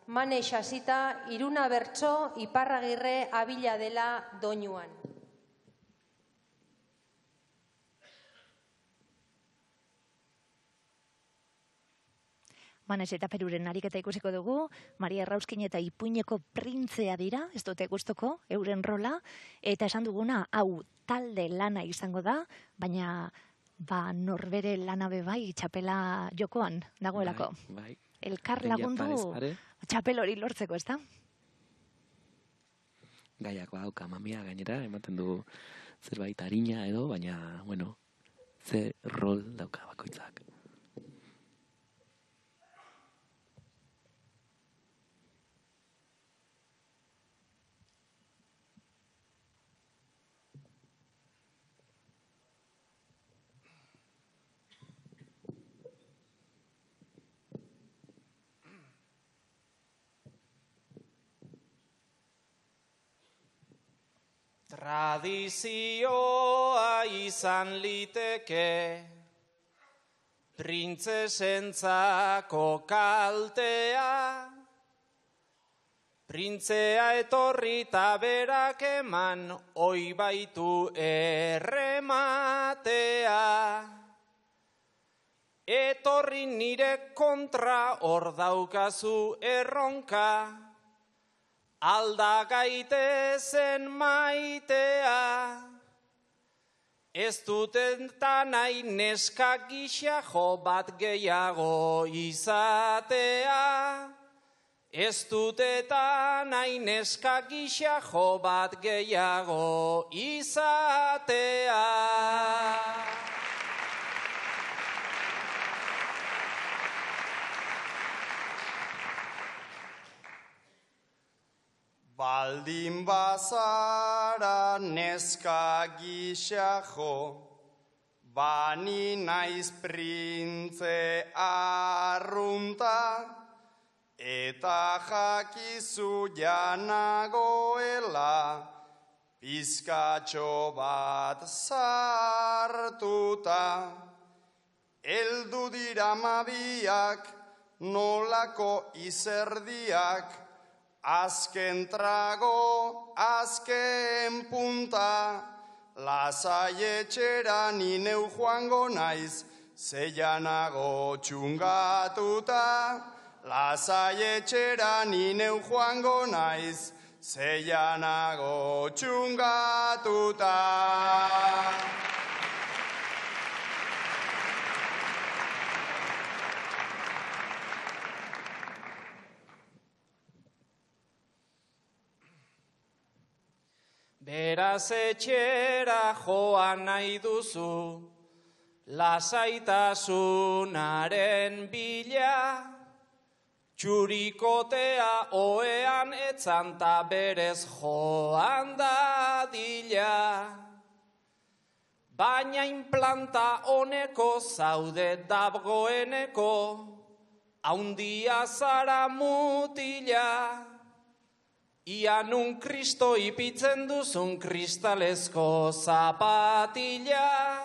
Manes hasita 3 bertso Iparragirre abila dela doinuan. Manes eta Peruren ariketa ikusiko dugu, Maria Errauskin eta ipuineko printzea dira, ez dute gustoko, euren rola, eta esan duguna, hau talde lana izango da, baina norbere lana bai txapela jokoan dagoelako. Bai. Elkar lagundu txapel hori lortzeko, ez da? Gaiako dauka mamia gainera, ematen du zerbait harina edo, baina, bueno, ze rol dauka bakoitzak. Tradizioa izan liteke, printzesentzako kaltea, printzea etorrita berak eman, oi baitu errematea. Etorri nire kontra hor daukazu erronka, alda gaitezen maitea, ez dutenta nahi neska gisa jo bat gehiago izatea, ez duteta nahi neska gisa jo bat gehiago izatea. Baldin bazara neska gisa jo, bani naiz printze arrunta, eta jakizu janagoela, pizkatxo bat sartuta. Eldu dira mabiak, nolako izerdiak, azken trago, azken punta, lasai etxera ni neu joango naiz, zeianago txungatuta. Lasai etxera ni neu joango naiz, zeianago txungatuta. Beraz etxera joan nahi duzu, lasaitasunaren bila, txurikotea oean etzan ta berez joan dadila. Baina inplanta honeko zaude dabgoeneko, haundia zara mutila. Ia nun Kristo ipitzen duzun kristalezko zapatila.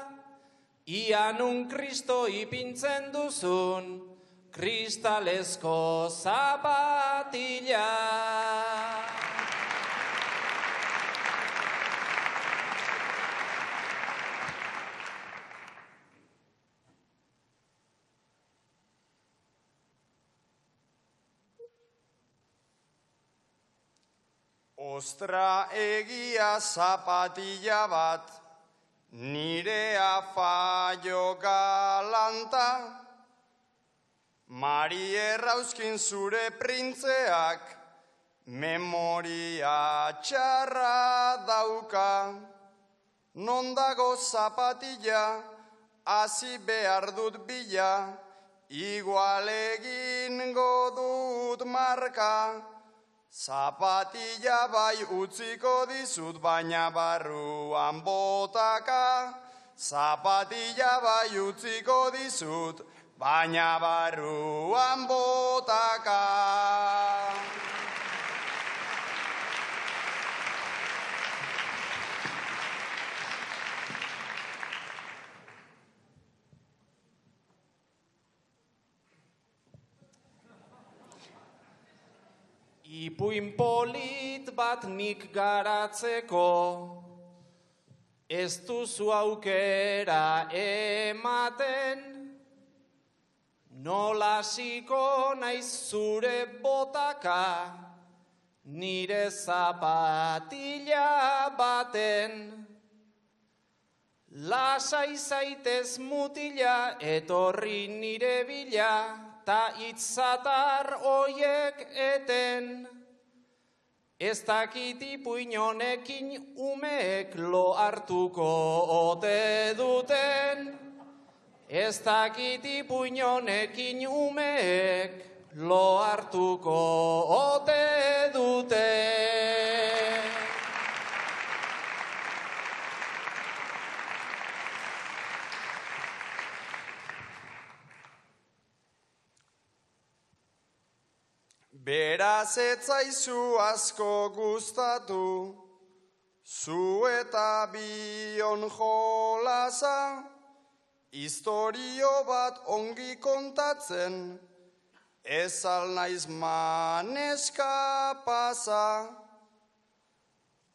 Ia nun Kristo ipintzen duzun kristalezko zapatila. Ostra egia zapatila bat, nirea fallo galanta, Mari Errauskin zure printzeak, memoria txarra dauka. Non dago zapatila, hasi behar dut bila, igual egingo dut marka. Zapatila bai utziko dizut, baina barruan botaka. Zapatila bai utziko dizut, baina barruan botaka. Ipuin polit bat nik garatzeko, ez duzu aukera ematen, nola hasiko naiz zure botaka, nire zapatila baten. Lasai zaitez mutila, etorri nire bila, ta itzatar oiek eten. Ez dakit ipuin honekin umeek lo hartuko ote duten. Ez dakit ipuin honekin umeek lo hartuko ote duten. Beraz etzaizu asko gustatu, zu eta bion jolasa, historio bat ongi kontatzen, ez al naiz maneska pasa.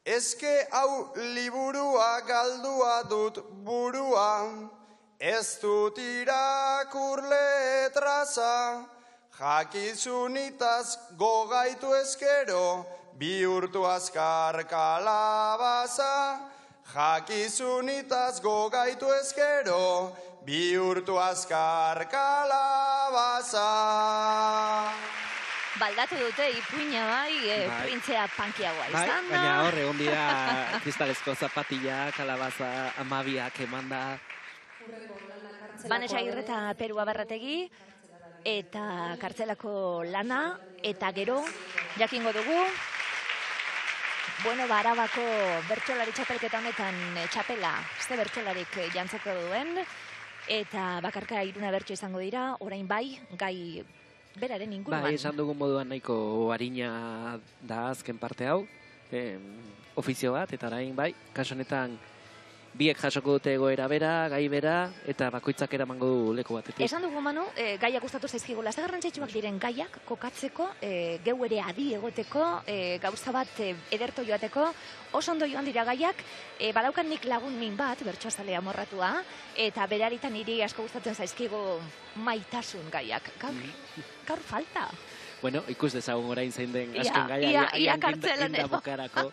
Ezke hau liburua galdua dut burua, ez dut irakurle traza. Jakizunitaz gogaitu ezkero, bihurtu azkar kalabaza. Jakizunitaz gogaitu ezkero, bihurtu azkar kalabaza. Baldatu dute ipuina bai, printzea pankiagoa izan da. Baina hor, egon dira kristalezko zapatila, kalabaza, amabiak emanda. Vanessa Agirre eta Peru Aberrategi, eta kartzelako lana, eta gero, jakingo dugu, bueno, Arabako bertsolari txapelketa honetan txapela, ze bertsolarik jantzeko duen, eta bakarka iruna bertso izango dira, orain bai, gai beraren inguruan. Bai, esan dugun moduan nahiko harina da azken parte hau, ofizio bat, eta orain bai, kaso honetan, biek jasoko dute egoera bera, gai bera, eta bakoitzak eramango du leku batetik. Esan dugu, Manu, gaiak gustatu zaizkigula. Ze garrantzitsuak diren gaiak kokatzeko, geu ere adi egoteko, gauza bat ederto joateko, oso ondo joan dira gaiak, badaukan nik lagun min bat, bertsoazalea morratua, eta beraritan niri asko gustatzen zaizkigu maitasun gaiak. Gaur falta. Bueno, ikus dezagun orain zein den azken gaia, ia kartzelan indabokarako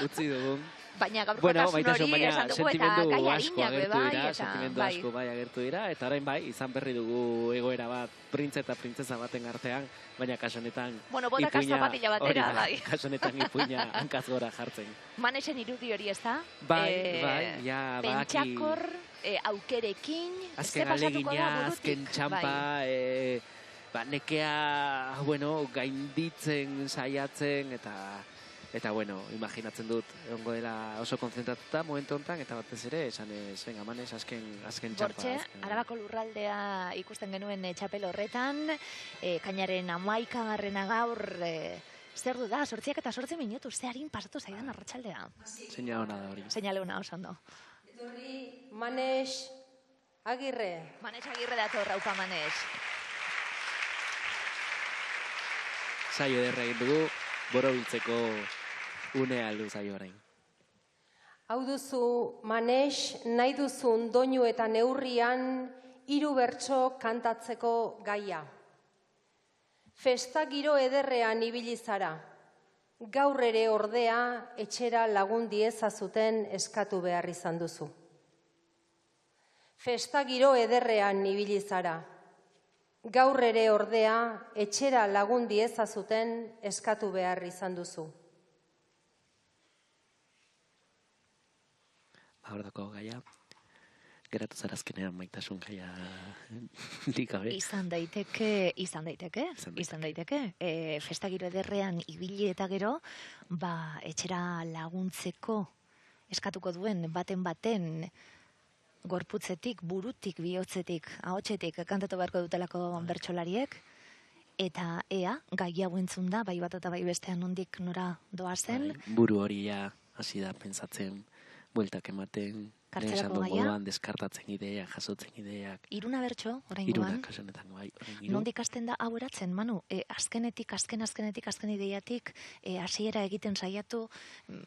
utzi dugun. Baina gaurkotasun hori esan dugu eta gaia agertu bai. dira, sentimendu asko bai agertu dira, eta orain bai, izan berri dugu egoera bat printze eta printzesa baten artean, baina kaso honetan bueno, botak zapatila batera, bai. Kaso honetan ipuina hankaz gora jartzen. Manesen irudi hori ez da? Bai, ja, pentsakor, aukerekin, azken alegina, azken txampa, nekea, bueno, gainditzen, saiatzen, eta bueno, imaginatzen dut, egongo dela oso konzentratuta momentu honetan, eta batez ere, esan venga, Manes, azken txampa. Bortxe, Arabako lurraldea ikusten genuen txapel horretan, kainaren 11. gaur, zer du da, 8:08 minutu, ze harin pasatu zaidan arratsaldea. Seina hona da hori. Seinale hona, oso ondo. Etorri, Manes Agirre. Manes Agirre dator, haupa Manes. Saio ederra egin dugu, borobiltzeko unea aldu zaio orain. Hau duzu, Manes, nahi duzun doinu eta neurrian 3 bertso kantatzeko gaia. Festa giro ederrean ibili zara. Gaur ere ordea etxera lagun diezazuten eskatu behar izan duzu. Festa giro ederrean ibili zara. Gaur ere ordea etxera lagun diezazuten eskatu behar izan duzu. Abordako gaia, geratu zarazkenean maitasun gaia dikabe. Izan daiteke. Festa giro ederrean ibili eta gero, etxera laguntzeko eskatuko duen baten gorputzetik, burutik, bihotzetik, ahotsetik kantatu beharko dutelako bertsolariek, eta ea, gai hau entzun da, bai bat eta bai bestean nondik nora doazen. Buru hori hasi da pentsatzen, bueltak ematen, kartzelako gaia. Moduan deskartatzen ideak, jasotzen ideak. 3 bertso, orain Iruna, kasunetan, bai. Nondik hasten da hau eratzen, Manu? Azken ideiatik, hasiera egiten saiatu,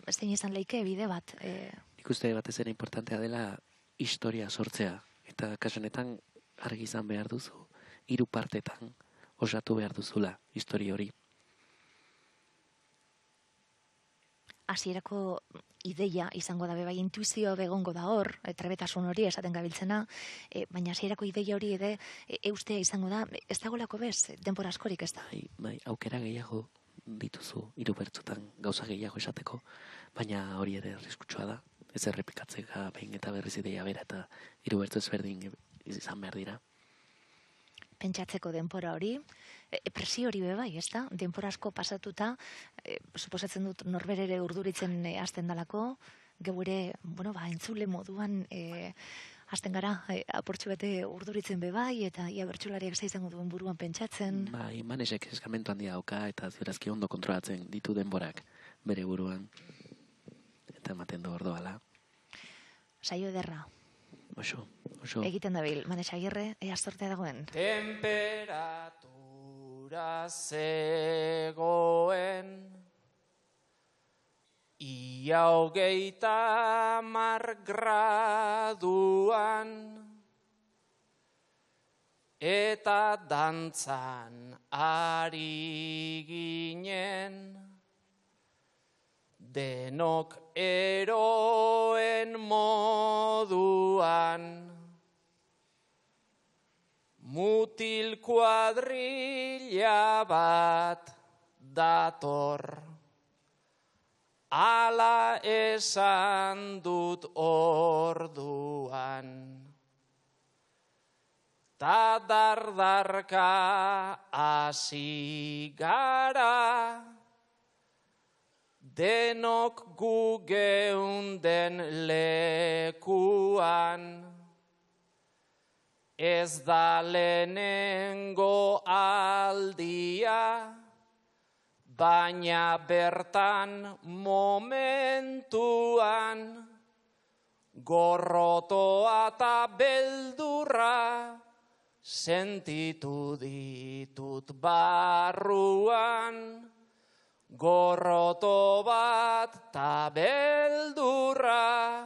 ez den izan leike bide bat. Nik uste batez ere importantea dela historia sortzea. Eta kasunetan argi izan behar duzu, 3 partetan osatu behar duzula historia hori. Hasierako ideia izango da bai, intuizio begongo da hor, trebetasun hori esaten gabiltzena, baina hasierako ideia hori eustea izango da, ez dagolako bez, denbora askorik ez da. Bai, aukera gehiago dituzu 3 bertsotan gauza gehiago esateko, baina hori ere arriskutsua da, ez errepikatzeka behin eta berriz ideia bera eta 3 bertso ezberdin izan behar dira. Pentsatzeko denpora hori, presio hori bai, ez da? Denpora asko pasatuta, suposatzen dut norberere urduritzen hasten dalako, geure, entzule moduan hasten gara, aportxu bete urduritzen bai, eta ia bertsolariak izango duen buruan pentsatzen. Bai, Manesek eskarmentu handia dauka, eta ziurazki ondo kontrolatzen ditu denborak bere buruan, eta ematen du ordoala. Saio ederra. Oso. Egiten dabil, Manes Agirre, ea zortea dagoen. Temperatura zegoen, ia 30 graduan, eta dantzan ari ginen, denok eroen moduan, mutil kuadrilla bat dator, ala esan dut orduan. Ta dardarka hasi gara, denok gu geunden lekuan, ez da lehenengo aldia, baina bertan momentuan, gorrotoa eta beldurra sentitu ditut barruan, gorroto bat eta beldurra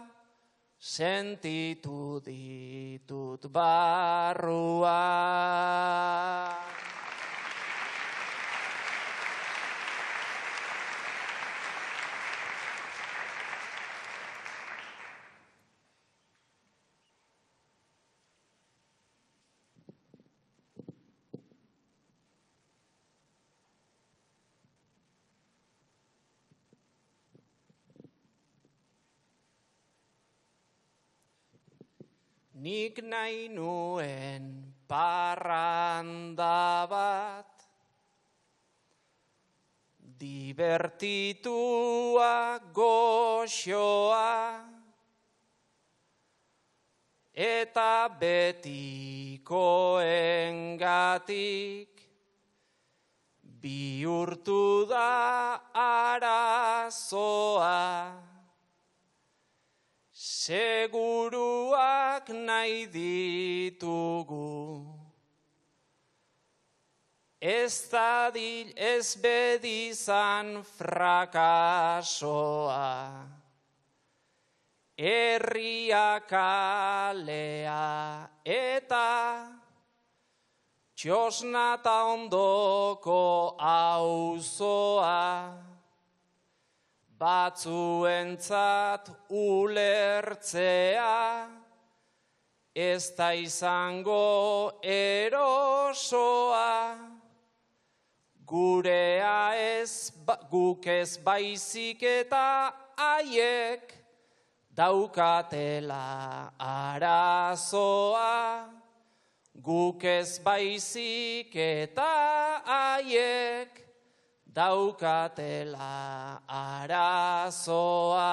sentitu ditut barruan. nik nahi nuen parranda bat, divertitua goxoa, eta betikoengatik bihurtu da arazoa. Seguruak nahi ditugu, ez bedizan frakasoa. Herria kalea eta txosnata ondoko auzoa, batzuentzat ulertzea, ez da izango erosoa, gurea guk ez baizik eta haiek daukatela arazoa, guk ez baizik eta haiek daukatela arazoa.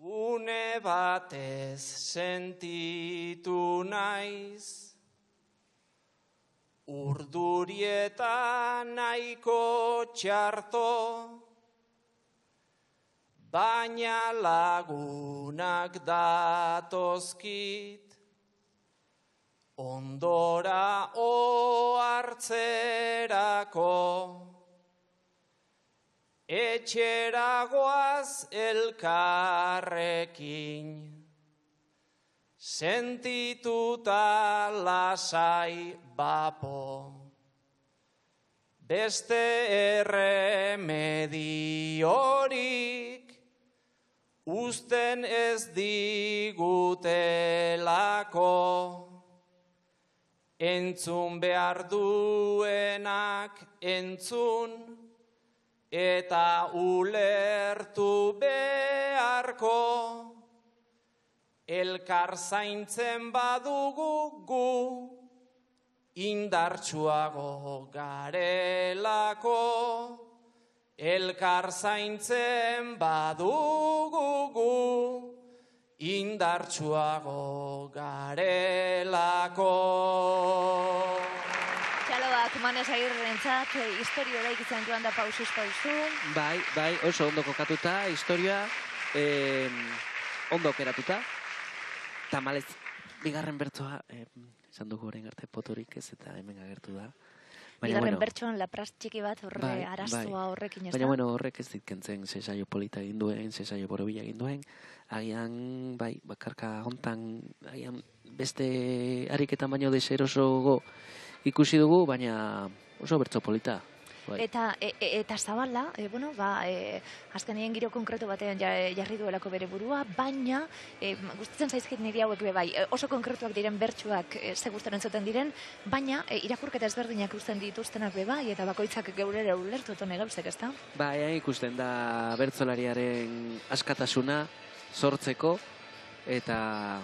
Une batez sentitu naiz, urdurietan nahiko txarto, baina lagunak datozkit, ondora ohartzerako. Etxeragoaz elkarrekin, sentituta lasai bapo, beste erremediorik uzten ez digutelako, entzun behar duenak entzun, eta ulertu beharko, elkar zaintzen badugu gu, indartsuago garelako, elkar zaintzen badugu gu, indartsuago garelako. Txaloak Manez Agirrentzat, historio eraikitzen joan da pausuz pausu. Bai, oso ondo kokatuta, historia, ondo okeratuta. Tamalez, bigarren bertsoa, esan dugu orain arte potorik ez eta hemen agertu da. Bigarren bertsoan lapraz txiki bat horre arazoa horrekin ez da. Baina horrek ez ditkentzen zesaio polita egin duen, zesaio borobila egin duen. Agian, bakarka hontan, agian beste ariketan baino deserosogo ikusi dugu, baina oso bertso polita. Eta zabala, azkenien giro konkretu batean jarri duelako bere burua, baina gustatzen zaizkit niri hauek bai, oso konkretuak diren bertsuak ze gustatzen zuten diren, baina irakurketa ezberdinak uzten dituztenak bai, eta bakoitzak geurera ulertu tone gauzek, ezta? Bai, ikusten da bertsolariaren askatasuna sortzeko, eta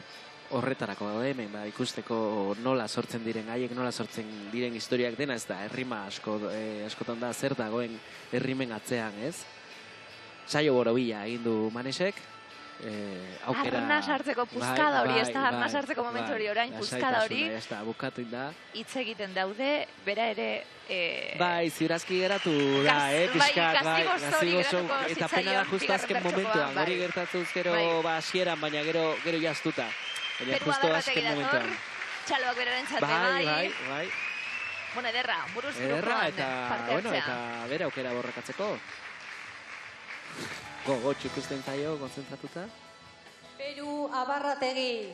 horretarako hemen ikusteko nola sortzen diren, haiek nola sortzen diren historiak dena, ez da, errima askotan da zer dagoen errimen atzean, ez? Saio borobila egin du Manesek, Arna sartzeko puzkada hori, ez da, arna sartzeko momentu hori orain, puzkada hori, hitz egiten daude, bera ere... Bai, ziurazki geratu da, pixkat, gazigozo, eta pena da justu azken momentuan, hori gertatuz gero hasieran, baina gero jaztuta. Perua darratek dator, txaloak beraren txate bai. Bueno, ederra, buruz grupoan parte hartzea. Eta bere aukera borrakatzeko. Gogotxu ikusten zaio, konzentratuta. Peru Abarrategi.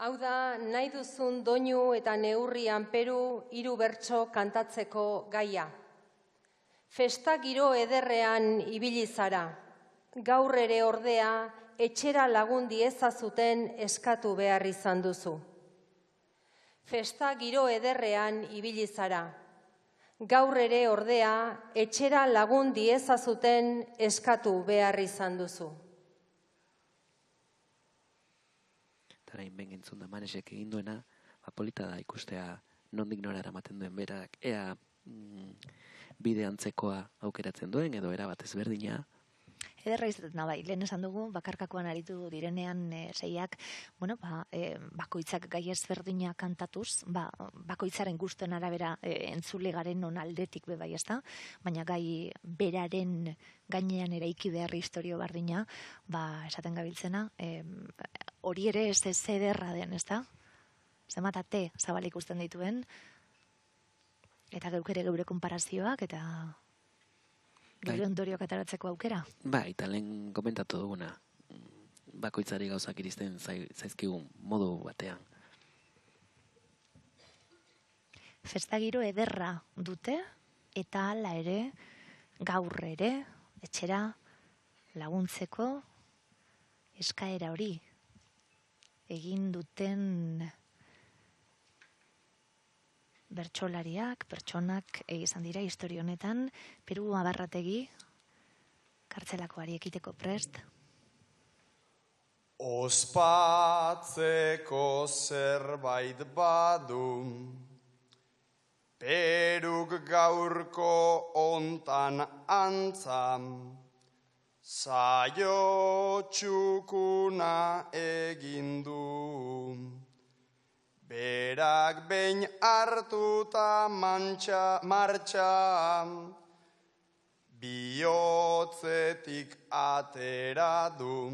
Hau da, nahi duzun doinu eta neurrian peru 3 bertso kantatzeko gaia. Festa giro ederrean ibili zara, gaur ere ordea etxera lagundi ezazuten eskatu behar izan duzu. Festa giro ederrean ibili zara, gaur ere ordea etxera lagundi ezazuten eskatu behar izan duzu. Tarain ben entzun da Manesek egin duena, polita da ikustea nondik nora eramaten duen berak, ea bide antzekoa aukeratzen duen, edo erabat ezberdina. Ederra izaten da, bai, lehen esan dugu, bakarkakoan aritu direnean seiak, bakoitzak gai ezberdina kantatuz, bakoitzaren gustuen arabera entzule garen non aldetik be bai, ezta? Baina gai beraren gainean eraiki behar historio bardina, esaten gabiltzena, hori ere ez ederra den, ezta? Zematate zabal ikusten dituen, eta geuk ere geure konparazioak, eta geure ondorioak ataratzeko aukera. Eta lehen komentatu duguna, bakoitzari gauzak iristen zaizkigun modu batean. Festa giro ederra dute, eta hala ere, gaur ere, etxera laguntzeko eskaera hori egin duten bertsolariak, pertsonak izan dira historia honetan, Peru Abarrategi, kartzelakoari ekiteko prest. Ospatzeko zerbait badu, Peruk gaurko ontan antzam, saio txukuna egin du. Berak behin hartuta martxa, bihotzetik atera du.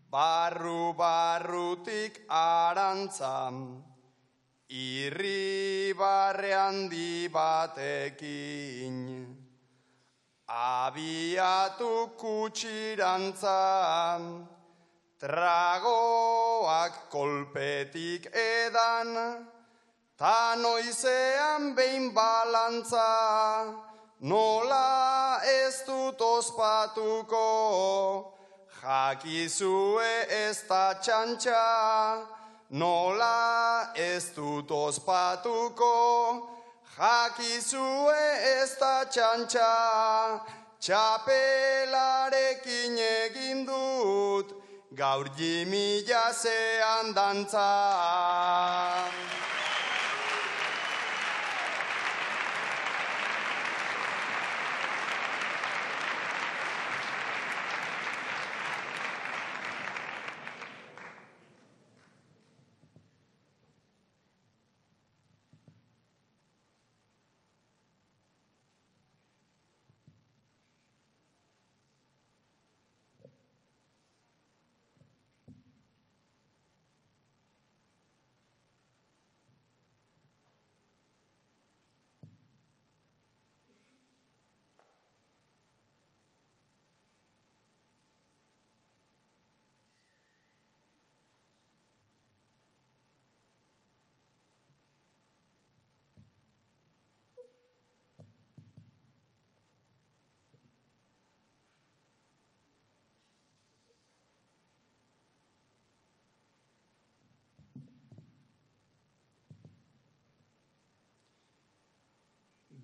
Barrutik arantzam, irribarre handi batekin. Abiatu kutsirantzam, tragoak kolpetik edan, ta noizean behin balantza, nola ez dut ospatuko, jakizue ez da txantxa, nola ez dut ospatuko, jakizue ez da txantxa, txapelarekin egin dut, gaur jimila zean dantza.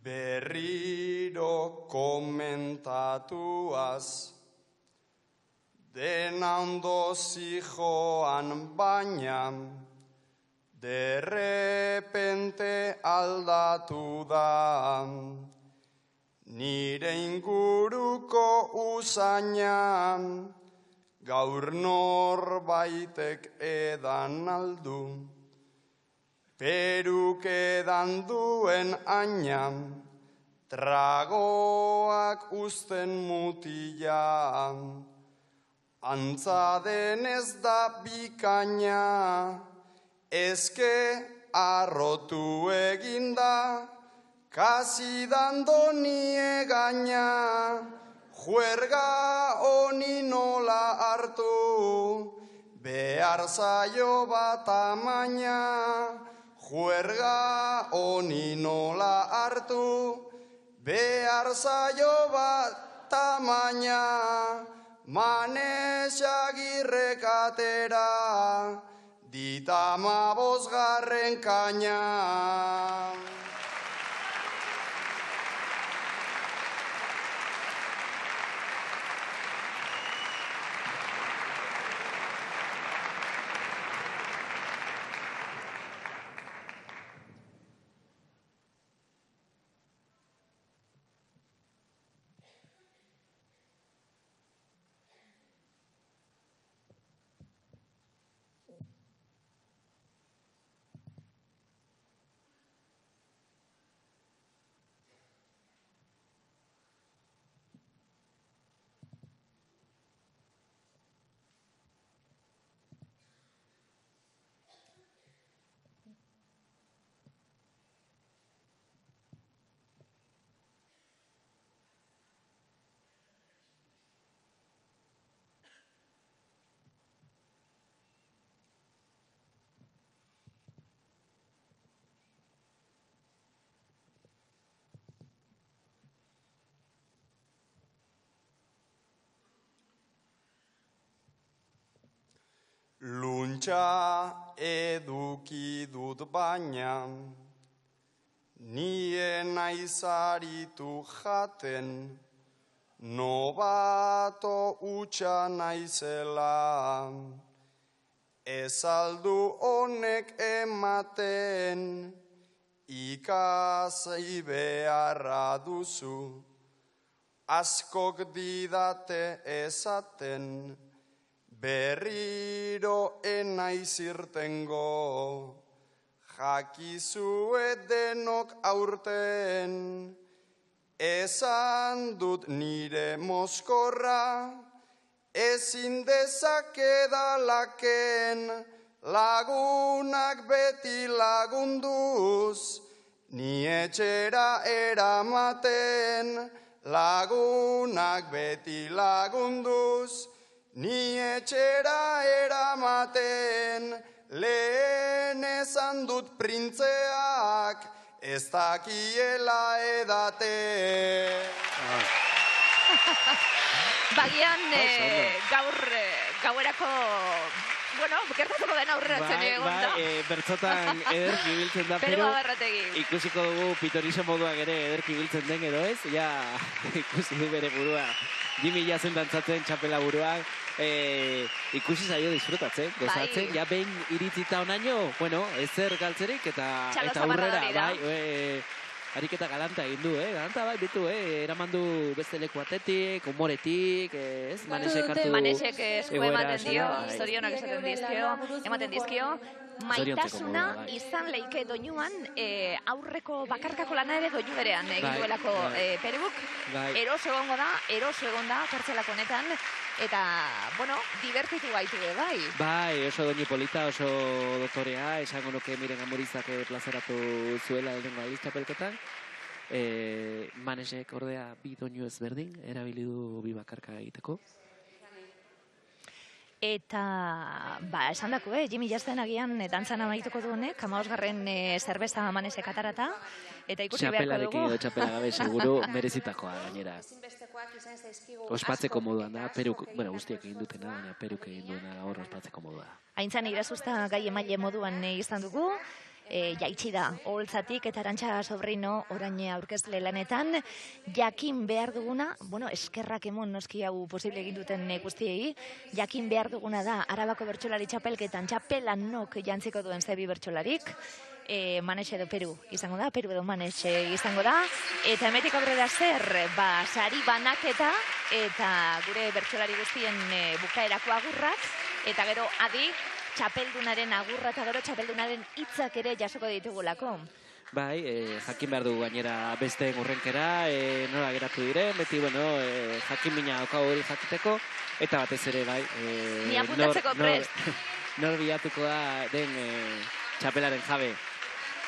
Berriro komentatuaz, dena ondo zijoan baina, derrepente aldatu da. Nire inguruko usaina, gaur norbaitek edan aldu. Peruk edan duen aina, tragoak uzten mutila. Antza denez da bikaina, ezke arrotu eginda, kasi dando niegaina, juerga honi nola hartu, behar zaio bat amaina, juerga honi nola hartu, behar zaio bat tamaina, Manes Agirrek atera, dita 15. kaina. Luntxa eduki dut baina, nien aizaritu jaten, nobato utxa naizela, ez aldu honek ematen, ikasi beharra duzu, askok didate esaten, berriro enaiz irtengo, jakizue denok aurten, esan dut nire mozkorra, ezin dezakedalaken, lagunak beti lagunduz, ni etxera eramaten, lagunak beti lagunduz, ni etxera eramaten, lehen esan dut printzeak, ez dakiela edate. Bagian gauerako, gertatuko den aurreratzen egon da. Bertzotan ederki biltzen da, pero ikusiko dugu Pitorizo moduak ere ederki biltzen den edo ez, ja ikusi du bere burua. Jimmy jazen dantzatzen txapela buruak, ikusi zaio disfrutatzen, gozatzen, ja behin iritzita onaino, ezer galtzerik eta aurrera, bai, ariketa galanta egin du, galanta bai, bitu, eraman du beste leku atetik, humoretik, ez, Manesek hartu... Manesek esku ematen dio, zorionak ematen dizkio, maitasuna izan leike doinuan, aurreko bakarkako lana ere doinu berean egin duelako Peruk, eroso egon da kartzelako honetan, eta, divertitu gaitu bai. Bai, oso doinu polita, oso dotorea, esango nuke Miren Amurizak plazaratu zuela lehenengo aldiz txapelketan. Manesek ordea bi doinu ezberdin, erabili du bi bakarka egiteko. Eta, esan dako, Jimmy Jasten agian dantzan amaituko du honek, 15. zerbeza Manesek atarata, eta ikusi beharko dugu. Txapelarekin edo txapela gabe seguru merezitakoa gainera. Ospatzeko moduan da, Peruk, guztiek egin dutena, baina Peruk egin duena hor ospatzeko modua. Aintzan irazuzta gai emaile moduan izan dugu, jaitsi da, oholtzatik eta Arantxa Sobrino orain aurkezle lanetan, jakin behar duguna, eskerrak emon noski hau posible egin duten guztiei, jakin behar duguna da Arabako bertsolari txapelketan txapelan nok jantziko duen zebi bertsolarik, Manes edo Peru izango da, Peru edo Manes izango da, eta emetik aurrera zer, sari banaketa, eta gure bertsolari guztien bukaerako agurrak, eta gero adi, txapeldunaren agurra eta gero txapeldunaren hitzak ere jasoko ditugulako. Bai, jakin behar dugu gainera besteen urrenkera, nola geratu diren, beti, jakin mina daukagu hori jakiteko, eta batez ere, bai, ni apuntatzeko prest. Nor bilatuko da den txapelaren jabe.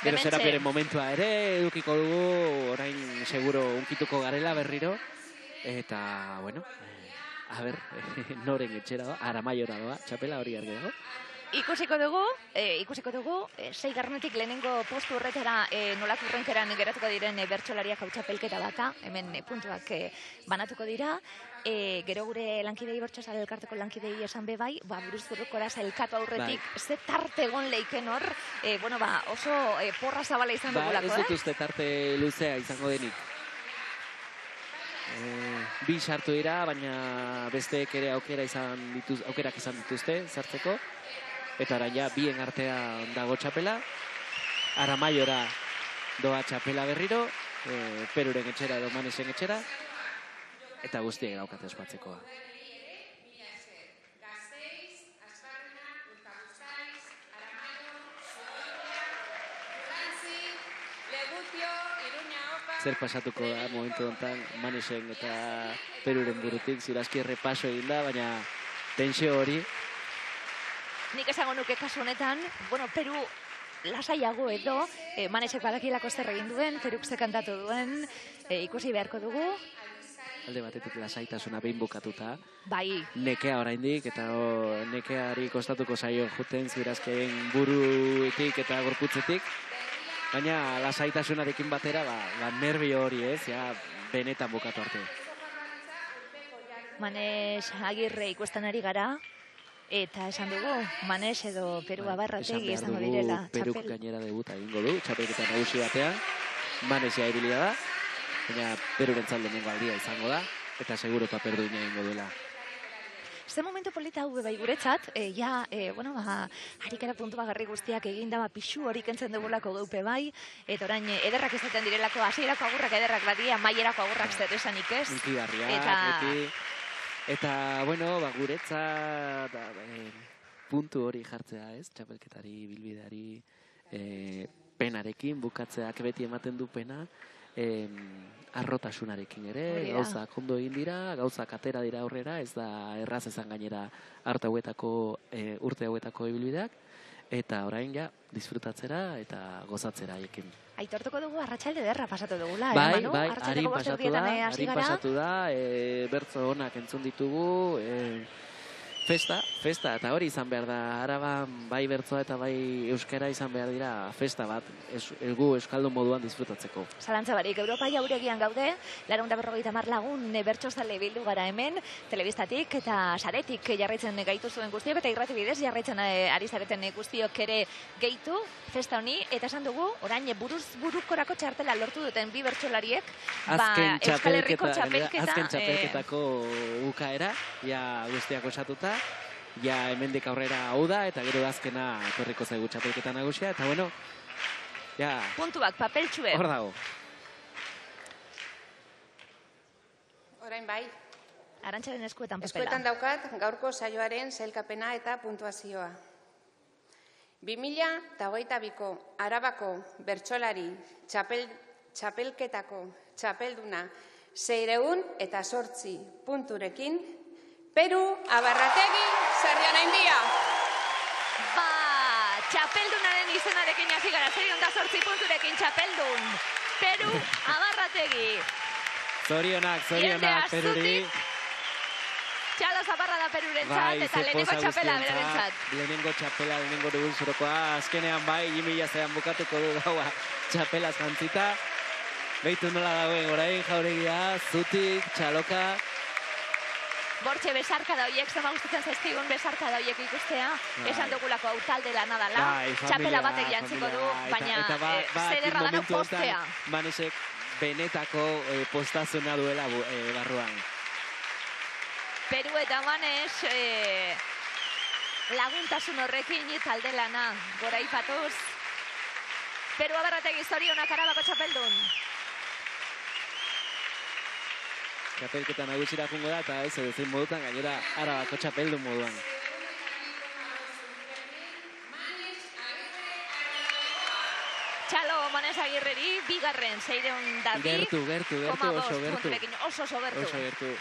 Gero zera bere momentua ere, edukiko dugu, orain seguro unkituko garela berriro, eta, a ber, noren etxera doa, Aramaiora doa, txapela hori argi dago. Ikusiko dugu, 6. lehenengo postu horretara nolako urrenkeran geratuko diren bertsolariak hau txapelketa bata, hemen puntuak banatuko dira. Gero gure lankidei bertsozale elkarteko lankidei esan be bai, buruz-burukora sailkatu aurretik, ze tarte egon leiken hor, oso porra zabala izan dugulako, Ez dut uste tarte luzea izango denik. Bi sartu dira, baina besteek ere aukerak izan dituzte sartzeko. Eta orain ja, bien artean dago txapela. Aramaiora doa txapela berriro, Peruren etxera edo Manesen etxera. Eta guztiek daukate espatzekoa. Zer pasatuko da momentu honetan Manesen eta Peruren burutik, zirazki errepaso egin da, baina tensio hori. Nik esango nuke kasu honetan, Peru lasaiago edo, Manesek badakilako zer egin duen, Peruk ze kantatu duen, ikusi beharko dugu. Alde batetik lasaitasuna behin bukatuta. Bai. Nekea oraindik, eta nekeari kostatuko zaio juten zirazkeen buruetik eta gorputzetik. Baina lasaitasunarekin batera, nervio hori ez, benetan bukatu arte. Manes Agirre ikusten ari gara. Eta esan dugu, Manes edo Peru Abarrategi izango direla. Peruk gainera debuta egingo du, txapelketa nagusi batean. Manesia ibilia da, baina Peruren lehenengo aldia izango da, eta seguro paper duina egingo duela. Ze momentu polita hau bai guretzat, harikera puntu bagarri guztiak eginda pixu hori kentzen dugulako geupe bai, eta orain ederrak izaten direlako, hasierako agurrak ederrak badia, maierako agurrak zer esanik ez. Eta, guretzat puntu hori jartzea, ez? Txapelketari, bilbideari, penarekin, bukatzeak beti ematen du pena, arrotasunarekin ere, gauzak ondo egin dira, gauzak atera dira aurrera, ez da erraz ezan gainera urte hauetako bilbideak, eta orain disfrutatzera eta gozatzera haiekin. Aitortuko dugu arratsalde ederra pasatu dugula, Bai, harin pasatu da, bertso onak entzun ditugu, festa, eta hori izan behar da, Araban bai bertsoa eta bai euskara izan behar dira festa bat, euskaldun moduan disfrutatzeko. Zalantza barik, Europa jauregian gaude, 450 lagun bertsozale bildu gara hemen, telebistatik eta saretik jarraitzen gaitu zuen guztiok, eta irrati bidez jarraitzen ari zareten guztiok ere gehitu, festa honi, eta esan dugu, orain burukorako txartela lortu duten bi bertsolariek, Euskal Herriko txapelketako bukaera, guztiak osatuta, hemendik aurrera hau da, eta gero azkena etorriko zaigu txapelketa nagusia, eta puntuak, papeltxue. Hor dago. Orain bai. Arantxaren eskuetan papela. Eskuetan daukat gaurko saioaren sailkapena eta puntuazioa. 2022ko Arabako bertsolari txapelketako txapelduna 608 punturekin Peru Abarrategi Sarrianaindia. Txapeldunaren izenarekin hasi gara, 608 punturekin txapeldun. Peru Abarrategi. Zorionak, Peruri. Txalo zaparra da Perurentzat, eta lehenengo txapela berentzat. Lehenengo txapela, lehenengo dugun zurokoa. Azkenean bai, 2000 bukatuko du gaua txapela zantzita. Behitu nola dagoen orain jauregia, zutik, txaloka. Bortxe besarka da horiek, zema gustatzen zaizkigun besarka da horiek ikustea. Esan dugulako hau talde lana dala, txapela batek jantziko du, baina zederra dano postea. Manesek benetako postazuna duela barruan. Peru eta Manes laguntasun horrekin talde lana gora ipatuz. Peru Abarrategi zorionak Arabako txapeldun. Txapelketa nagusira jungo da, eta ez edo zein modutan gainera Arabako txapeldun moduan. Txalo Manes Agirreri, bigarren, 602. Gertu, oso gertu.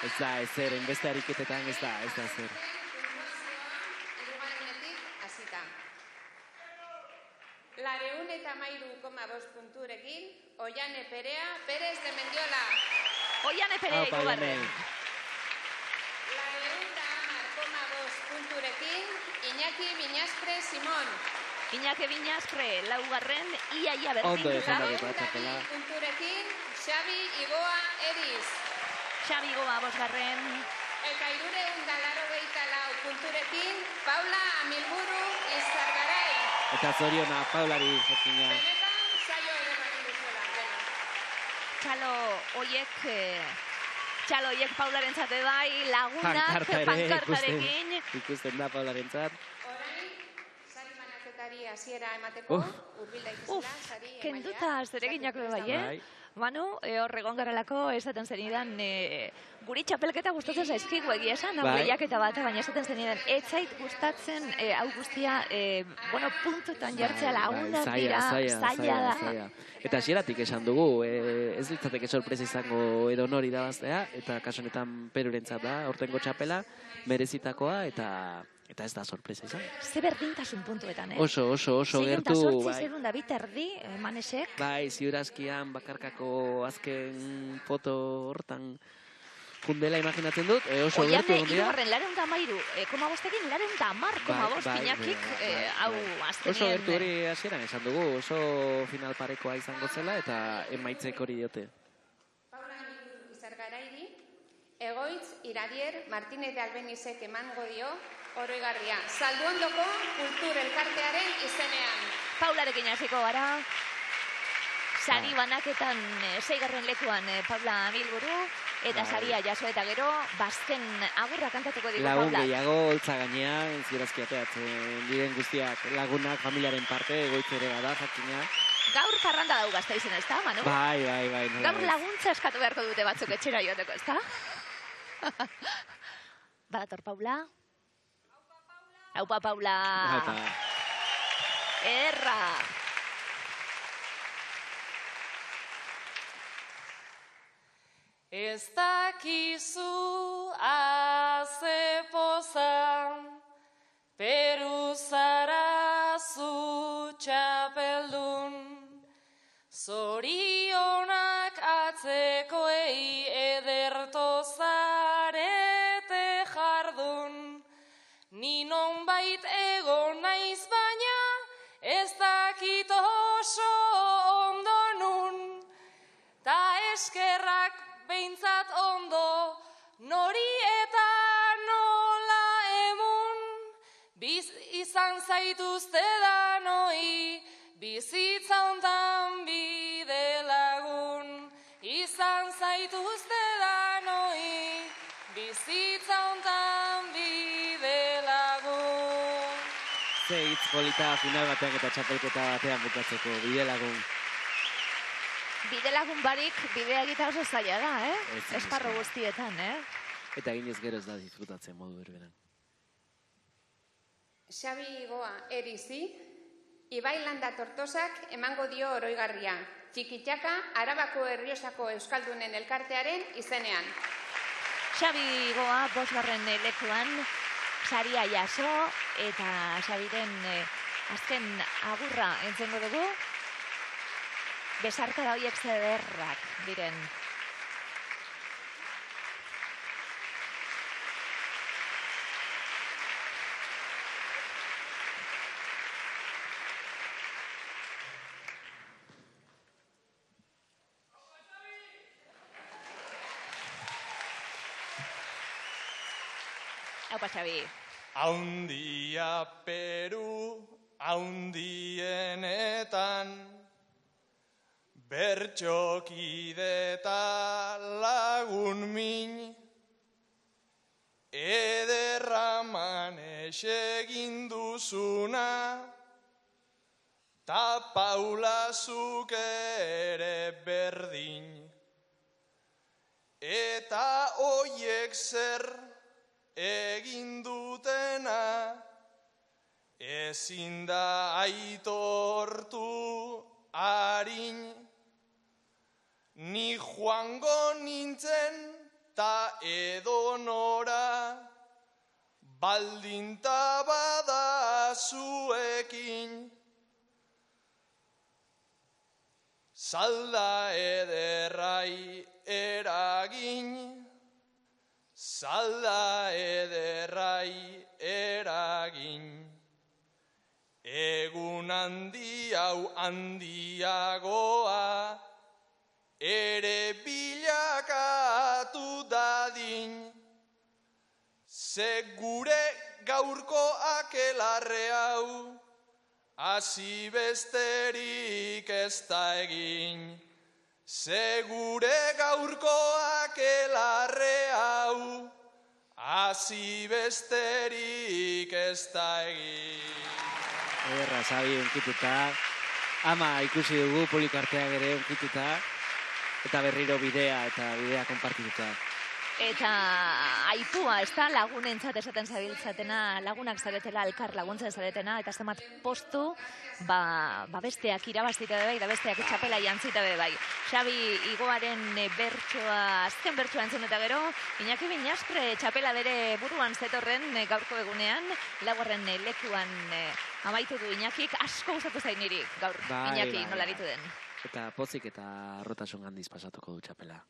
Ez da, ezer, enbeste ariketetan ez da ezer. Lareun eta 13,5 punturekin, Ollane Perea, Pérez de Mendiola. Oiane Perea hirugarren. Punturekin, Iñaki Viñaspre Simon. Iñaki Viñaspre, laugarren, iaia berdin. Ondo defendatu eta txapela. Punturekin, Xabi Igoa Eriz. Xabi Igoa, bosgarren. Eta 384 punturekin, Paula Amilburu Izargarai. Eta zoriona, Paulari jakina. Benetan, saio ere egin duzuela. Txalo hoiek Paularen zate bai, lagunak pankartarekin. Ikusten da Paularen zat. Orain, sari banaketari hasiera emateko, urbilda ikusela, sari emailea. Kenduta zereginak bai, Manu, hor egon garelako esaten zenidan, guri txapelketa gustatzen zaizkigu egia esan, hau lehiaketa bat, baina esaten zenidan, ez zait gustatzen hau guztia, puntutan jartzea lagunak dira, zaila da. Eta hasieratik esan dugu, ez litzateke sorpresa izango edo nori irabaztea, eta kasu honetan Perurentzat da, aurtengo txapela, merezitakoa, eta ez da sorpresa izan. Ze berdintasun puntuetan, Oso gertu. 6 segunda bit erdi, Manesek. Bai, ziurazkian bakarkako azken foto hortan jundela imaginatzen dut, oso gertu egon dira. Oian, 213,5 210,5 Iñakik, hau azkenien. Oso gertu hori hasieran esan dugu, oso final parekoa izango zela, eta emaitzek hori diote. Paula Izargarairi, Egoitz Iradier Martínez de Albenizek emango dio oroigarria. Salduondoko kultur elkartearen izenean. Paularekin hasiko gara. Sari banaketan 6. lekuan Paula Amilburu, eta saria jaso eta gero, bazken agurra kantatuko digu Paula. Lagun gehiago, holtza gainean, ziurazki ateatzen diren guztiak lagunak, familiaren parte, Egoitz ere bada, jakina. Gaur parranda dau gazta izena, ez da, Manu? Bai. Gaur laguntza eskatu beharko dute batzuk etxera joateko, ez da? Badator Paula? Aupa Paula! Erra! Ez dakizu azepozan, Peru zara zu txapeldun, zorionak atzekoei ederto zarete jardun, ni nonbait egon naiz baina ez dakit oso ondo nun, ta eskerrak behintzat ondo, nori eta nola emun, izan zaituzte danoi, bizitza hontan bide lagun. Izan zaituzte danoi, bizitza hontan bide lagun. Ze hitz polita final batean eta txapelketa batean bukatzeko, bide lagun. Bide lagun barik, bidea egitea oso zaila da, esparro guztietan, Eta ginez gero ez da disfrutatzen modu berberan. Xabi Igoa Erizi, Ibai Landa Tortosak emango dio oroigarria. Txikitxaka, Arabako Erriosako Euskaldunen elkartearen izenean. Xabi Igoa, 5. lekuan, saria jaso, eta Xabiren azken agurra entzengo dugu. Besarkada horiek zederrak diren. Aupa, Xabi. Haundia Peru, haundienetan, bertxokide eta lagun min, ederraman esegin duzuna, ta Paula zuk ere berdin. Eta hoiek zer egin dutena, ezin da aitortu harin. Ni joango nintzen ta edonora, baldinta bada zuekin. Salda ederrai eragin, zalda ederrai eragin. Egun handi hau handiagoa, ere bilakatu dadin. Ze gure gaurko akelarre hau, hasi besterik ez da egin. Ze gure gaurko akelarre hau, hasi besterik ez da egin. Ederra, Xabi, unkituta. Ama ikusi dugu Polikarteak ere unkituta. Eta berriro bidea konpartituta. Eta aitua, ez da lagunentzat esaten zabiltzatena, lagunak zaretela, elkar laguntzen zaretena, eta zenbat postu, besteak irabaztita bai, da besteak txapela jantzita bai. Xabi, Igoaren bertsoa, azken bertsoa entzun eta gero, Iñaki Binaskre txapela bere buruan zetorren gaurko egunean, laugarren lekuan amaitu du Iñakik, asko gustatu zain niri gaur, Iñaki nola aritu den. Eta pozik eta rotasun handiz pasatuko du txapela.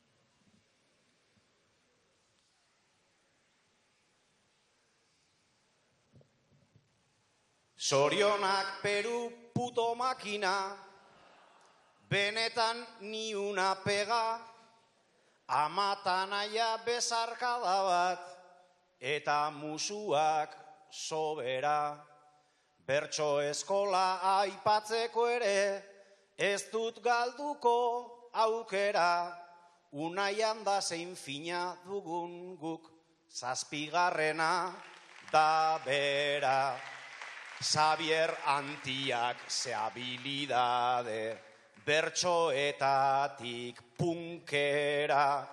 Sorionak Peru puto makina, benetan ni una pega, amatan aia bezarkada bat, eta musuak sobera. Bertso eskola aipatzeko ere, ez dut galduko aukera, unaian da zein fina dugun guk, zazpigarrena da bera. Xavier Antiak ze habilidade, bertsoetatik punkera,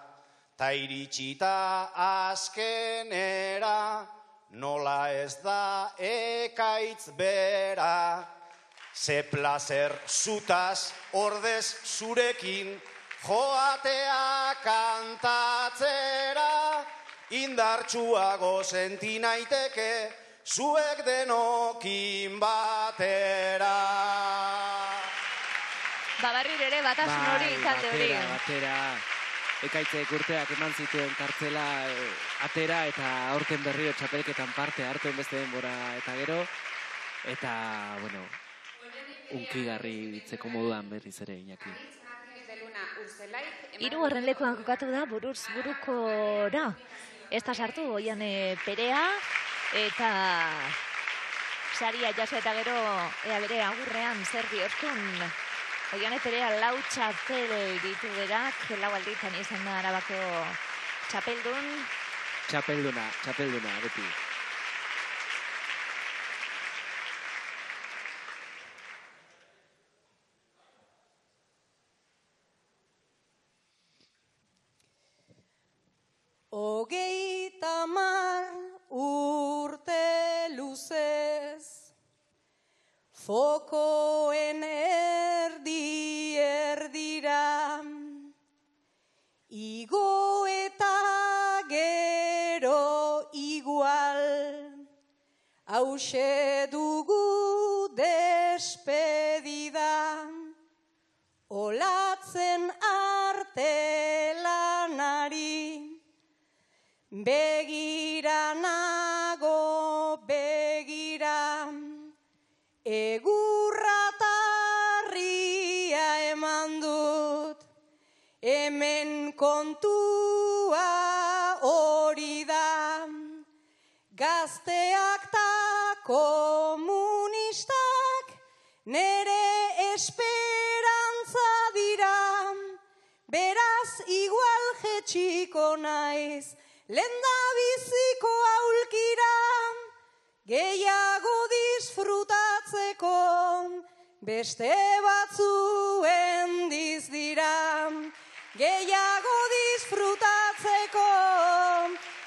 ta iritsita azkenera, nola ez da ekaitz bera. Ze plazer zutaz ordez zurekin, joatea kantatzera, indartsuago senti naiteke, zuek denokin batera. Barrir ere batasun hori, talde hori. Batera. Ekaitzek urteak eman zituen kartzela atera eta aurten berriro txapelketan parte hartuen beste denbora eta gero. Eta, bueno, unkigarri itzeko moduan berriz ere, Iñaki. Hirugarren lekuan kokatu da, buruz burukora. Ez da sartu, oian Perea. Eta saria jaso eta gero bere agurrean zer dioskun. Oian Perea lau txapel ditu berak, lau alditan izan da Arabako txapeldun. Txapelduna, beti. Hogeita hamar urte luzez, fokoen erdi erdira, igo eta gero igual, hause dugu despedida, olatzen arte lanari, begira nago begira, egurratarria eman dut, hemen kontua hori da, gazteak ta komunistak nere esperantza dira, beraz igual jetxiko naiz, lenda biziko aulkira, gehiago disfrutatzeko, beste batzuen dizdira. Gehiago disfrutatzeko,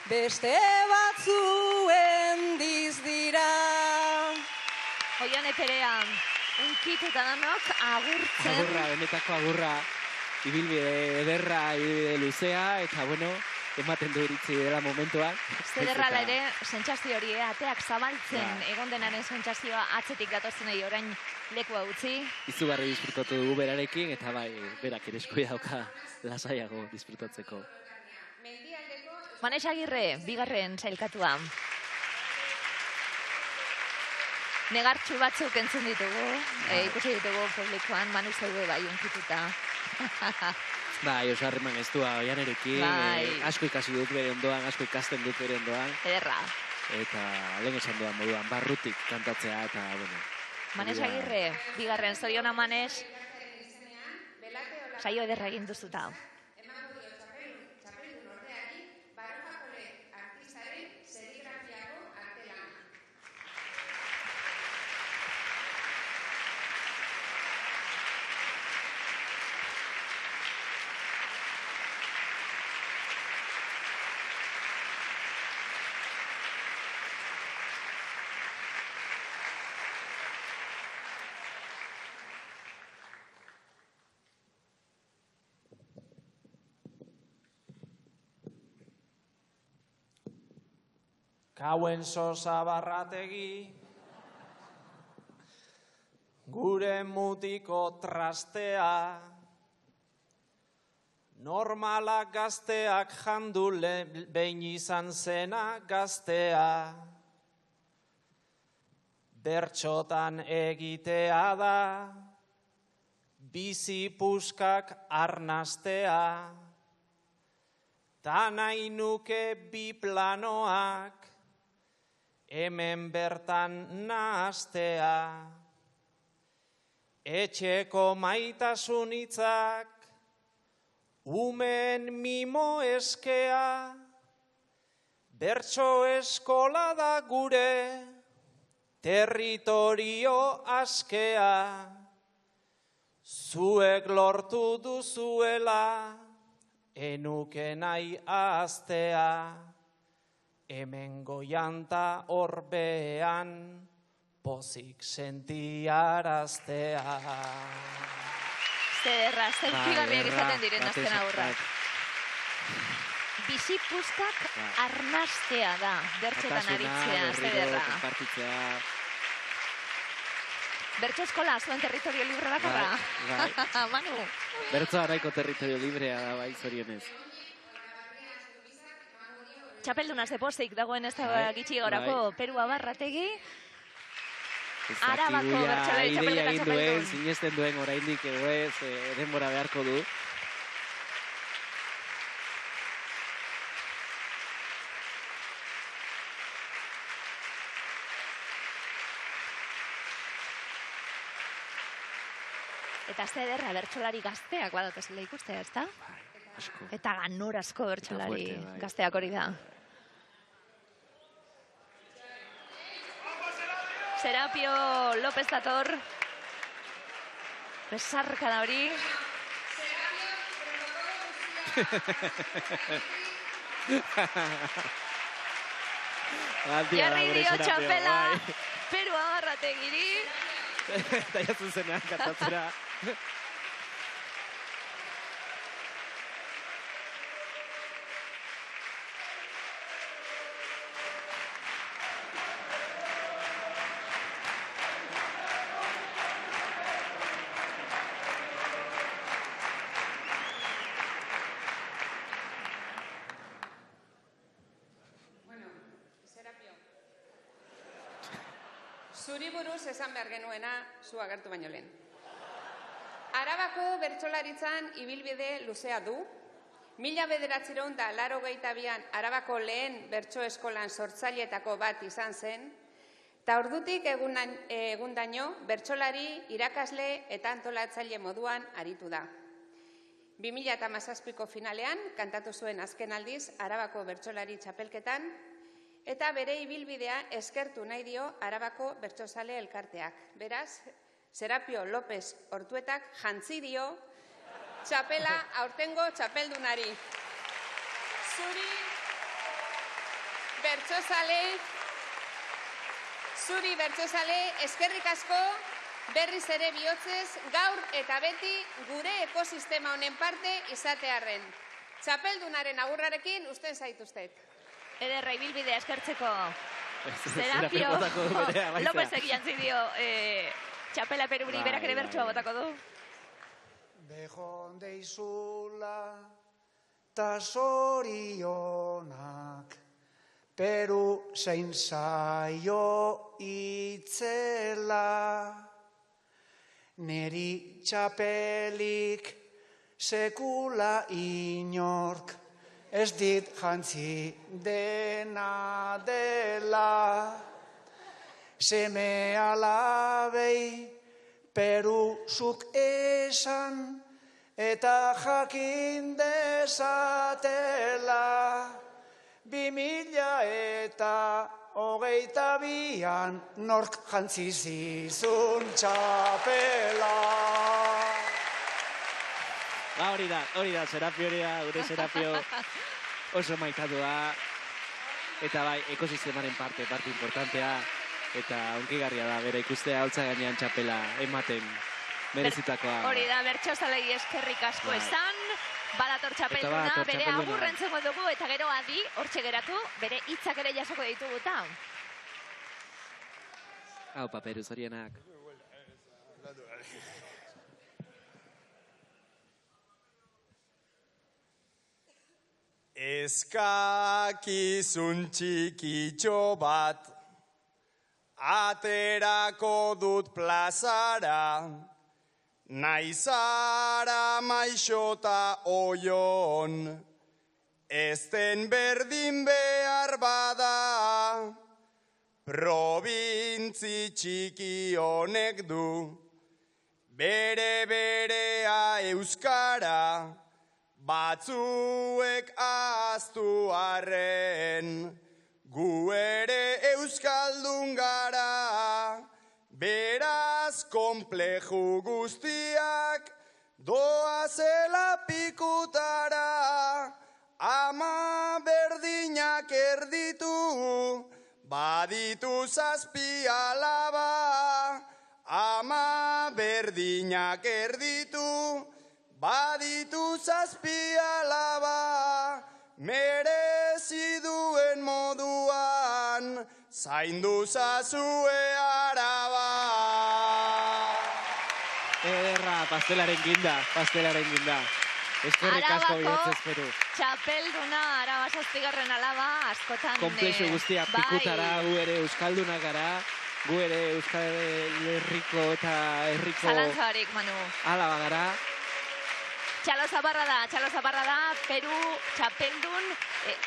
beste batzuen dizdira. Oian Perea, unkituta danok agurtzen. Agurra, benetako agurra, ibilbide ederra, ibilbide luzea, eta bueno, ematen du iritzi dela momentuan. Zederrala ere, sentsazio hori, ateak zabaltzen egon denaren sentsazioa atzetik datozenei orain lekua utzi. Izugarri disfrutatu dugu berarekin, eta bai, berak ere eskuia dauka lasaiago disfrutatzeko. Manes Agirre, bigarren sailkatua. Negartxu batzuk entzun ditugu, ikusi ditugu publikoan, Manu zeude bai unkituta. Bai, oso harreman ez dua oianerekin, asko ikasi dut bere ondoan, asko ikasten dut bere ondoan. Ederra. Eta lehen esan duan moduan, barrutik kantatzea, eta, bueno. Manes Agirre, bigarren, zoriona Manes, saio ederra egin duzuta. Kauen sosa barrategi, gure mutiko trastea, normalak gazteak jandule behin izan zena gaztea, bertxotan egitea da, bizi puskak arnastea, ta nahi nuke bi planoak, hemen bertan nahastea, etxeko maitasun hitzak, umen mimo eskea, bertso eskola da gure, territorio askea, zuek lortu duzuela, enuke nahi ahaztea, hemen goianta horbean, pozik sentiaraztea. Zederra, zeukigarriak izaten diren azken aurrak. Bizi puskak arnastea da, bertxotan aritzea, zederra. Bertxo eskola, zuen territorio libre bakarra. Manu. Bertxo araiko territorio librea da, bai, zorionez. Txapelduna zepozik dagoen ez da gitxi gaurako Perua Barrategi. Arabako bertsolari txapelketan txapeldun. Sinesten duen oraindik edo ez, denbora beharko du. Eta zederra bertsolari gazteak badatezela ikustea, ez da? Eta ganorazko bertsolari gazteak hori da. Serapio López dator. Besarka da hori. Jarri dio txapela Perua Barrategiri. Eta jatzen zenean kantatzera. Zuri buruz esan behar genuena, zu agertu baino lehen. Arabako bertsolaritzan ibilbide luzea du. 1982an Arabako lehen bertso eskolan sortzaileetako bat izan zen, eta ordutik egundaino bertsolari, irakasle eta antolatzaile moduan aritu da. 2017ko finalean kantatu zuen azken aldiz Arabako bertsolari txapelketan, eta bere ibilbidea eskertu nahi dio Arabako bertsozale elkarteak. Beraz, Serapio López Ortuetak jantzi dio txapela aurtengo txapeldunari. Zuri bertsozale, eskerrik asko berriz ere bihotzez gaur eta beti gure ekosistema honen parte izatearren. Txapeldunaren agurrarekin usten zaituztet. Ederra ibilbidea eskertzeko. Serapio botako du berea, baita. López egiantzi dio txapela Peruri, berak ere bertsoa botako du. Bejon deizula ta zorionak, Peru zein zaio itzela, neri txapelik sekula inork, ez dit jantzi dena dela, seme alabei Peru zuk esan eta jakin dezatela, 2022an nork jantzi zizun txapela. Ba, hori da, Serapio hori da, gure Serapio oso maitatua. Eta bai, ekosistemaren parte importantea. Eta onkigarria da, bera ikustea holtza gainean txapela ematen merezitakoa. Hori da, bertsozalei eskerrik asko esan. Badator txapelduna, bere agurrentzeko dugu, eta gero adi, hortxe geratu, bere hitzak ere jasoko ditugu eta. Hau, Peru, zorienak. Eskakizun txikitxo bat, aterako dut plazara, naizara maixota oion, ezten berdin behar bada, probintzi txiki honek du, berea euskara, batzuek ahaztu arren, gu ere euskaldun gara, beraz konpleju guztiak doazela pikutara, ama berdinak erditu, baditu zazpi alaba, ama berdinak erditu, baditu zazpi alaba, merezi duen moduan, zaindu zazue araba. Ederra, pastelaren ginda. Eskerrik asko bihotzez, Peru. Txapelduna, Araba 7. alaba, askotan... Komplexu guztiak pikutara, gu ere euskaldunak gara, gu ere Euskal Herriko eta herriko... Zalantzabarik, Manu. Alaba gara. Txalo zabarra da, Peru txapeldun,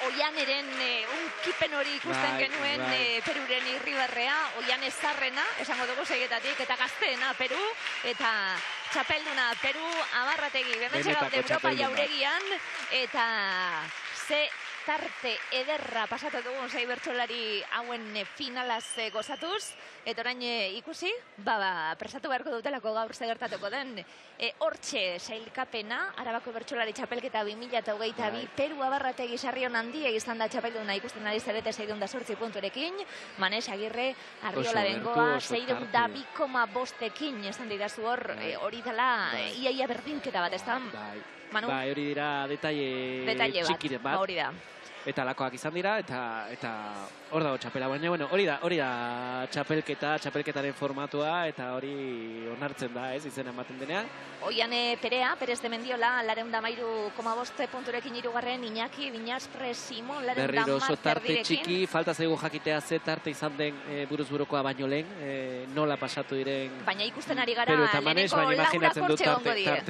Oianeren unkipen hori ikusten genuen Peruren irribarrea, Oian ezarrena, esango dugu segetatik, eta gazteena Peru, eta txapelduna Peru Abarrategi, bementxe gaude Europa jauregian, eta ze tarte ederra pasatu dugun zei bertsolari hauen finalaz gozatuz, eta orain ikusi, prestatu beharko dutelako gaur zegertatuko den, hortxe sailkapena, Arabako bertsolari txapelketa 2022, Peru Abarrategi Sarrion handia izan da txapelduna ikusten ari zarete 608 punturekin, Manes Agirre Arriola Bengoa 602,5ekin esan didazu hori dela iaia berdinketa bat, ez da? Bai, hori dira detalle txikiren bat. Hori da. Eta lakoak izan dira, eta hor dago txapela. Baina, bueno, hori da txapelketaren formatua, eta hori onartzen da, ez, izena ematen denean. Oiane Perea, Perez de Mendiola, 213,5 punturekin hirugarren, Iñaki, Viñaspre, Simon, 210 berriro oso tarte txiki, falta zaigu jakitea ze tarte izan den buruz-burukoa baino lehen, nola pasatu diren... Baina ikusten ari gara, lehenengo laurak hortxe gongo dire.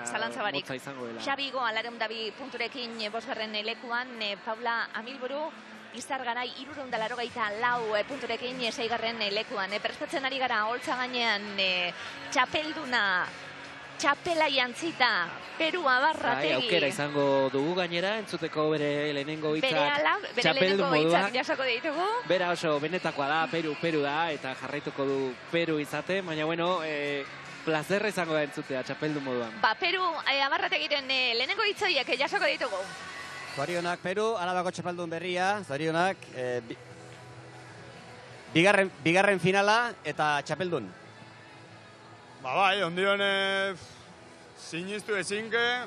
Zalantzabarik. Xabi Goa, 202 punturekin bosgarren lekuan, Paula Amilburu, Izar Garai 384 punturekin 6. lekuan. Prestatzen ari gara holtza gainean txapelduna, txapela jantzita, Peru Abarrategi. Aukera izango dugu gainera, entzuteko bere lehenengo hitzak txapeldun moduak. Jasoko ditugu. Bera oso benetakoa da, Peru da, eta jarraituko du Peru izate, baina bueno, plazerra izango da entzutea txapeldun moduan. Peru Abarrategiren lehenengo hitzoiek jasoko ditugu. Zorionak Peru, Arabako txapeldun berria, zorionak, bigarren finala eta txapeldun. Bai, ondion sinistu ezinke,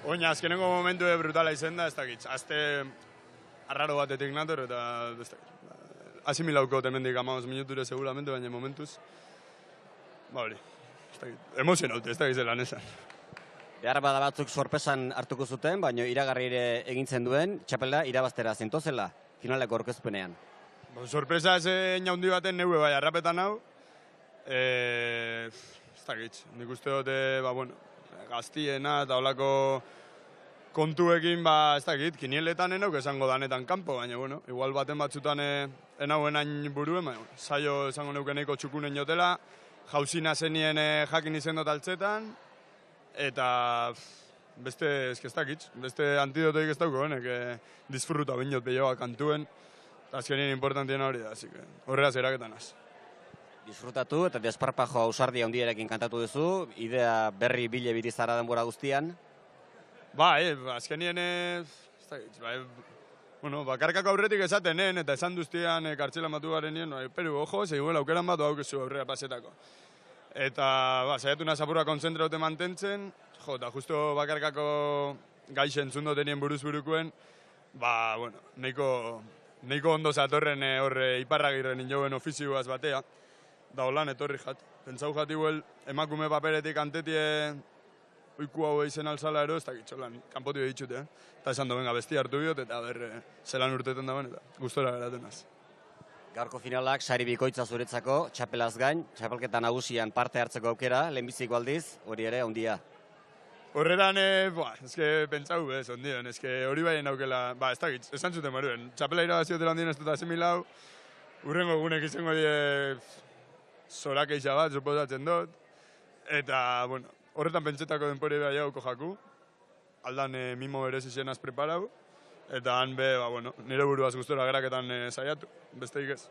Oina, azkenengo momentu brutala izen da, ez dakit. Azte arraro batetik nator, eta ez dakit. Asimilauko temendik 15 minuture seguramente, baina momentuz. Ba hori, ez dakit. Emozionaute, ez dakit zelan esan. Behar bada batzuk sorpresan hartuko zuten, baina iragarri ere egintzen duen, txapela irabaztera zintozela, finaleko aurkezpenean. Sorpresa ez handi baten neue bai, arrapetan hau. Ez dakit, nik uste dute, gaztiena eta olako kontuekin, ez dakit, kinieletan enauk esango danetan kanpo, baina, igual baten batzutan enauen hain buruen, saio esango neukeneko txukunen jotela, jauzina zenien jakin izen dut altzetan, eta beste, ez dakit, beste antidotoik ez dauko honek, disfruta binot behioa kantuen, eta azkenien importantien hori da, horreaz eraketan az. Disfrutatu eta desparpajo ausardia handierekin kantatu duzu, idea berri bile bitizara denbora guztian. Azkenien, ez dakit, bakarkako aurretik esaten, eta esan duztian kartxela matu garen nien, peru, ojo, zegoela aukeran bat haukezu aurrera pasetako. Eta, saiatu nazapurra kontzentraute mantentzen, eta justo bakarkako gaixen zundotenien buruz-burukuen, neiko ondo zatorren horre Iparragirren injoen ofizioaz batea, da holan etorri jat. Pentsau jati huel emakume paperetik antetie oiku hau eizen alzala ero, ez dakit, holan, kanpoti behitxute, eta esan do, venga, besti hartu biot, eta zelan urteten dagoen, eta gustora geraten az. Gaurko finalak sari bikoitza zuretzako, txapelaz gain, txapelketa nagusian parte hartzeko aukera, lehenbiziko aldiz, hori ere, ondia. Horretan, pentsau bez, ondion, hori baien aukela, ez dakit, esan zuten maruen, txapela irabaziotela ondien ez dut azimilau, urrengo gunek izango die zorak eixa bat, suposatzen dut, eta, horretan pentsetako denpore beha jauko jaku, aldan mimo berez izenaz preparau, eta han be, nire buruaz gustora geraketan saiatu, besteik ez.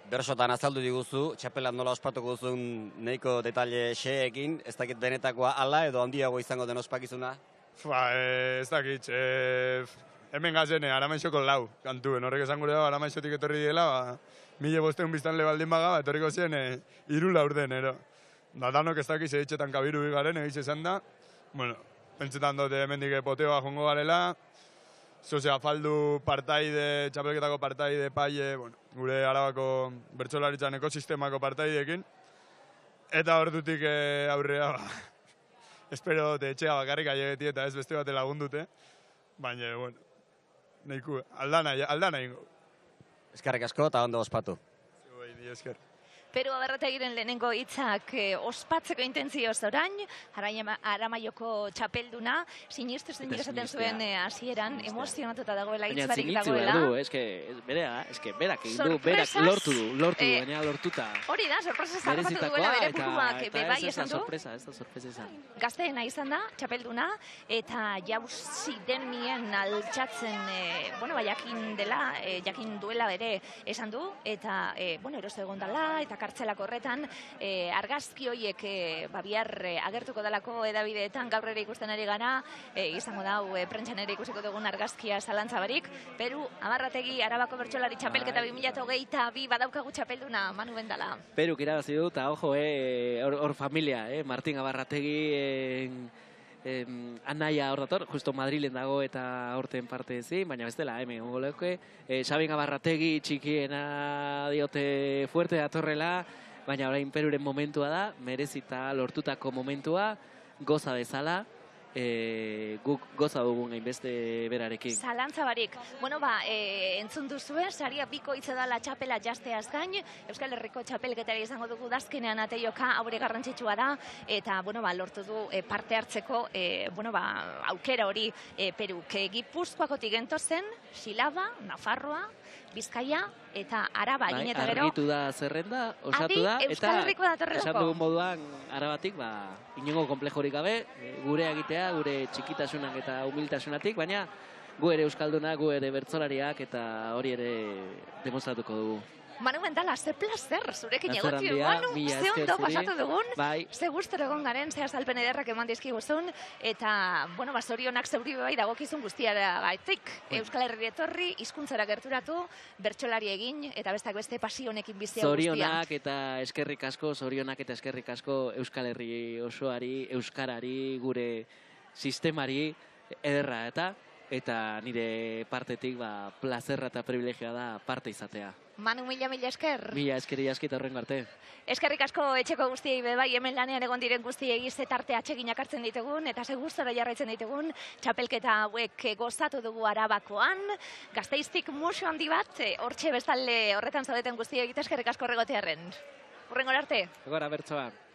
Bersotan azaldu diguzu, txapelan nola ospatuko duzun nahiko detalle xeekin, ez dakit denetakoa ala edo handiago izango den ospakizuna? Ez dakit, hemen gazen Aramaixoko lau kantuen, horrek esan gure dago Aramaixotik etorri dela, 1500 biztanle baldin baga, etorriko zen 3 laurden, ero. Danok ez dakiz eitxetan kabiru bigaren, egiz esan da, pentsetan dute hemendik poteoa jongo garela, zozea faldu partaide, txapelketako partaide, paie, gure Arabako bertsolaritzan ekosistemako partaideekin. Eta hor dutik aurrea, espero dute etxea bakarrik aiegeti eta ez beste bate lagundute. Baina, nahiku, aldana ingo. Eskerrik asko eta ondo ospatu. Esker. Peru Aberrategiren lehenengo hitzak ospatzeko intentzioz orain, Aramaioko txapelduna, sinistu zindik esaten zuen hasieran, emozionatuta dagoela, hitz barik dagoela. Baina zinitu berak egin du, berak lortu du, baina lortuta. Hori da, sorpresa zarrapatu duela bere buruak, bebai esan du. Ez da sorpresa izan. Gazteena izan da, txapelduna, eta jauzi denien altxatzen, jakin dela, jakin duela bere esan du, eta, eroso egon dela, eta kartzelako horretan, argazki horiek bihar agertuko dalako edabideetan, gaur ere ikusten ari gana, izango da, prentxan ere ikusiko dugun argazkia zalantza barik. Peru Abarrategi Arabako Bertsolari Txapelketa 2022 badaukagu txapelduna, Manu Bendala. Peruk irabazi du, eta ojo, hor familia, Martin Abarrategi, anaia hor dator, justo Madrilen dago eta horten parte ezin, baina bestela, hemen gogoleuke, Sabin Abarrategi txikiena diote fuerte datorrela, baina orain Peruren momentua da, merezita lortutako momentua, goza dezala, guk goza dugun hainbeste berarekin. Zalantza barik. Entzun duzue, saria bikoitza dela txapela jasteaz gain, Euskal Herriko txapelketari izango dugu dazkenean ateioka, haure garrantzitsua da, eta, lortu du parte hartzeko, aukera hori Peruk. Gipuzkoakotik gentozen, Silaba, Nafarroa, Bizkaia eta Araba egin eta gero. Argitu da zerrenda, osatu da, eta esan dugun moduan Arabatik, inongo komplejorik gabe, gure egitea, gure txikitasunak eta humiltasunatik, baina gu ere euskaldunak, gu ere bertsolariak eta hori ere demostratuko dugu. Manu Bendala, ze placer, zurekin egotiu, Manu, ze ondo pasatu dugun, ze gustora egon garen, ze azalpen ederrak eman dizkiguzun, eta, zorionak zeuri bai dagokizun guztiara gaitik. Euskal Herri etorri, hizkuntzara gerturatu, bertsolari egin, eta bestak beste pasionekin bizia guztia. Zorionak eta eskerrik asko Euskal Herri osoari, euskarari, gure sistemari ederra eta nire partetik plazerra eta privilegioa da parte izatea. Manu, mila esker. Mila eskeri askita horrengo arte. Eskerrik asko etxeko guztiei bai, hemen lanean egon diren guztiei ze tarte atseginak hartzen ditugun, eta ze gustora jarraitzen ditugun, txapelketa hauek gozatu dugu Arabakoan, Gasteiztik musu handi bat, hortxe bestalde horretan zaudeten guztiei eskerrik asko horregotearren. Hurrengora arte. Gora bertsoa.